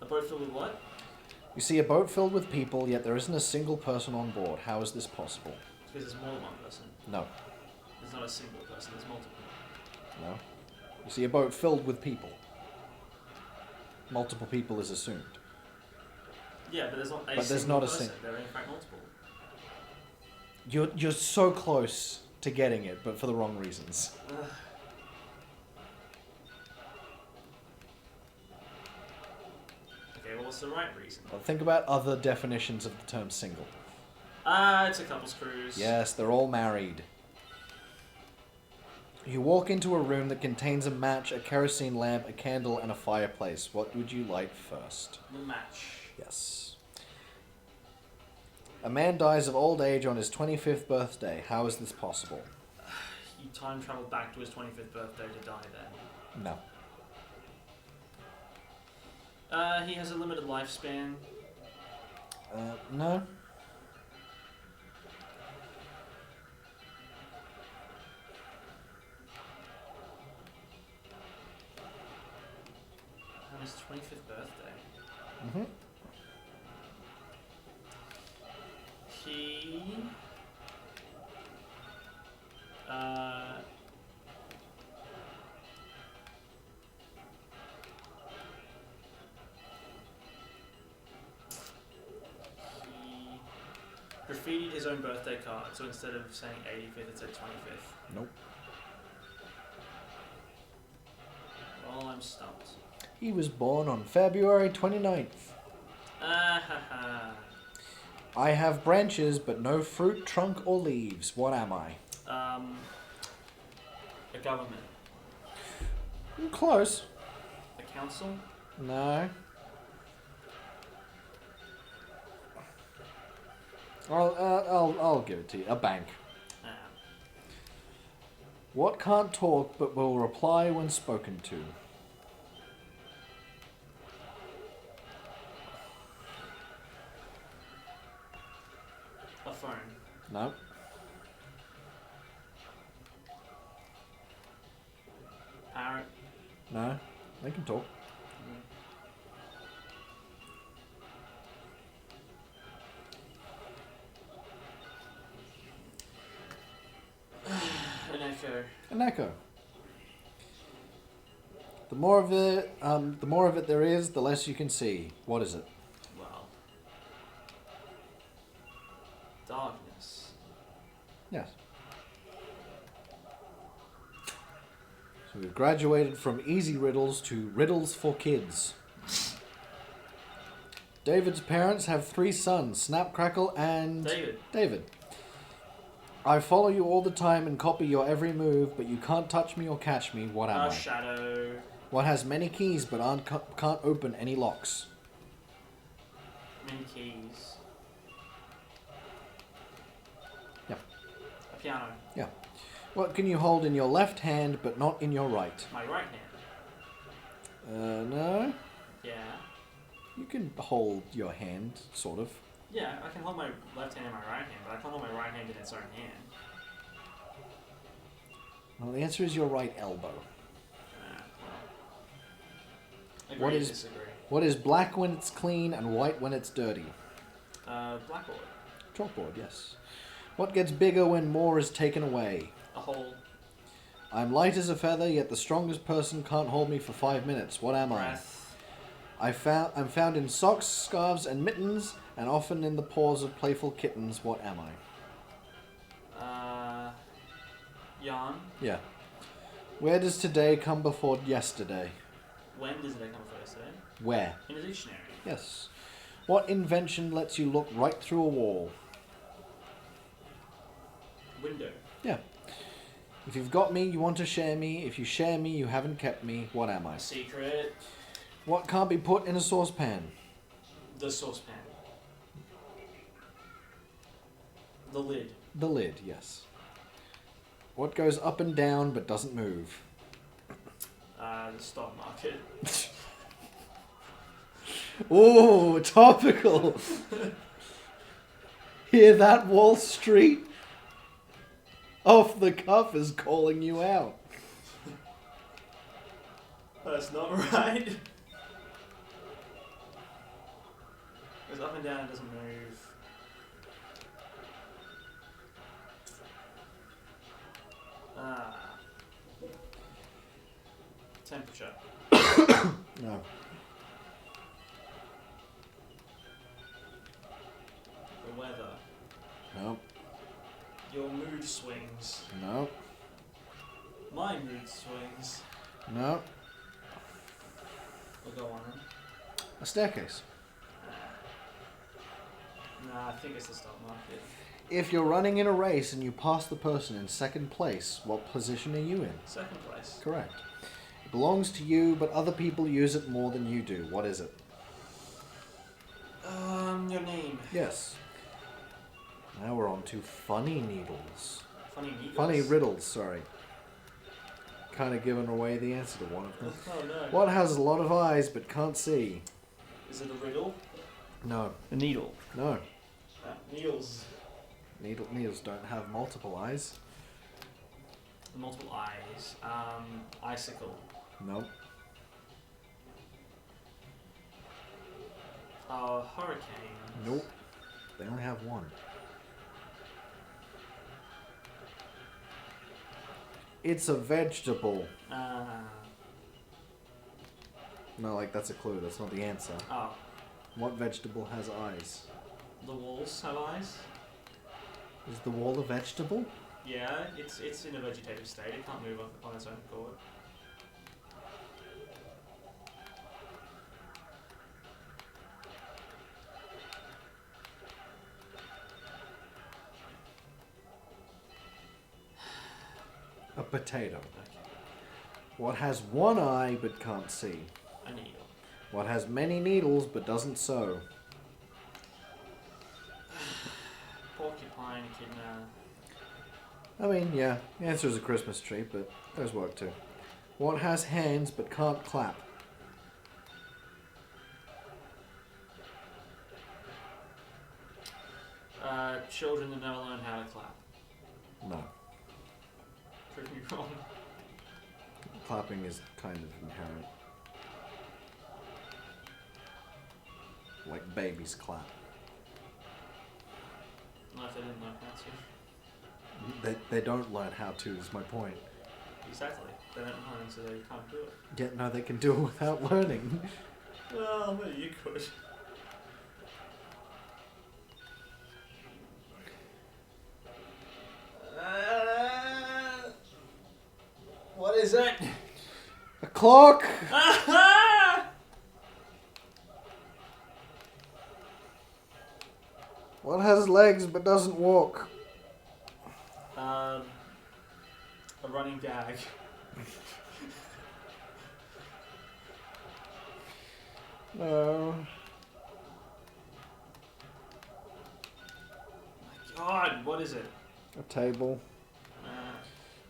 A boat filled with what? You see a boat filled with people, yet there isn't a single person on board. How is this possible? Because there's more than one person. No. There's not a single person, there's multiple. No. You see a boat filled with people. Multiple people is assumed. Yeah, but there's not a But there's single not a person. sing- There are in fact multiple. You're so close to getting it, but for the wrong reasons. Ugh. Okay, well, what's the right reason? Well, think about other definitions of the term single. It's a couple's cruise. Yes, they're all married. You walk into a room that contains a match, a kerosene lamp, a candle, and a fireplace. What would you light first? The match. Yes. A man dies of old age on his 25th birthday. How is this possible? You time travel back to his 25th birthday to die then. No. He has a limited lifespan. No. On his 25th birthday. Mm-hmm. He graffitied his own birthday card, so instead of saying 85th, it said 25th. Nope. Well, I'm stumped. He was born on February 29th. Ah ha ha. I have branches, but no fruit, trunk, or leaves. What am I? A government. Close. A council? No. I'll give it to you. A bank. Ah. What can't talk but will reply when spoken to? A phone. No. Parrot. No. They can talk. An echo. An echo. The more of it there is, the less you can see. What is it? Well. Darkness. Yes. So we've graduated from easy riddles to riddles for kids. David's parents have 3 sons, Snap, Crackle, and... David. I follow you all the time and copy your every move, but you can't touch me or catch me. What am I? Shadow. What has many keys but can't open any locks? Many keys. Yeah. A piano. Yeah. What can you hold in your left hand but not in your right? My right hand. No. Yeah. You can hold your hand, sort of. Yeah, I can hold my left hand in my right hand, but I can't hold my right hand in its own hand. Well, the answer is your right elbow. Well. What Agree to is- disagree. What is black when it's clean and white when it's dirty? Blackboard. Chalkboard, yes. What gets bigger when more is taken away? A hole. I'm light as a feather, yet the strongest person can't hold me for 5 minutes. What am Breath. I'm found in socks, scarves, and mittens, and often in the paws of playful kittens. What am I? Yarn. Yeah. Where does today come before yesterday? When does it come first, eh? Where? In a dictionary. Yes. What invention lets you look right through a wall? Window. Yeah. If you've got me, you want to share me. If you share me, you haven't kept me. What am I? A secret. What can't be put in a saucepan? The saucepan. The lid. The lid, yes. What goes up and down but doesn't move? The stock market. Oh, topical. Hear that, Wall Street? Off the cuff is calling you out. That's not right. Goes up and down and doesn't move. Temperature. No. The weather. No. Your mood swings. No. My mood swings. No. We'll go on then. A staircase. Nah, I think it's the stock market. If you're running in a race and you pass the person in second place, what position are you in? Second place. Correct. It belongs to you, but other people use it more than you do. What is it? Your name. Yes. Now we're on to funny needles. Funny needles. Funny riddles, sorry. Kind of giving away the answer to one of them. Oh no. What has a lot of eyes but can't see? Is it a riddle? No. A needle. No. Needles. Needles don't have multiple eyes. Multiple eyes. Icicle. Nope. Hurricane. Nope. They only have one. It's a vegetable. No, like that's a clue. That's not the answer. Oh. What vegetable has eyes? The walls have eyes? Is the wall a vegetable? Yeah, it's in a vegetative state. It can't move on its own accord. A potato. Okay. What has one eye but can't see? A needle. What has many needles but doesn't sew? Porcupine, echidna. I mean, yeah, the answer is a Christmas tree, but there's work too. What has hands but can't clap? Children that never learn how to clap. No. Prove me wrong. Clapping is kind of inherent. Like babies clap. Not if they didn't learn how to. They don't learn how to, is my point. Exactly. They don't learn, so they can't do it. Yeah, no, they can do it without learning. Well, maybe you could. What is it? A clock! What has legs but doesn't walk? A running gag. No. God, what is it? A table.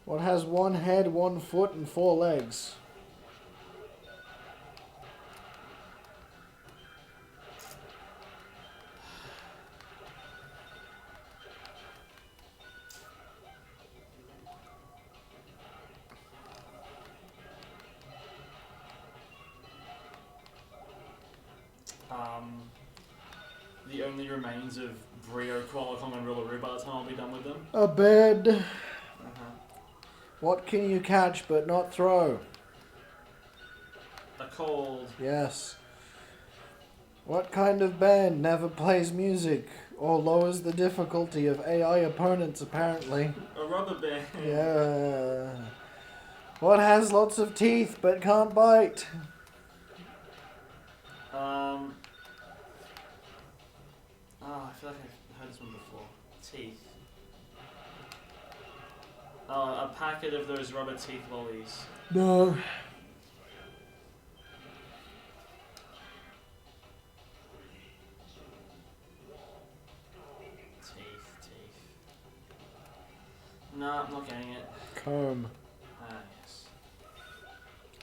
What has one head, 1 foot, and 4 legs? The only remains of Brio, Koala Kong, and Rillaroo by the time I'll be done with them. A bed. Uh-huh. What can you catch but not throw? A cold. Yes. What kind of band never plays music or lowers the difficulty of AI opponents, apparently? A rubber band. Yeah. What has lots of teeth but can't bite? Oh, I feel like I've heard this one before. Teeth. Oh, a packet of those rubber teeth lollies. No. Teeth. No, I'm not getting it. Comb. Ah, yes.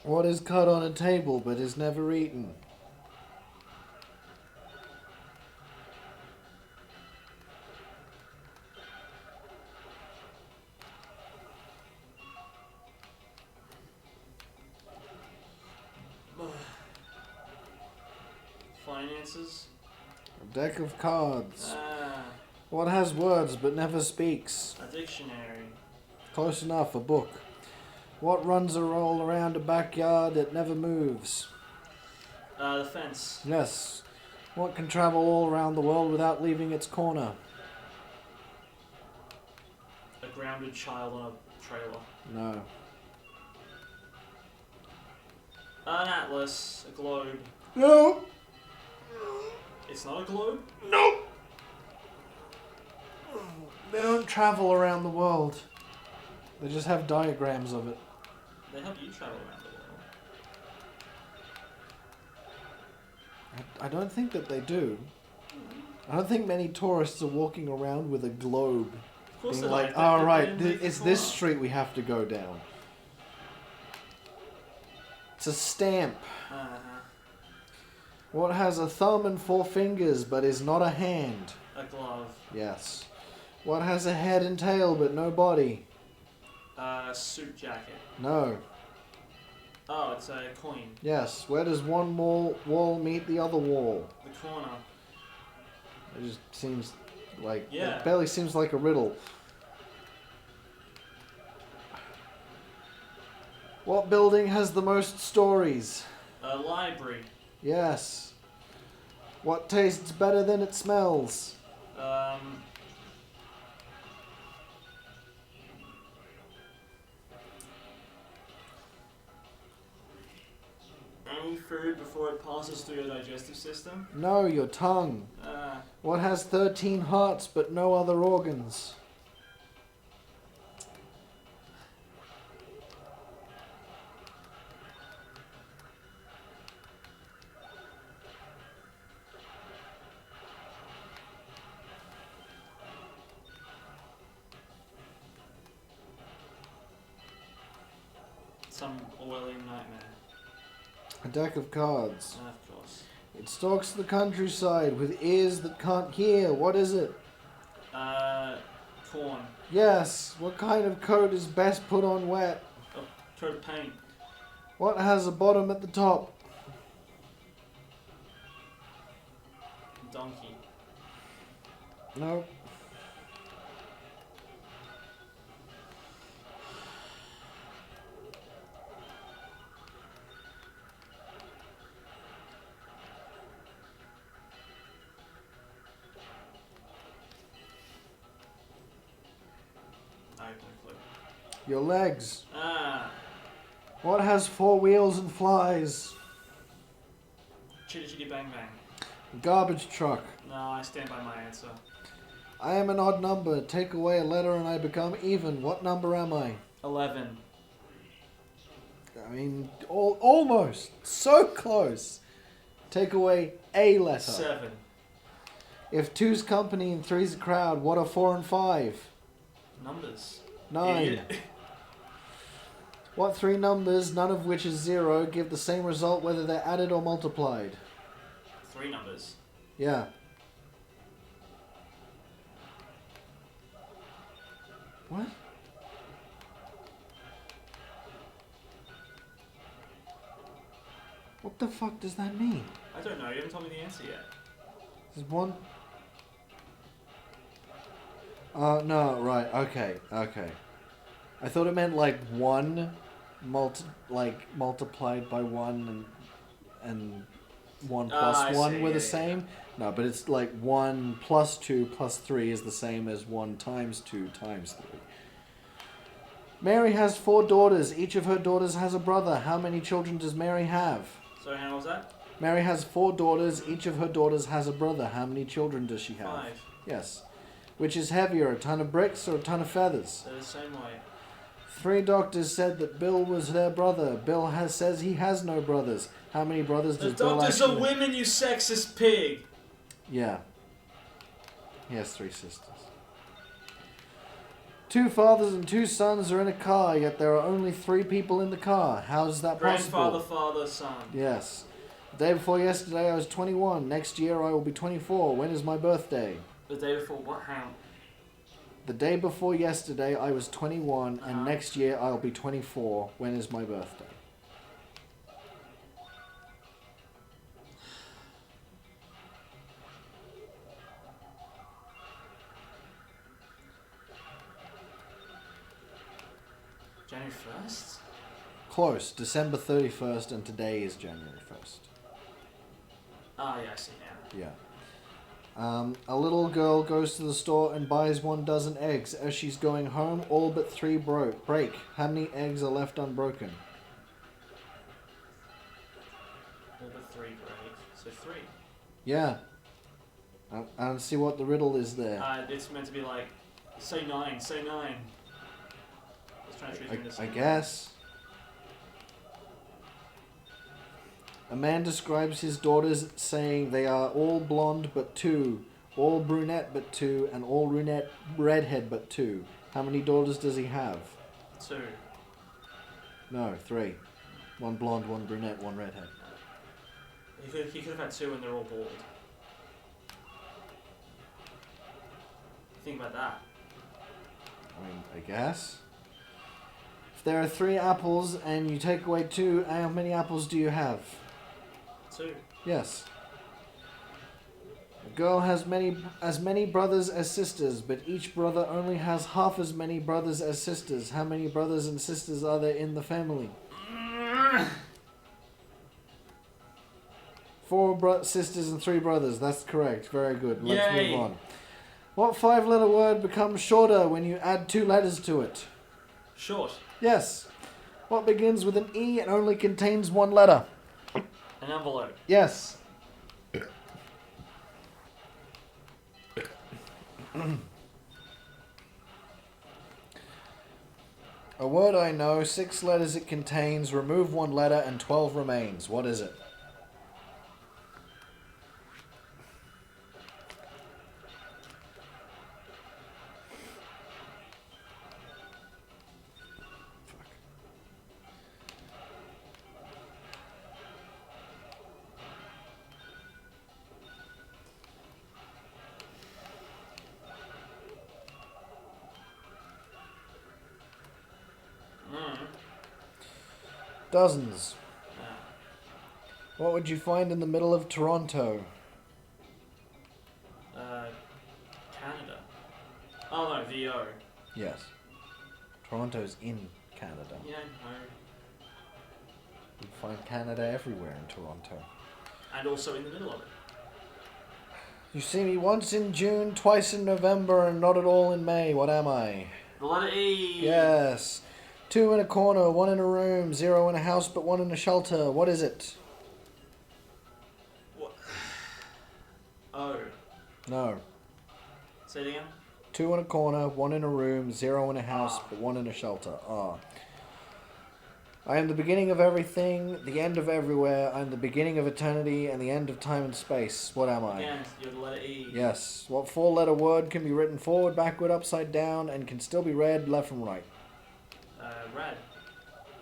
What is cut on a table but is never eaten? Finances? A deck of cards. Ah, What has words but never speaks? a dictionary. Close enough, a book. What runs a roll around a backyard that never moves? The fence. Yes. What can travel all around the world without leaving its corner? A grounded child on a trailer. No. An atlas. A globe. No. It's not a globe? Nope. They don't travel around the world. They just have diagrams of it. They help you travel around the world. I don't think that they do. I don't think many tourists are walking around with a globe. Of course Being they like, don't. all They right, didn't leave the it's this corner. street we have to go down. It's a stamp. Uh-huh. What has a thumb and 4 fingers but is not a hand? A glove. Yes. What has a head and tail but no body? A suit jacket. No. Oh, it's a coin. Yes. Where does one wall meet the other wall? The corner. It just seems like... Yeah. It barely seems like a riddle. What building has the most stories? A library. Yes. What tastes better than it smells? food before it passes through your digestive system? No, your tongue. What has 13 hearts but no other organs? Some Orwellian nightmare. A deck of cards. Of course. It stalks the countryside with ears that can't hear. What is it? Corn. Yes. What kind of coat is best put on wet? Oh, coat of paint. What has a bottom at the top? Donkey. No. I have no clue. Your legs. What has 4 wheels and flies? Chitty chitty bang bang. Garbage truck. No, I stand by my answer. I am an odd number. Take away a letter and I become even. What number am I? 11. I mean, almost. So close. Take away a letter. 7. If 2's company and 3's a crowd, what are 4 and 5? Numbers. 9. Idiot. What 3 numbers, none of which is 0, give the same result whether they're added or multiplied? 3 numbers. Yeah. What? What the fuck does that mean? I don't know. You haven't told me the answer yet. There's one... no, right, okay. I thought it meant like 1 multiplied by 1 and 1 plus 1 were the same. Yeah. No, but it's like 1 plus 2 plus 3 is the same as 1 times 2 times 3. Mary has 4 daughters. Each of her daughters has a brother. How many children does Mary have? Sorry, how was that? Mary has 4 daughters. Each of her daughters has a brother. How many children does she have? 5. Yes. Which is heavier, a ton of bricks or a ton of feathers? They're the same way. 3 doctors said that Bill was their brother. Bill says he has no brothers. How many brothers The does Bill doctors actually... are women, you sexist pig! Yeah. He has 3 sisters. 2 fathers and 2 sons are in a car, yet there are only 3 people in the car. How is that possible? Grandfather, father, son. Yes. The day before yesterday I was 21. Next year I will be 24. When is my birthday? The day before what? How? The day before yesterday I was 21, and next year I'll be 24. When is my birthday? January 1st? Close. December 31st, and today is January 1st. Ah, yeah, I see now. Yeah. A little girl goes to the store and buys 1 dozen eggs. As she's going home, all but 3 break. How many eggs are left unbroken? All but 3 break. So 3. Yeah. I don't see what the riddle is there. It's meant to be like, say 9, say 9. I was trying to trick you into I saying guess. A man describes his daughters saying they are all blonde but 2, all brunette but 2, and all redhead but 2. How many daughters does he have? 2. No, 3. 1 blonde, 1 brunette, 1 redhead. He could have had 2 and they're all bald. Think about that. I mean, I guess. If there are 3 apples and you take away 2, how many apples do you have? 2. Yes. A girl has as many brothers as sisters, but each brother only has half as many brothers as sisters. How many brothers and sisters are there in the family? 4 sisters and 3 brothers. That's correct. Very good. Let's Yay. move on. What 5-letter word becomes shorter when you add 2 letters to it? Short. Yes. What begins with an E and only contains 1 letter? An envelope. Yes. A word I know, 6 letters it contains, remove 1 letter and 12 remains. What is it? Dozens. What would you find in the middle of Toronto? Canada. Oh no, VO. Yes. Toronto's in Canada. Yeah, no. You find Canada everywhere in Toronto. And also in the middle of it. You see me once in June, twice in November, and not at all in May. What am I? The letter E. Yes. 2 in a corner, 1 in a room, 0 in a house, but 1 in a shelter. What is it? What? O. No. Say it again. 2 in a corner, 1 in a room, 0 in a house, but 1 in a shelter. Ah. I am the beginning of everything, the end of everywhere. I am the beginning of eternity and the end of time and space. What am I? Again, you're the letter E. Yes. What 4-letter word can be written forward, backward, upside down, and can still be read left from right? Red.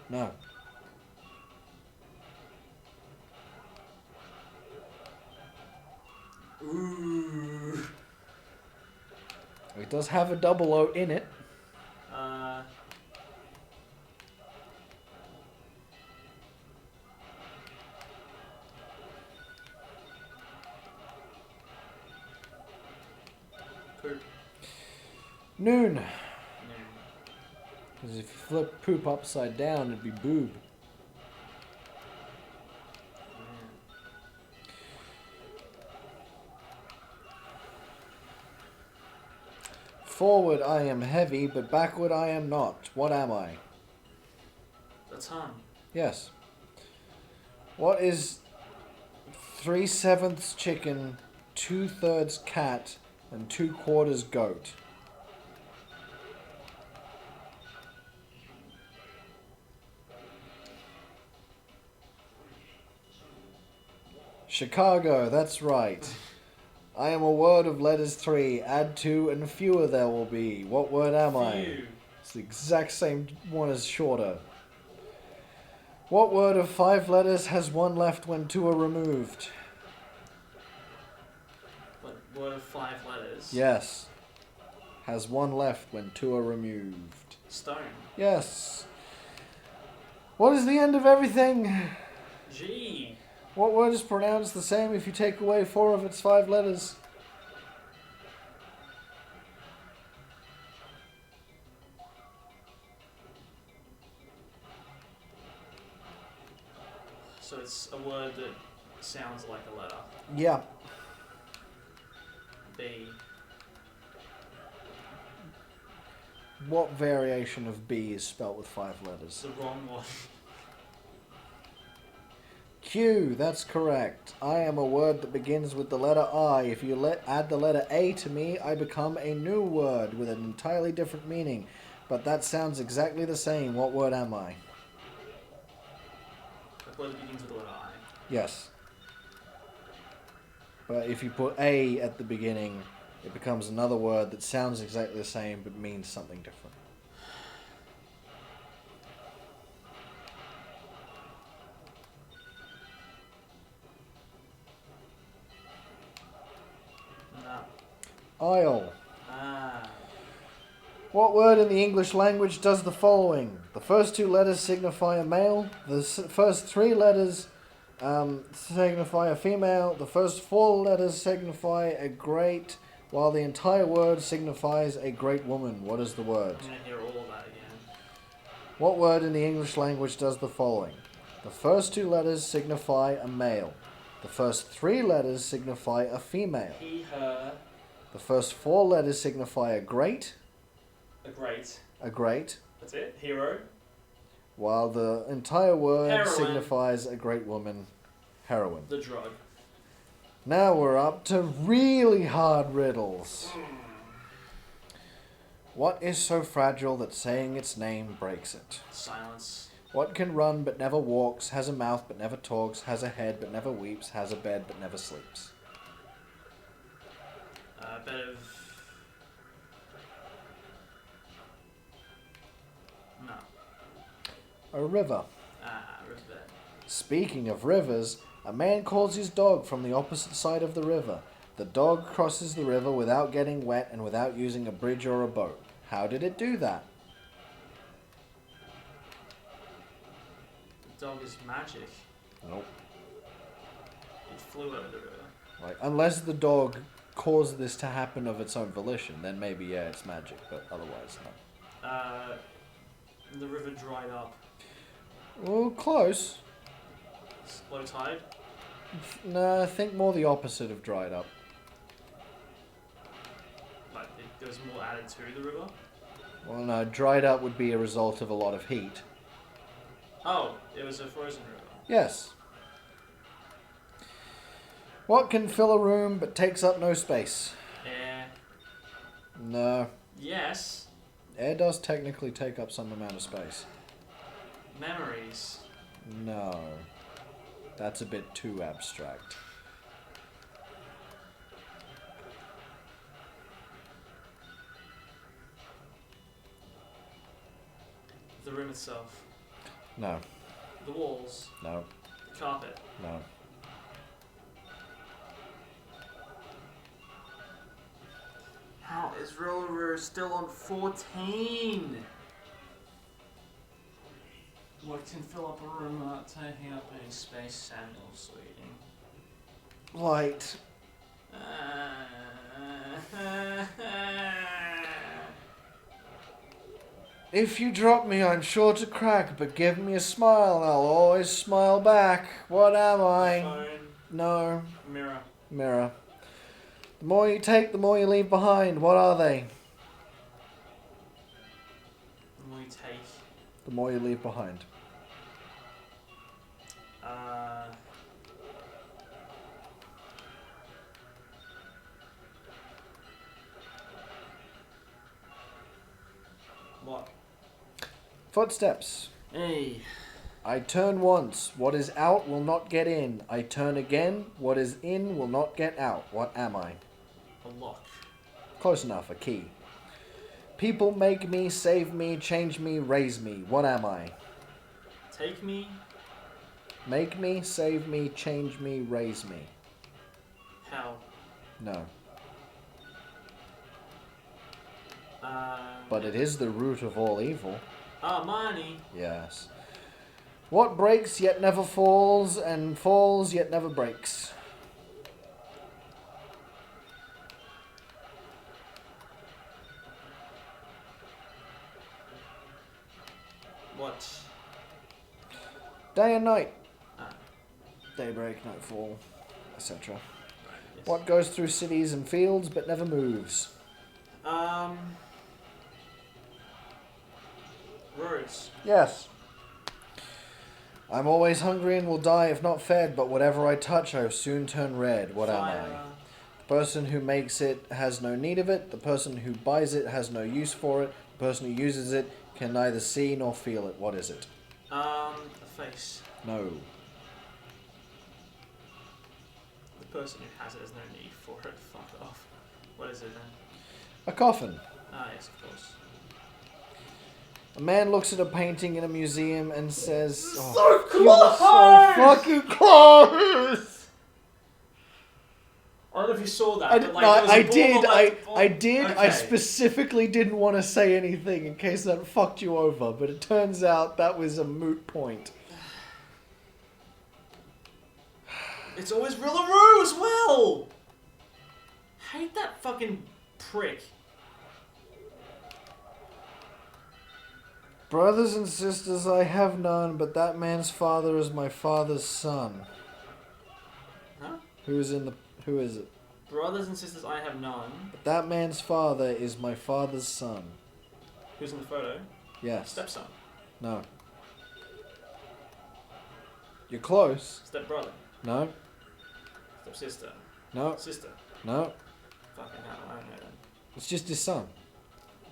No. Ooh. It does have a double O in it. Poop. Noon. Because if you flip poop upside down, it'd be boob. Forward I am heavy, but backward I am not. What am I? The tongue. Yes. What is 3/7 chicken, 2/3 cat, and 2/4 goat? Chicago, that's right. I am a word of letters 3. Add 2 and fewer there will be. What word am I? Few. It's the exact same one as shorter. What word of 5 letters has 1 left when 2 are removed? What word of 5 letters? Yes. Has 1 left when 2 are removed. Stone. Yes. What is the end of everything? G. What word is pronounced the same if you take away 4 of its 5 letters? So it's a word that sounds like a letter. Yeah. B. What variation of B is spelt with 5 letters? It's the wrong one. Q, that's correct. I am a word that begins with the letter I. If you add the letter A to me, I become a new word with an entirely different meaning. But that sounds exactly the same. What word am I? A word that begins with the letter I. Yes. But if you put A at the beginning, it becomes another word that sounds exactly the same but means something different. No. Aisle. Ah. What word in the English language does the following? The first 2 letters signify a male. The first 3 letters signify a female. The first 4 letters signify a great, while the entire word signifies a great woman. What is the word? I'm going to hear all of that again. What word in the English language does the following? The first 2 letters signify a male. The first 3 letters signify a female. He, her. The first 4 letters signify a great. A great. A great. That's it. Hero. While the entire word Heroine. signifies a great woman. Heroin. The drug. Now we're up to really hard riddles. What is so fragile that saying its name breaks it? Silence. What can run but never walks, has a mouth but never talks, has a head but never weeps, has a bed but never sleeps? Bed of... No. A river. River. Speaking of rivers, a man calls his dog from the opposite side of the river. The dog crosses the river without getting wet and without using a bridge or a boat. How did it do that? The dog is magic. Nope. It flew over the river. Like, unless the dog caused this to happen of its own volition, then maybe, yeah, it's magic, but otherwise, no. The river dried up. Well, close. It's low tide. No, I think more the opposite of dried up. Like, there was more added to the river. Well, no, dried up would be a result of a lot of heat. Oh, it was a frozen river. Yes. What can fill a room but takes up no space? Air. No. Yes. Air does technically take up some amount of space. Memories. No. That's a bit too abstract. The room itself. No. The walls. No. The carpet. No. How is Roller still on 14? What can fill up a room without taking up any space? Samuel Sweeting. Light. If you drop me, I'm sure to crack, but give me a smile and I'll always smile back. What am I? Phone. No. Mirror. Mirror. The more you take, the more you leave behind. What are they? The more you take. The more you leave behind. What? Footsteps. Hey. I turn once. What is out will not get in. I turn again. What is in will not get out. What am I? A lock. Close enough. A key. People make me, save me, change me, raise me. What am I? Take me. Make me, save me, change me, raise me. Hell. No. But But it is the root of all evil. money. Yes. What breaks yet never falls, and falls yet never breaks? What? Day and night. Ah. Daybreak, nightfall, etc. Yes. What goes through cities and fields but never moves? Roads. Yes. I'm always hungry and will die if not fed, but whatever I touch I will soon turn red. What am I? The person who makes it has no need of it. The person who buys it has no use for it. The person who uses it can neither see nor feel it. What is it? A face. No. The person who has it has no need for it. Fuck off. What is it then? A coffin. Ah, yes, of course. A man looks at a painting in a museum and says, "Oh, So you were so fucking close!" I don't know if you saw that. I but did. like, No, there was a I ball did. of, like, I did. I Okay. specifically didn't want to say anything in case that fucked you over, but it turns out that was a moot point. It's always Rillaroo as well! Hate that fucking prick. Brothers and sisters, I have none, but that man's father is my father's son. Huh? Who is it? Brothers and sisters, I have none. But that man's father is my father's son. Who's in the photo? Yes. Stepson. No. You're close. Stepbrother. No. Stepsister. No. Sister. No. Fucking hell, I don't know then. It's just his son.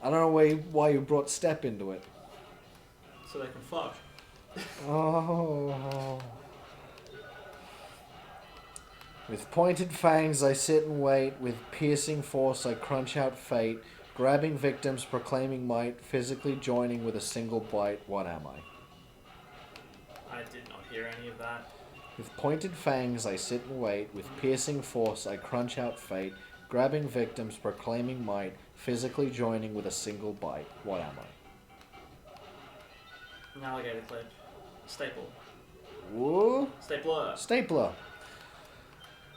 I don't know why you brought step into it. So they can fuck. Oh. With pointed fangs I sit and wait, with piercing force I crunch out fate, grabbing victims, proclaiming might, physically joining with a single bite, what am I? I did not hear any of that. With pointed fangs I sit and wait, with piercing force I crunch out fate, grabbing victims, proclaiming might, physically joining with a single bite, what am I? An alligator clip. Staple. Woo? Stapler. Stapler.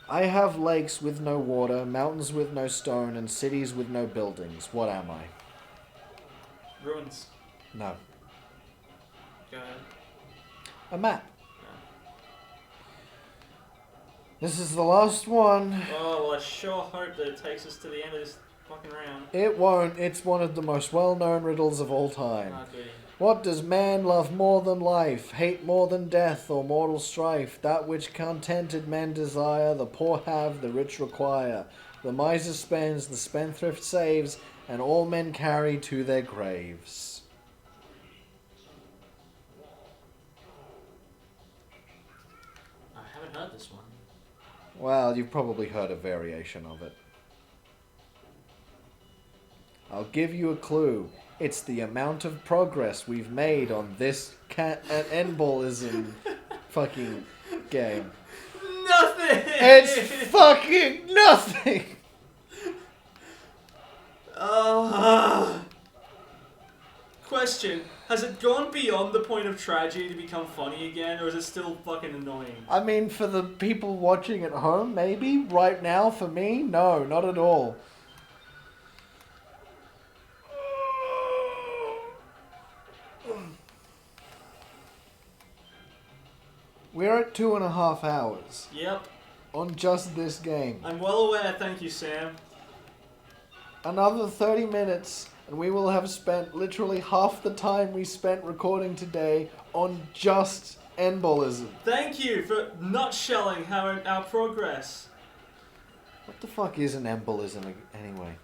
I have lakes with no water, mountains with no stone, and cities with no buildings. What am I? Ruins. No. Go ahead. A map. No. This is the last one. Oh, well, I sure hope that it takes us to the end of this fucking round. It won't. It's one of the most well-known riddles of all time. Oh, goody. What does man love more than life, hate more than death or mortal strife? That which contented men desire, the poor have, the rich require. The miser spends, the spendthrift saves, and all men carry to their graves. I haven't heard this one. Well, you've probably heard a variation of it. I'll give you a clue. It's the amount of progress we've made on this ballism fucking game. Nothing! It's fucking nothing! Question. Has it gone beyond the point of tragedy to become funny again, or is it still fucking annoying? I mean, for the people watching at home, maybe. Right now, for me, no, not at all. We're at 2.5 hours Yep. on just this game. I'm well aware, thank you, Sam. Another 30 minutes, and we will have spent literally half the time we spent recording today on just ballism. Thank you for nutshelling our progress. What the fuck is an ballism anyway?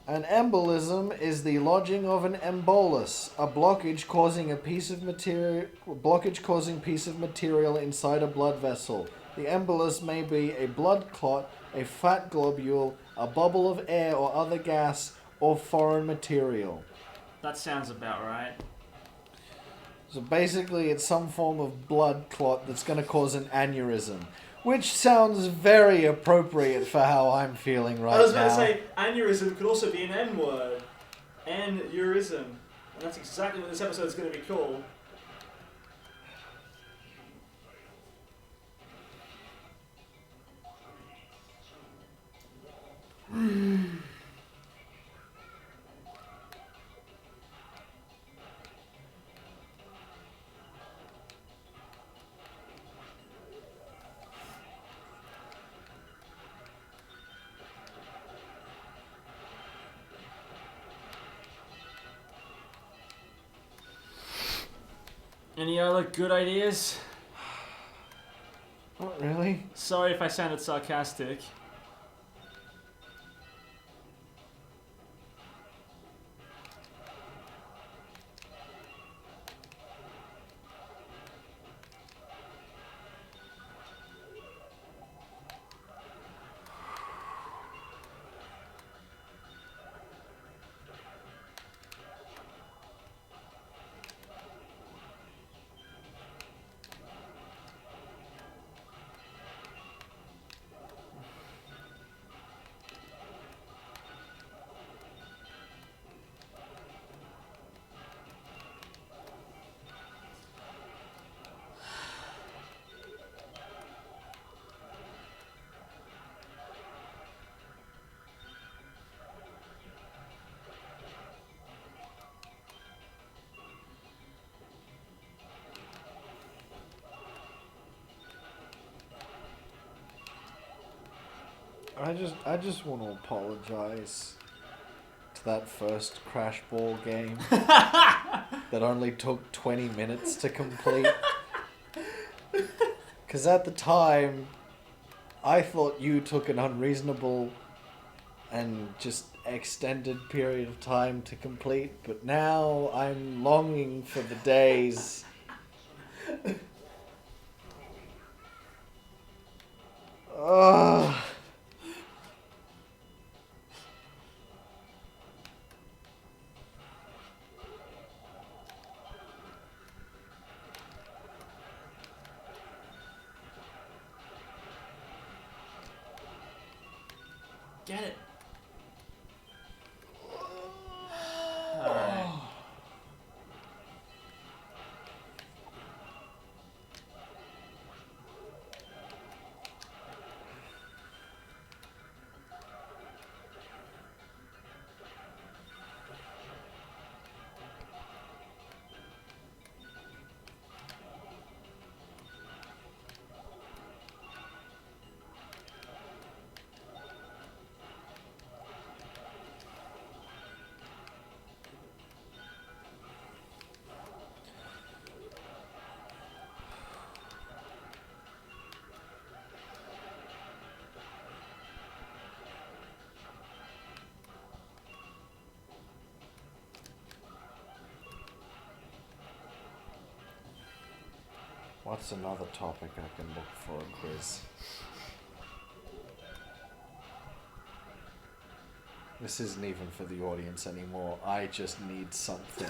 An embolism is the lodging of an embolus, a blockage causing piece of material inside a blood vessel. The embolus may be a blood clot, a fat globule, a bubble of air or other gas, or foreign material. That sounds about right. So basically it's some form of blood clot that's going to cause an aneurysm. Which sounds very appropriate for how I'm feeling right now. I was about to say, aneurysm could also be an N-word. Aneurysm. And that's exactly what this episode is going to be called. Any other good ideas? Not really. Sorry if I sounded sarcastic. I just want to apologize to that first Crash Ball game that only took 20 minutes to complete? Because at the time, I thought you took an unreasonable and just extended period of time to complete, but now I'm longing for the days. Ugh. Get it. Alright. What's another topic I can look for a quiz? This isn't even for the audience anymore. I just need something.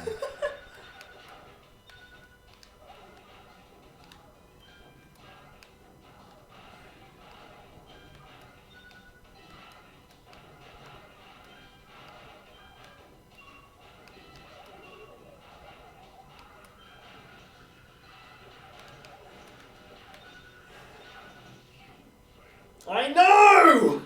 I know!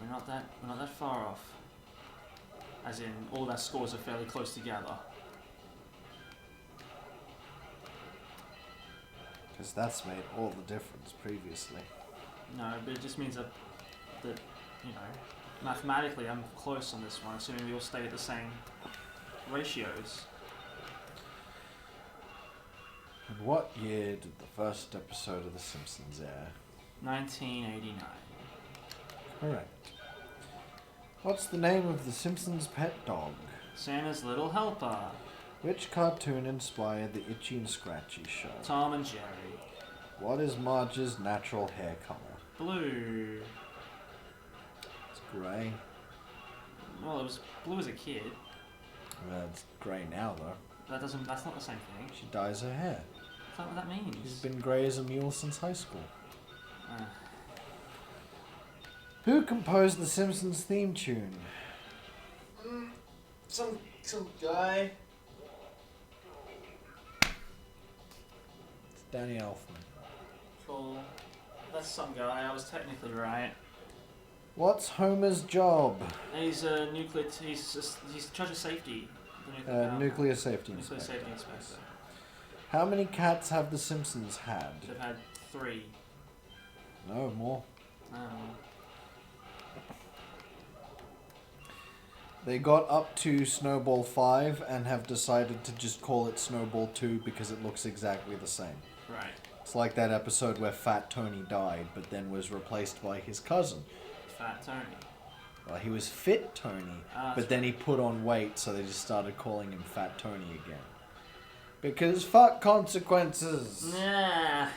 We're not that far off. As in, all our scores are fairly close together. Because that's made all the difference previously. No, but it just means that you know, mathematically I'm close on this one, assuming we all stay at the same ratios. And what year did the first episode of The Simpsons air? 1989. Correct. What's the name of the Simpsons' pet dog? Santa's Little Helper. Which cartoon inspired the Itchy and Scratchy show? Tom and Jerry. What is Marge's natural hair color? Blue. It's grey. Well, it was blue as a kid. Well, it's grey now though. That's not the same thing. She dyes her hair. That's not what that means. She's been grey as a mule since high school. Uh, Who composed the Simpsons theme tune? Some guy. It's Danny Elfman. cool. That's some guy. I was technically right. What's Homer's job? He's a nuclear. He's in charge of safety. Nuclear safety Nuclear inspector. safety inspector. How many cats have the Simpsons had? They've had 3. No, more. They got up to Snowball 5 and have decided to just call it Snowball 2 because it looks exactly the same. Right. It's like that episode where Fat Tony died but then was replaced by his cousin. Fat Tony. Well, he was Fit Tony, but then he put on weight, so they just started calling him Fat Tony again. Because fuck consequences! Nah.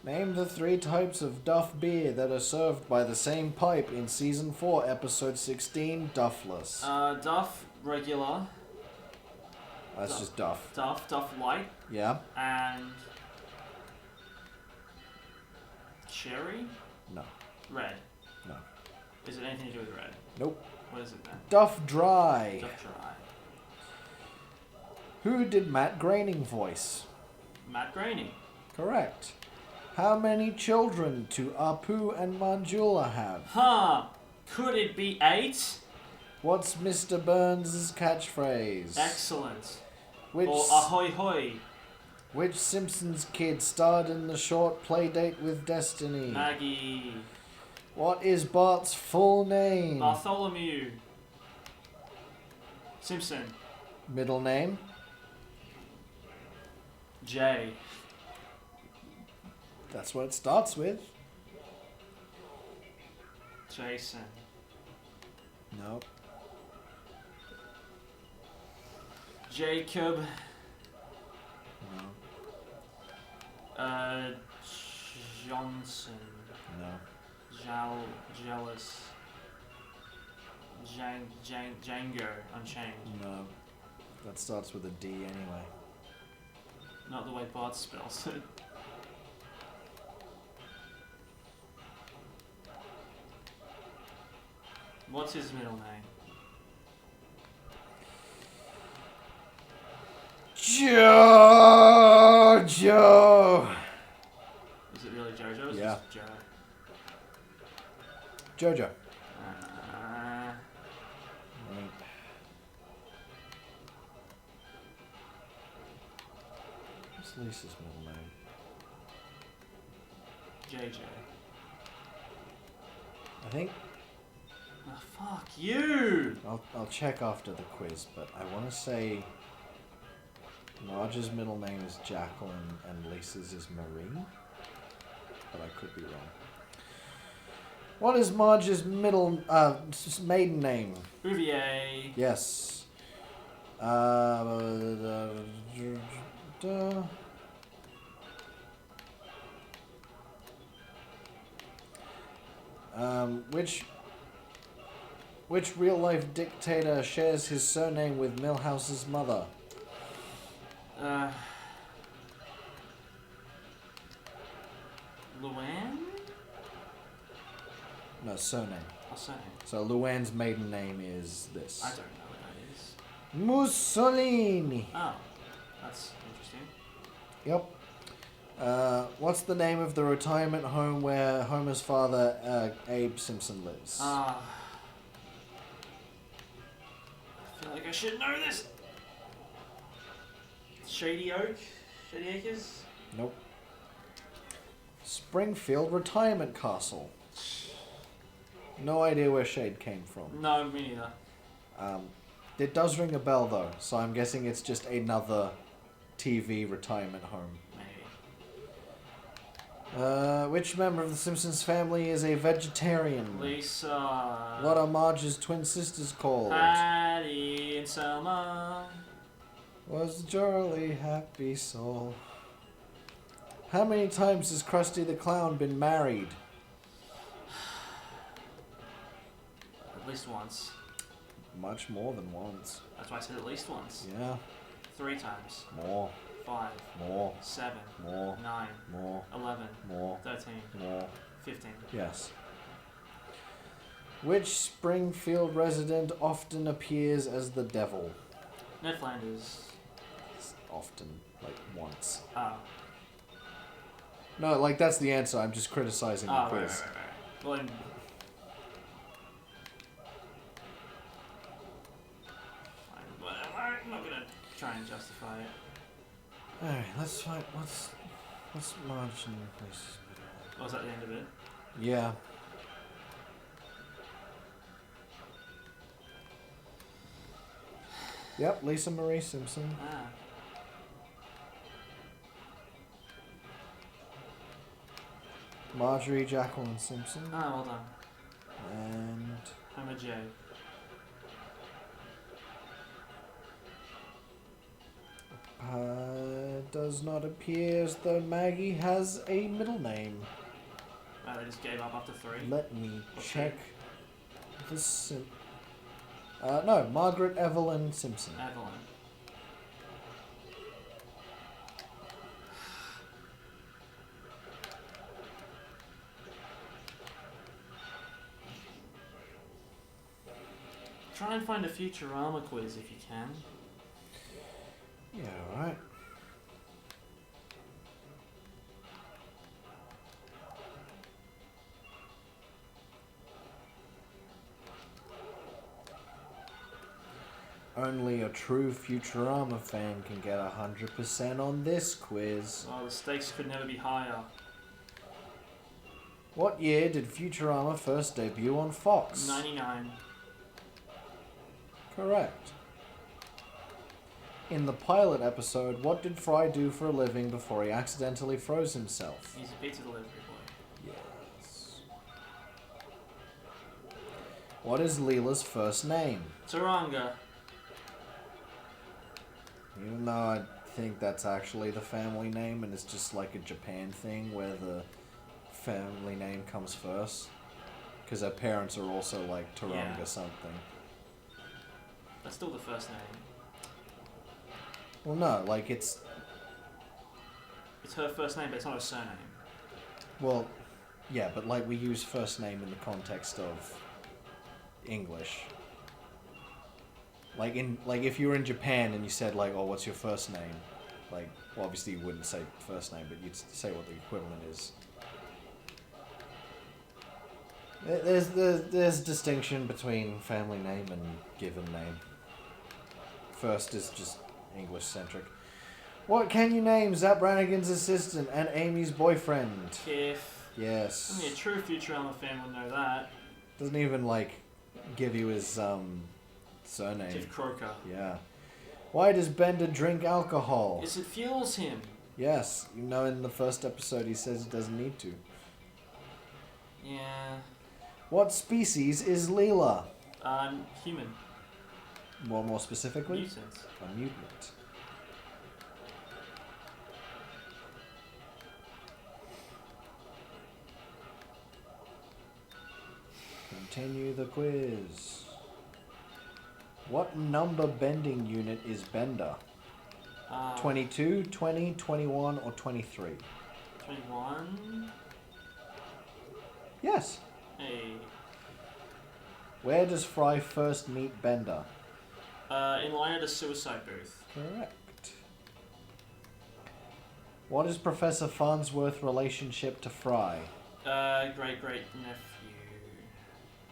Name the 3 types of Duff beer that are served by the same pipe in Season 4, Episode 16, Duffless. Duff regular. That's Duff. just Duff. Duff light, Yeah? and cherry. No. Red. No. Is it anything to do with red? Nope. What is it then? Duff Dry. Duff dry. Who did Matt Groening voice? Matt Groening. Correct. How many children do Apu and Manjula have? Huh? Could it be 8? What's Mr. Burns' catchphrase? Excellent. Which, Or ahoy hoy. which Simpsons kid starred in the short Playdate with Destiny? Maggie. What is Bart's full name? Bartholomew. Simpson. Middle name? J. That's what it starts with. Jason. Nope. Jacob. No. Johnson. No. Jealous. Django. Unchained. No. That starts with a D anyway. Not the way Bart spells it. What's his middle name? Jojo. Is it really Jojo? Or is it Yeah. just Joe? Jojo. Uh, Right. What's Lisa's middle name? JJ. I think Oh, fuck you! I'll check after the quiz, but I want to say Marge's middle name is Jacqueline and Lisa's is Marie, but I could be wrong. What is Marge's maiden name? Bouvier. Yes. Which real-life dictator shares his surname with Milhouse's mother? Luann? No, surname. I'll say. So Luann's maiden name is this. I don't know what that is. Mussolini. Oh, that's interesting. Yep. What's the name of the retirement home where Homer's father, Abe Simpson, lives? I feel like I should know this. Shady Oak? Shady Acres? Nope. Springfield Retirement Castle. No idea where Shade came from. No, me neither. It does ring a bell though, so I'm guessing it's just another TV retirement home. Maybe. Which member of the Simpsons family is a vegetarian? Lisa. What are Marge's twin sisters called? Patty and Selma. Was Charlie happy soul? How many times has Krusty the Clown been married? At least once. Much more than once. That's why I said at least once. Yeah. 3 times. More. 5. More. 7. More. 9. More. 11. More. 13. More. 15. Yes. Which Springfield resident often appears as the devil? Ned Flanders. Often, like once. Oh. No, like that's the answer. I'm just criticizing the Right, quiz. right. Well, then... I'm not gonna try and justify it. Alright, let's find what's Marge and Lisa's middle name? Was that the end of it? Yeah. Yep, Lisa Marie Simpson. Ah. Marjorie Jacqueline Simpson. Ah, well done. And Homer J. Does not appear as though Maggie has a middle name. They just gave up after 3. Let me Or check this. No, Margaret Evelyn Simpson. Evelyn. Try and find a Futurama quiz if you can. Yeah, alright. Only a true Futurama fan can get 100% on this quiz. Oh, the stakes could never be higher. What year did Futurama first debut on Fox? 99. Correct. In the pilot episode, what did Fry do for a living before he accidentally froze himself? He's a pizza delivery boy. Yes. What is Leela's first name? Taranga. Even though I think that's actually the family name and it's just like a Japan thing where the family name comes first. Because her parents are also like Taranga something. That's still the first name. Well, no, like it's her first name, but it's not her surname. Well, yeah, but like we use first name in the context of English. Like if you were in Japan and you said like, oh, what's your first name? Like, well, obviously you wouldn't say first name, but you'd say what the equivalent is. There's distinction between family name and given name. First is just English centric. What can you name Zap Brannigan's assistant and Amy's boyfriend? Kiff. Yes. Only a true Futurama fan would know that. Doesn't even like give you his surname. Kiff Croker. Yeah. Why does Bender drink alcohol? Yes, it fuels him. Yes, you know in the first episode he says he doesn't need to. Yeah. What species is Leela? Human. More specifically? Mutants. A mutant. Continue the quiz. What number bending unit is Bender? 22, 20, 21, or 23? 21. Yes. Hey. Where does Fry first meet Bender? In line at a suicide booth. Correct. What is Professor Farnsworth's relationship to Fry? Great nephew.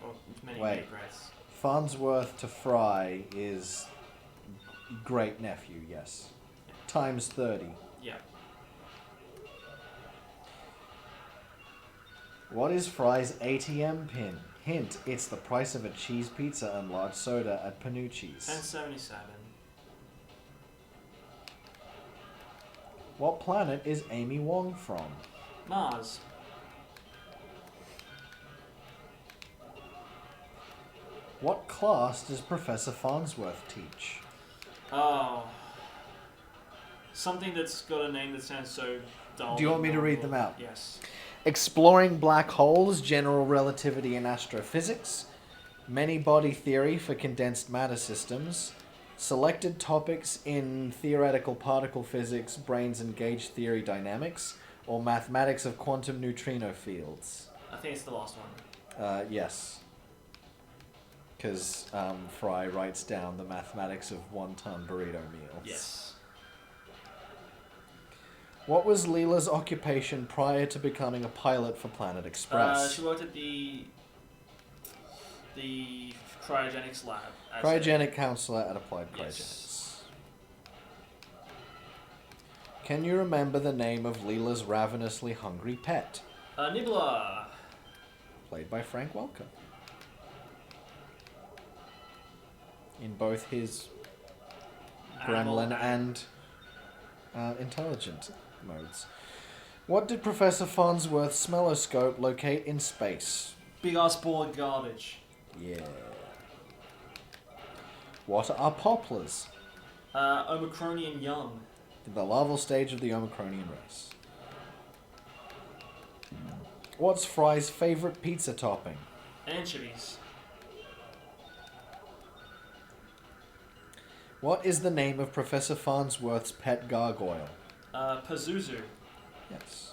Or many Wait. great-greats. Farnsworth to Fry is great nephew, yes. Times 30. Yeah. What is Fry's ATM pin? Hint, it's the price of a cheese pizza and large soda at Panucci's. 1077. What planet is Amy Wong from? Mars. What class does Professor Farnsworth teach? Oh. Something that's got a name that sounds so dull. Do you want me to read normal. them out? Yes. Exploring black holes, general relativity and astrophysics, many-body theory for condensed matter systems, selected topics in theoretical particle physics, brains and gauge theory dynamics, or mathematics of quantum neutrino fields. I think it's the last one. Yes. Because Fry writes down the mathematics of one-ton burrito meals. Yes. What was Leela's occupation prior to becoming a pilot for Planet Express? She worked at the cryogenics lab. Cryogenic counselor at Applied Cryogenics. Yes. Can you remember the name of Leela's ravenously hungry pet? Nibbler. Played by Frank Welker. In both his gremlin and intelligent modes. What did Professor Farnsworth's smelloscope locate in space? Big ass ball of garbage. Yeah. What are poplars? Omicronian young. the larval stage of the Omicronian race. What's Fry's favorite pizza topping? Anchovies. What is the name of Professor Farnsworth's pet gargoyle? Pazuzu. Yes.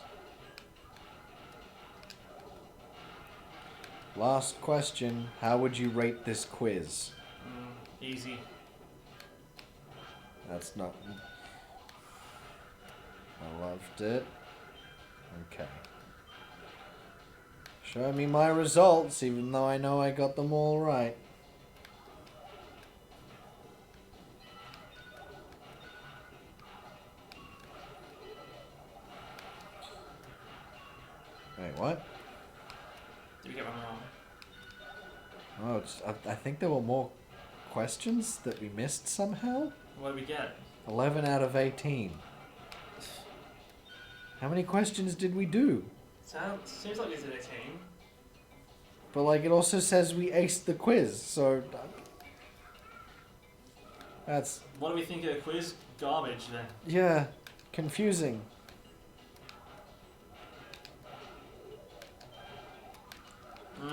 Last question. How would you rate this quiz? Easy. That's not... I loved it. Okay. Show me my results, even though I know I got them all right. Wait, what? Did we get one wrong? Oh, I think there were more questions that we missed somehow. What did we get? 11 out of 18. How many questions did we do? Seems like we did 18. But like it also says we aced the quiz, so that's What do we think of the quiz? Garbage then. yeah, confusing. All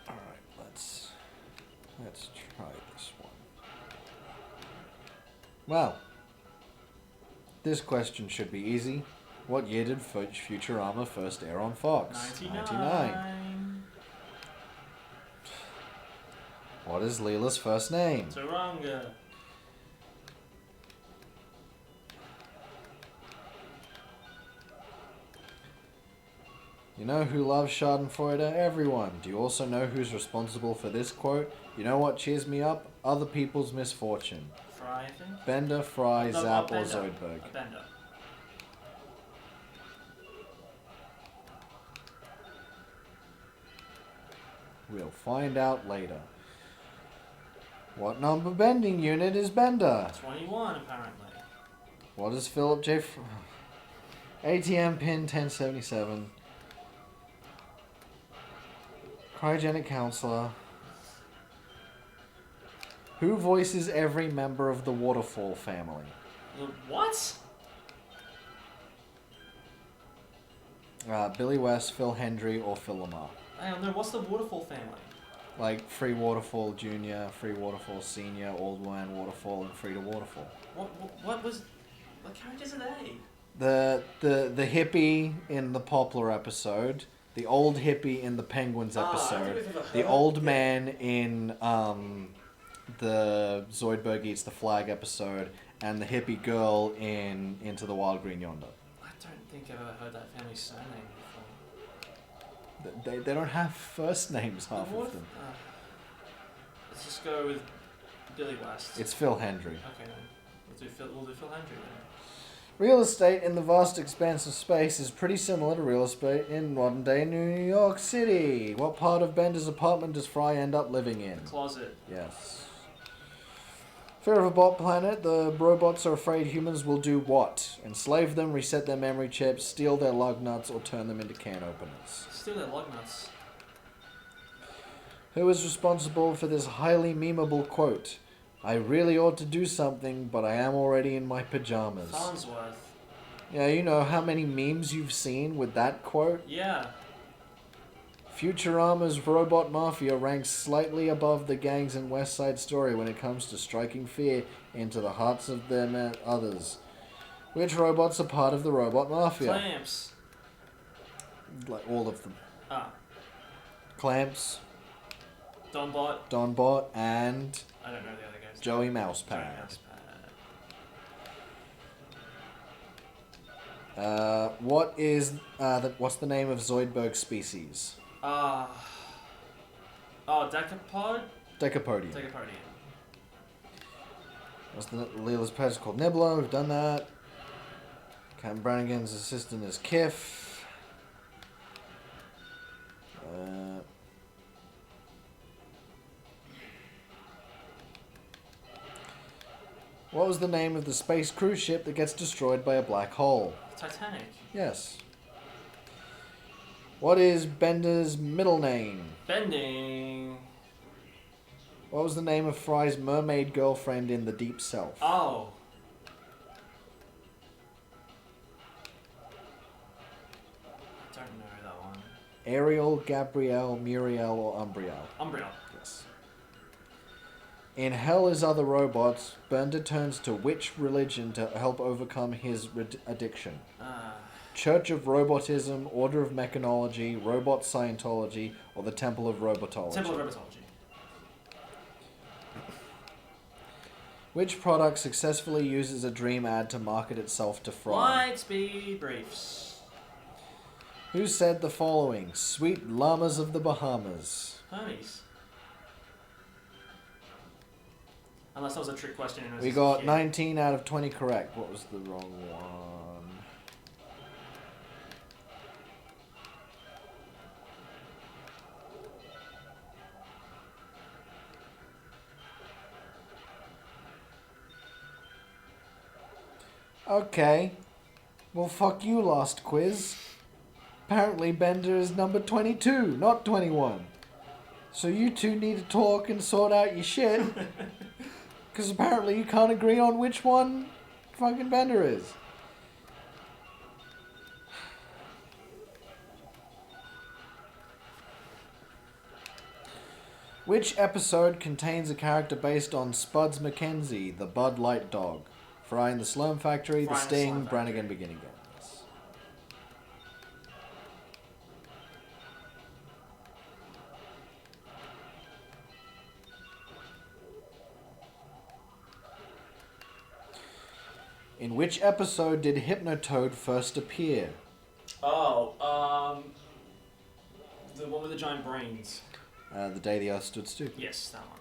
right, let's try this one. Well, this question should be easy. What year did Futurama first air on Fox? 99. What is Leela's first name? Taranga. You know who loves Schadenfreude? Everyone. Do you also know who's responsible for this quote? You know what cheers me up? Other people's misfortune. Fry, I think? Bender, Fry, No, Zapp, or Bender. Zoidberg. Bender. We'll find out later. What number bending unit is Bender? 21, apparently. What is Philip J. ATM pin 1077. Cryogenic counselor. Who voices every member of the Waterfall family? What? Billy West, Phil Hendry, or Phil Lamar. I don't know. What's the Waterfall family? Like Free Waterfall Jr., Free Waterfall Senior, Old Man Waterfall, and Free to Waterfall. What characters are they? The hippie in the Poplar episode, the old hippie in the Penguins I episode, think we've ever the heard old of man in the Zoidberg Eats the Flag episode, and the hippie girl in Into the Wild Green Yonder. I don't think I've ever heard that family's surname before. They don't have first names, half What of them. Let's just go with Billy West. It's Phil Hendry. Okay then. We'll do Phil Hendry then. Real estate in the vast expanse of space is pretty similar to real estate in modern day New York City. What part of Bender's apartment does Fry end up living in? Closet. Yes. Fear of a bot planet, the robots are afraid humans will do what? Enslave them, reset their memory chips, steal their lug nuts, or turn them into can openers. Steal their lug nuts. Who is responsible for this highly memeable quote? I really ought to do something, but I am already in my pajamas. Farnsworth. Yeah, you know how many memes you've seen with that quote? Yeah. Futurama's robot mafia ranks slightly above the gangs in West Side Story when it comes to striking fear into the hearts of their others. Which robots are part of the robot mafia? Clamps. Like all of them. Ah. Clamps, Donbot. Donbot, and I don't know the other guys. Joey Joey Mousepad. Mousepad. What's the name of Zoidberg's species? Decapod? Decapodium. Decapodium. What's the Leela's pet is called Nibbler? We've done that. Captain Brannigan's assistant is Kiff. What was the name of the space cruise ship that gets destroyed by a black hole? Titanic. Yes. What is Bender's middle name? Bending. What was the name of Fry's mermaid girlfriend in The Deep South? Oh. I don't know that one. Ariel, Gabrielle, Muriel, or Umbriel? Umbriel. Yes. In Hell is Other Robots, Bender turns to which religion to help overcome his addiction? Church of Robotism, Order of Mechanology, Robot Scientology, or the Temple of Robotology? Temple of Robotology. Which product successfully uses a dream ad to market itself to Fry? Lightspeed briefs. Who said the following? Sweet llamas of the Bahamas. Hermes. Unless that was a trick question. And it was We just got a kid. 19 out of 20 correct. What was the wrong one? Okay. Well, fuck you, last quiz. Apparently Bender is number 22, not 21. So you two need to talk and sort out your shit. Because apparently you can't agree on which one fucking Bender is. Which episode contains a character based on Spuds McKenzie, the Bud Light dog? Fry in the Slum Factory, The Fry in the Sting, Slum Brannigan Factory. Begin Again. Yes. In which episode did Hypnotoad first appear? Oh, the one with the giant brains. The Day the Earth Stood Still. Yes, that one.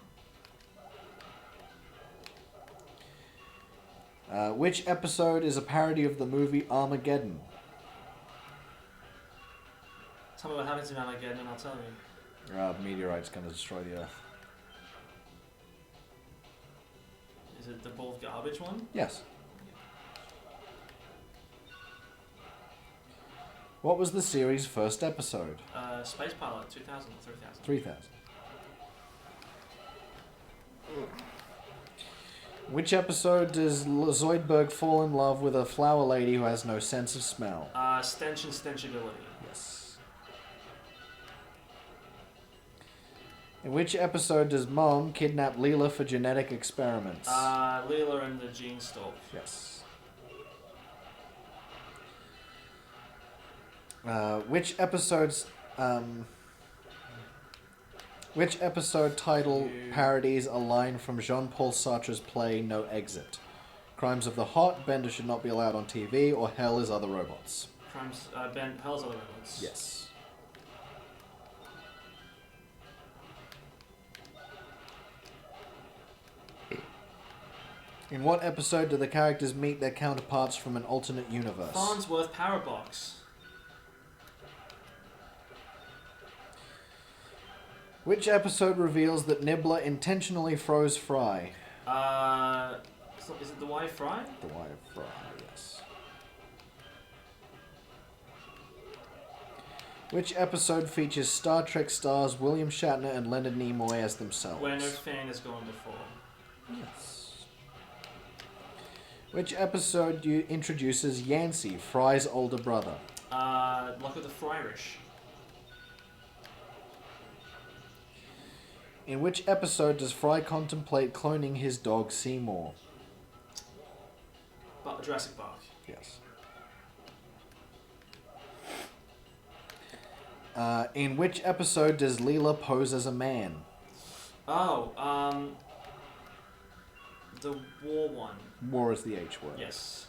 Which episode is a parody of the movie Armageddon? Tell me what happens in Armageddon and I'll tell you. Meteorite's going to destroy the Earth. Is it the ball of garbage one? Yes. What was the series' first episode? Space Pilot, 2000 or 3000. 3000. Which episode does Zoidberg fall in love with a flower lady who has no sense of smell? Stench and Stenchability. Yes. In which episode does Mom kidnap Leela for genetic experiments? Leela and the Gene Stalk. Yes. Which episode title parodies a line from Jean-Paul Sartre's play No Exit? Crimes of the Hot, Bender Should Not Be Allowed on TV, or Hell is Other Robots? Crimes, Hell's Other Robots. Yes. In what episode do the characters meet their counterparts from an alternate universe? Farnsworth Powerbox. Which episode reveals that Nibbler intentionally froze Fry? Is it the Y Fry? The Wire Fry, yes. Which episode features Star Trek stars William Shatner and Leonard Nimoy as themselves? Where no fan has gone before. Yes. Which episode introduces Yancey, Fry's older brother? Luck of the Fryrish. In which episode does Fry contemplate cloning his dog Seymour? Jurassic Park. Yes. In which episode does Leela pose as a man? Oh, the war one. War is the H word. Yes.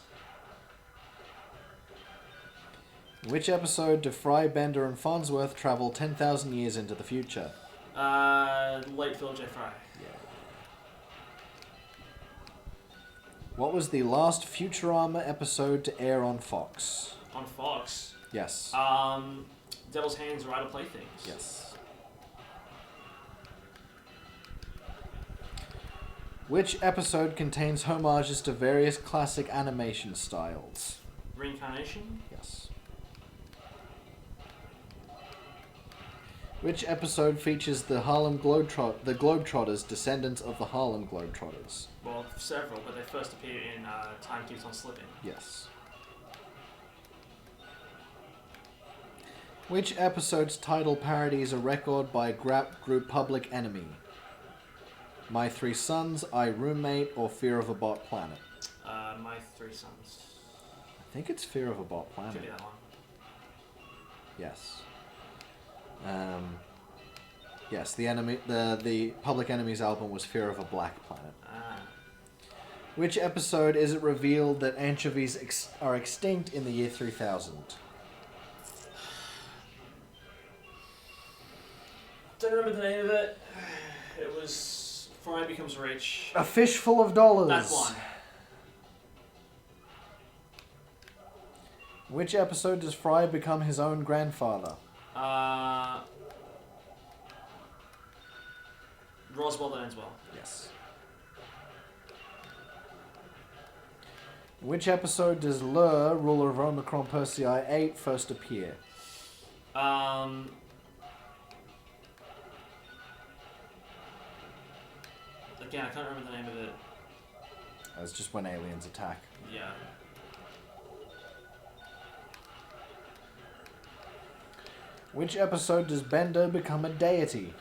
In which episode do Fry, Bender, and Farnsworth travel 10,000 years into the future? Late Phil J. Fry. What was the last Futurama episode to air on Fox? On Fox. Yes. Devil's Hands, Rider Playthings. Yes. Which episode contains homages to various classic animation styles? Reincarnation. Yes. Which episode features the Globetrotters, descendants of the Harlem Globetrotters? Well, several, but they first appear in Time Keeps on Slipping. Yes. Which episode's title parodies a record by rap group Public Enemy? My Three Sons, I Roommate, or Fear of a Bot Planet? My Three Sons. I think it's Fear of a Bot Planet. Could be that one. Yes. Yes, the Public Enemy's album was Fear of a Black Planet. Ah. Which episode is it revealed that anchovies are extinct in the year 3000? Don't remember the name of it. It was Fry Becomes Rich. A Fish Full of Dollars. That one. Which episode does Fry become his own grandfather? Roswell that ends well. Yes. Which episode does Lur, ruler of Omicron Persei 8, first appear? Again, I can't remember the name of it. That's just when aliens attack. Yeah. Which episode does Bender become a deity?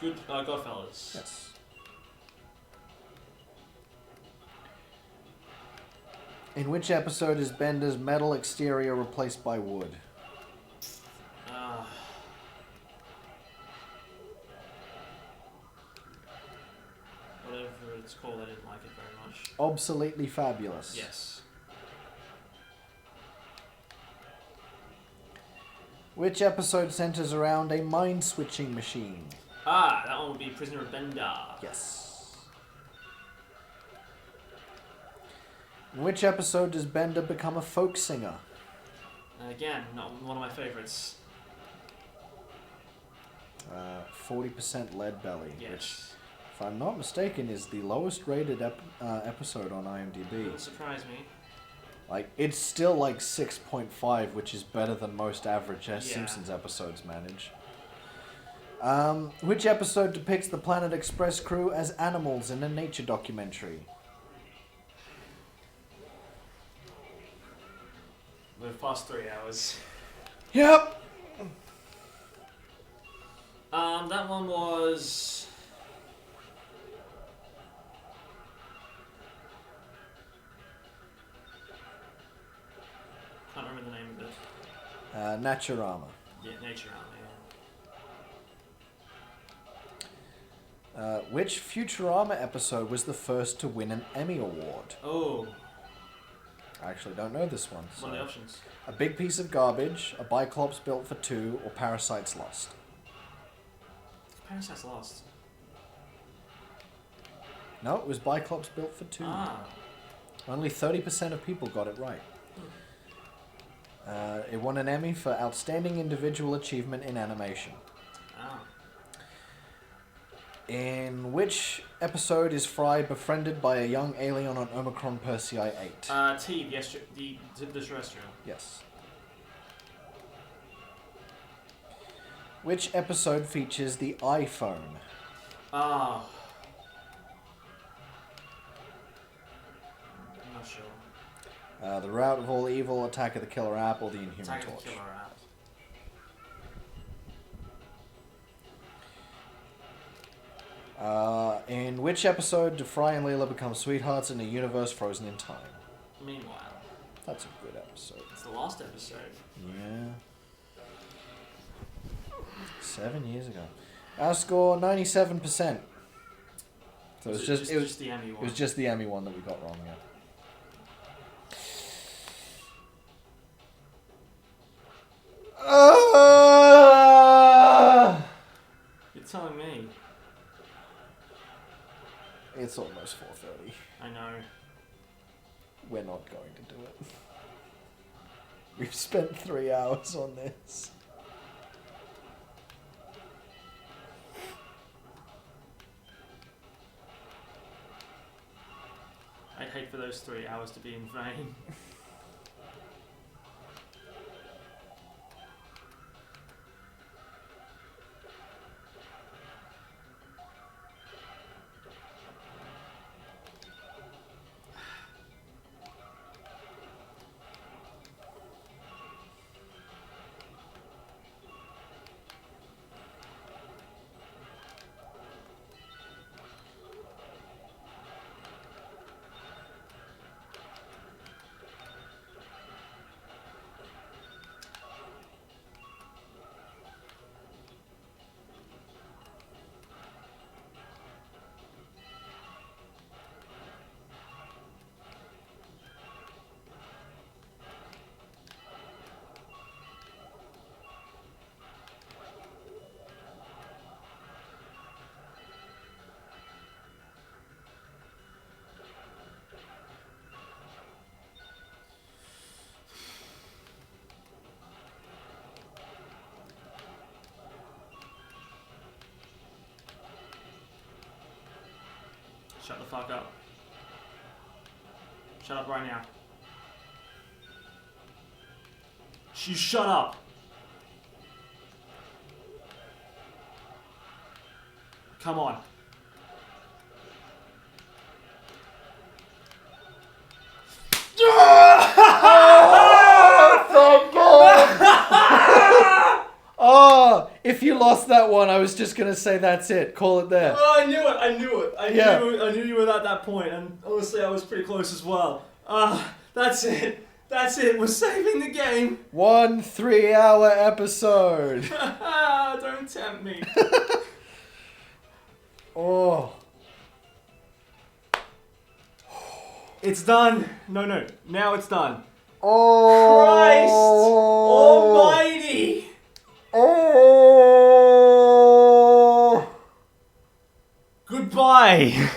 Good, Godfellas. Yes. In which episode is Bender's metal exterior replaced by wood? Whatever it's called, I didn't like it very much. Obsoletely Fabulous. Yes. Which episode centers around a mind-switching machine? That one would be Prisoner of Bender. Yes. In which episode does Bender become a folk singer? Again, not one of my favorites. 40% Lead Belly. Yes. Which, if I'm not mistaken, is the lowest rated episode on IMDb. Wouldn't surprise me. Like, it's still like 6.5, which is better than most average Simpsons episodes manage. Which episode depicts the Planet Express crew as animals in a nature documentary? We've passed 3 hours. Yep. That one was... Can't remember the name of it. Naturama. Yeah, Nature yeah. Which Futurama episode was the first to win an Emmy Award? Oh. I actually don't know this one. What are the options? A Big Piece of Garbage, a Biclops Built for Two, or Parasites Lost? Parasites Lost. No, it was Biclops Built for Two. Only 30% of people got it right. It won an Emmy for Outstanding Individual Achievement in Animation. In which episode is Fry befriended by a young alien on Omicron Persei 8? T, the terrestrial. Yes. Which episode features the iPhone? I'm not sure. The Route of All Evil, Attack of the Killer App, or the Inhuman Attack Torch? of the Killer App. In which episode do Fry and Leela become sweethearts in a universe frozen in time? Meanwhile. That's a good episode. It's the last episode. Yeah. 7 years ago. Our score 97%. So it was just the Emmy one. It was just the Emmy one that we got wrong. Yeah. You're telling me. It's almost 4:30. I know. We're not going to do it. We've spent 3 hours on this. I'd hate for those 3 hours to be in vain. Shut the fuck up. Shut up right now. You shut up. Come on. Oh, if you lost that one, I was just gonna say that's it. Call it there. Oh, I knew it. I knew it. Yeah. I knew you were at that point, and honestly, I was pretty close as well. That's it. That's it. We're saving the game. 1 3-hour episode. Don't tempt me. Oh. It's done. No. Now it's done. Oh. Christ Almighty. Oh. Goodbye.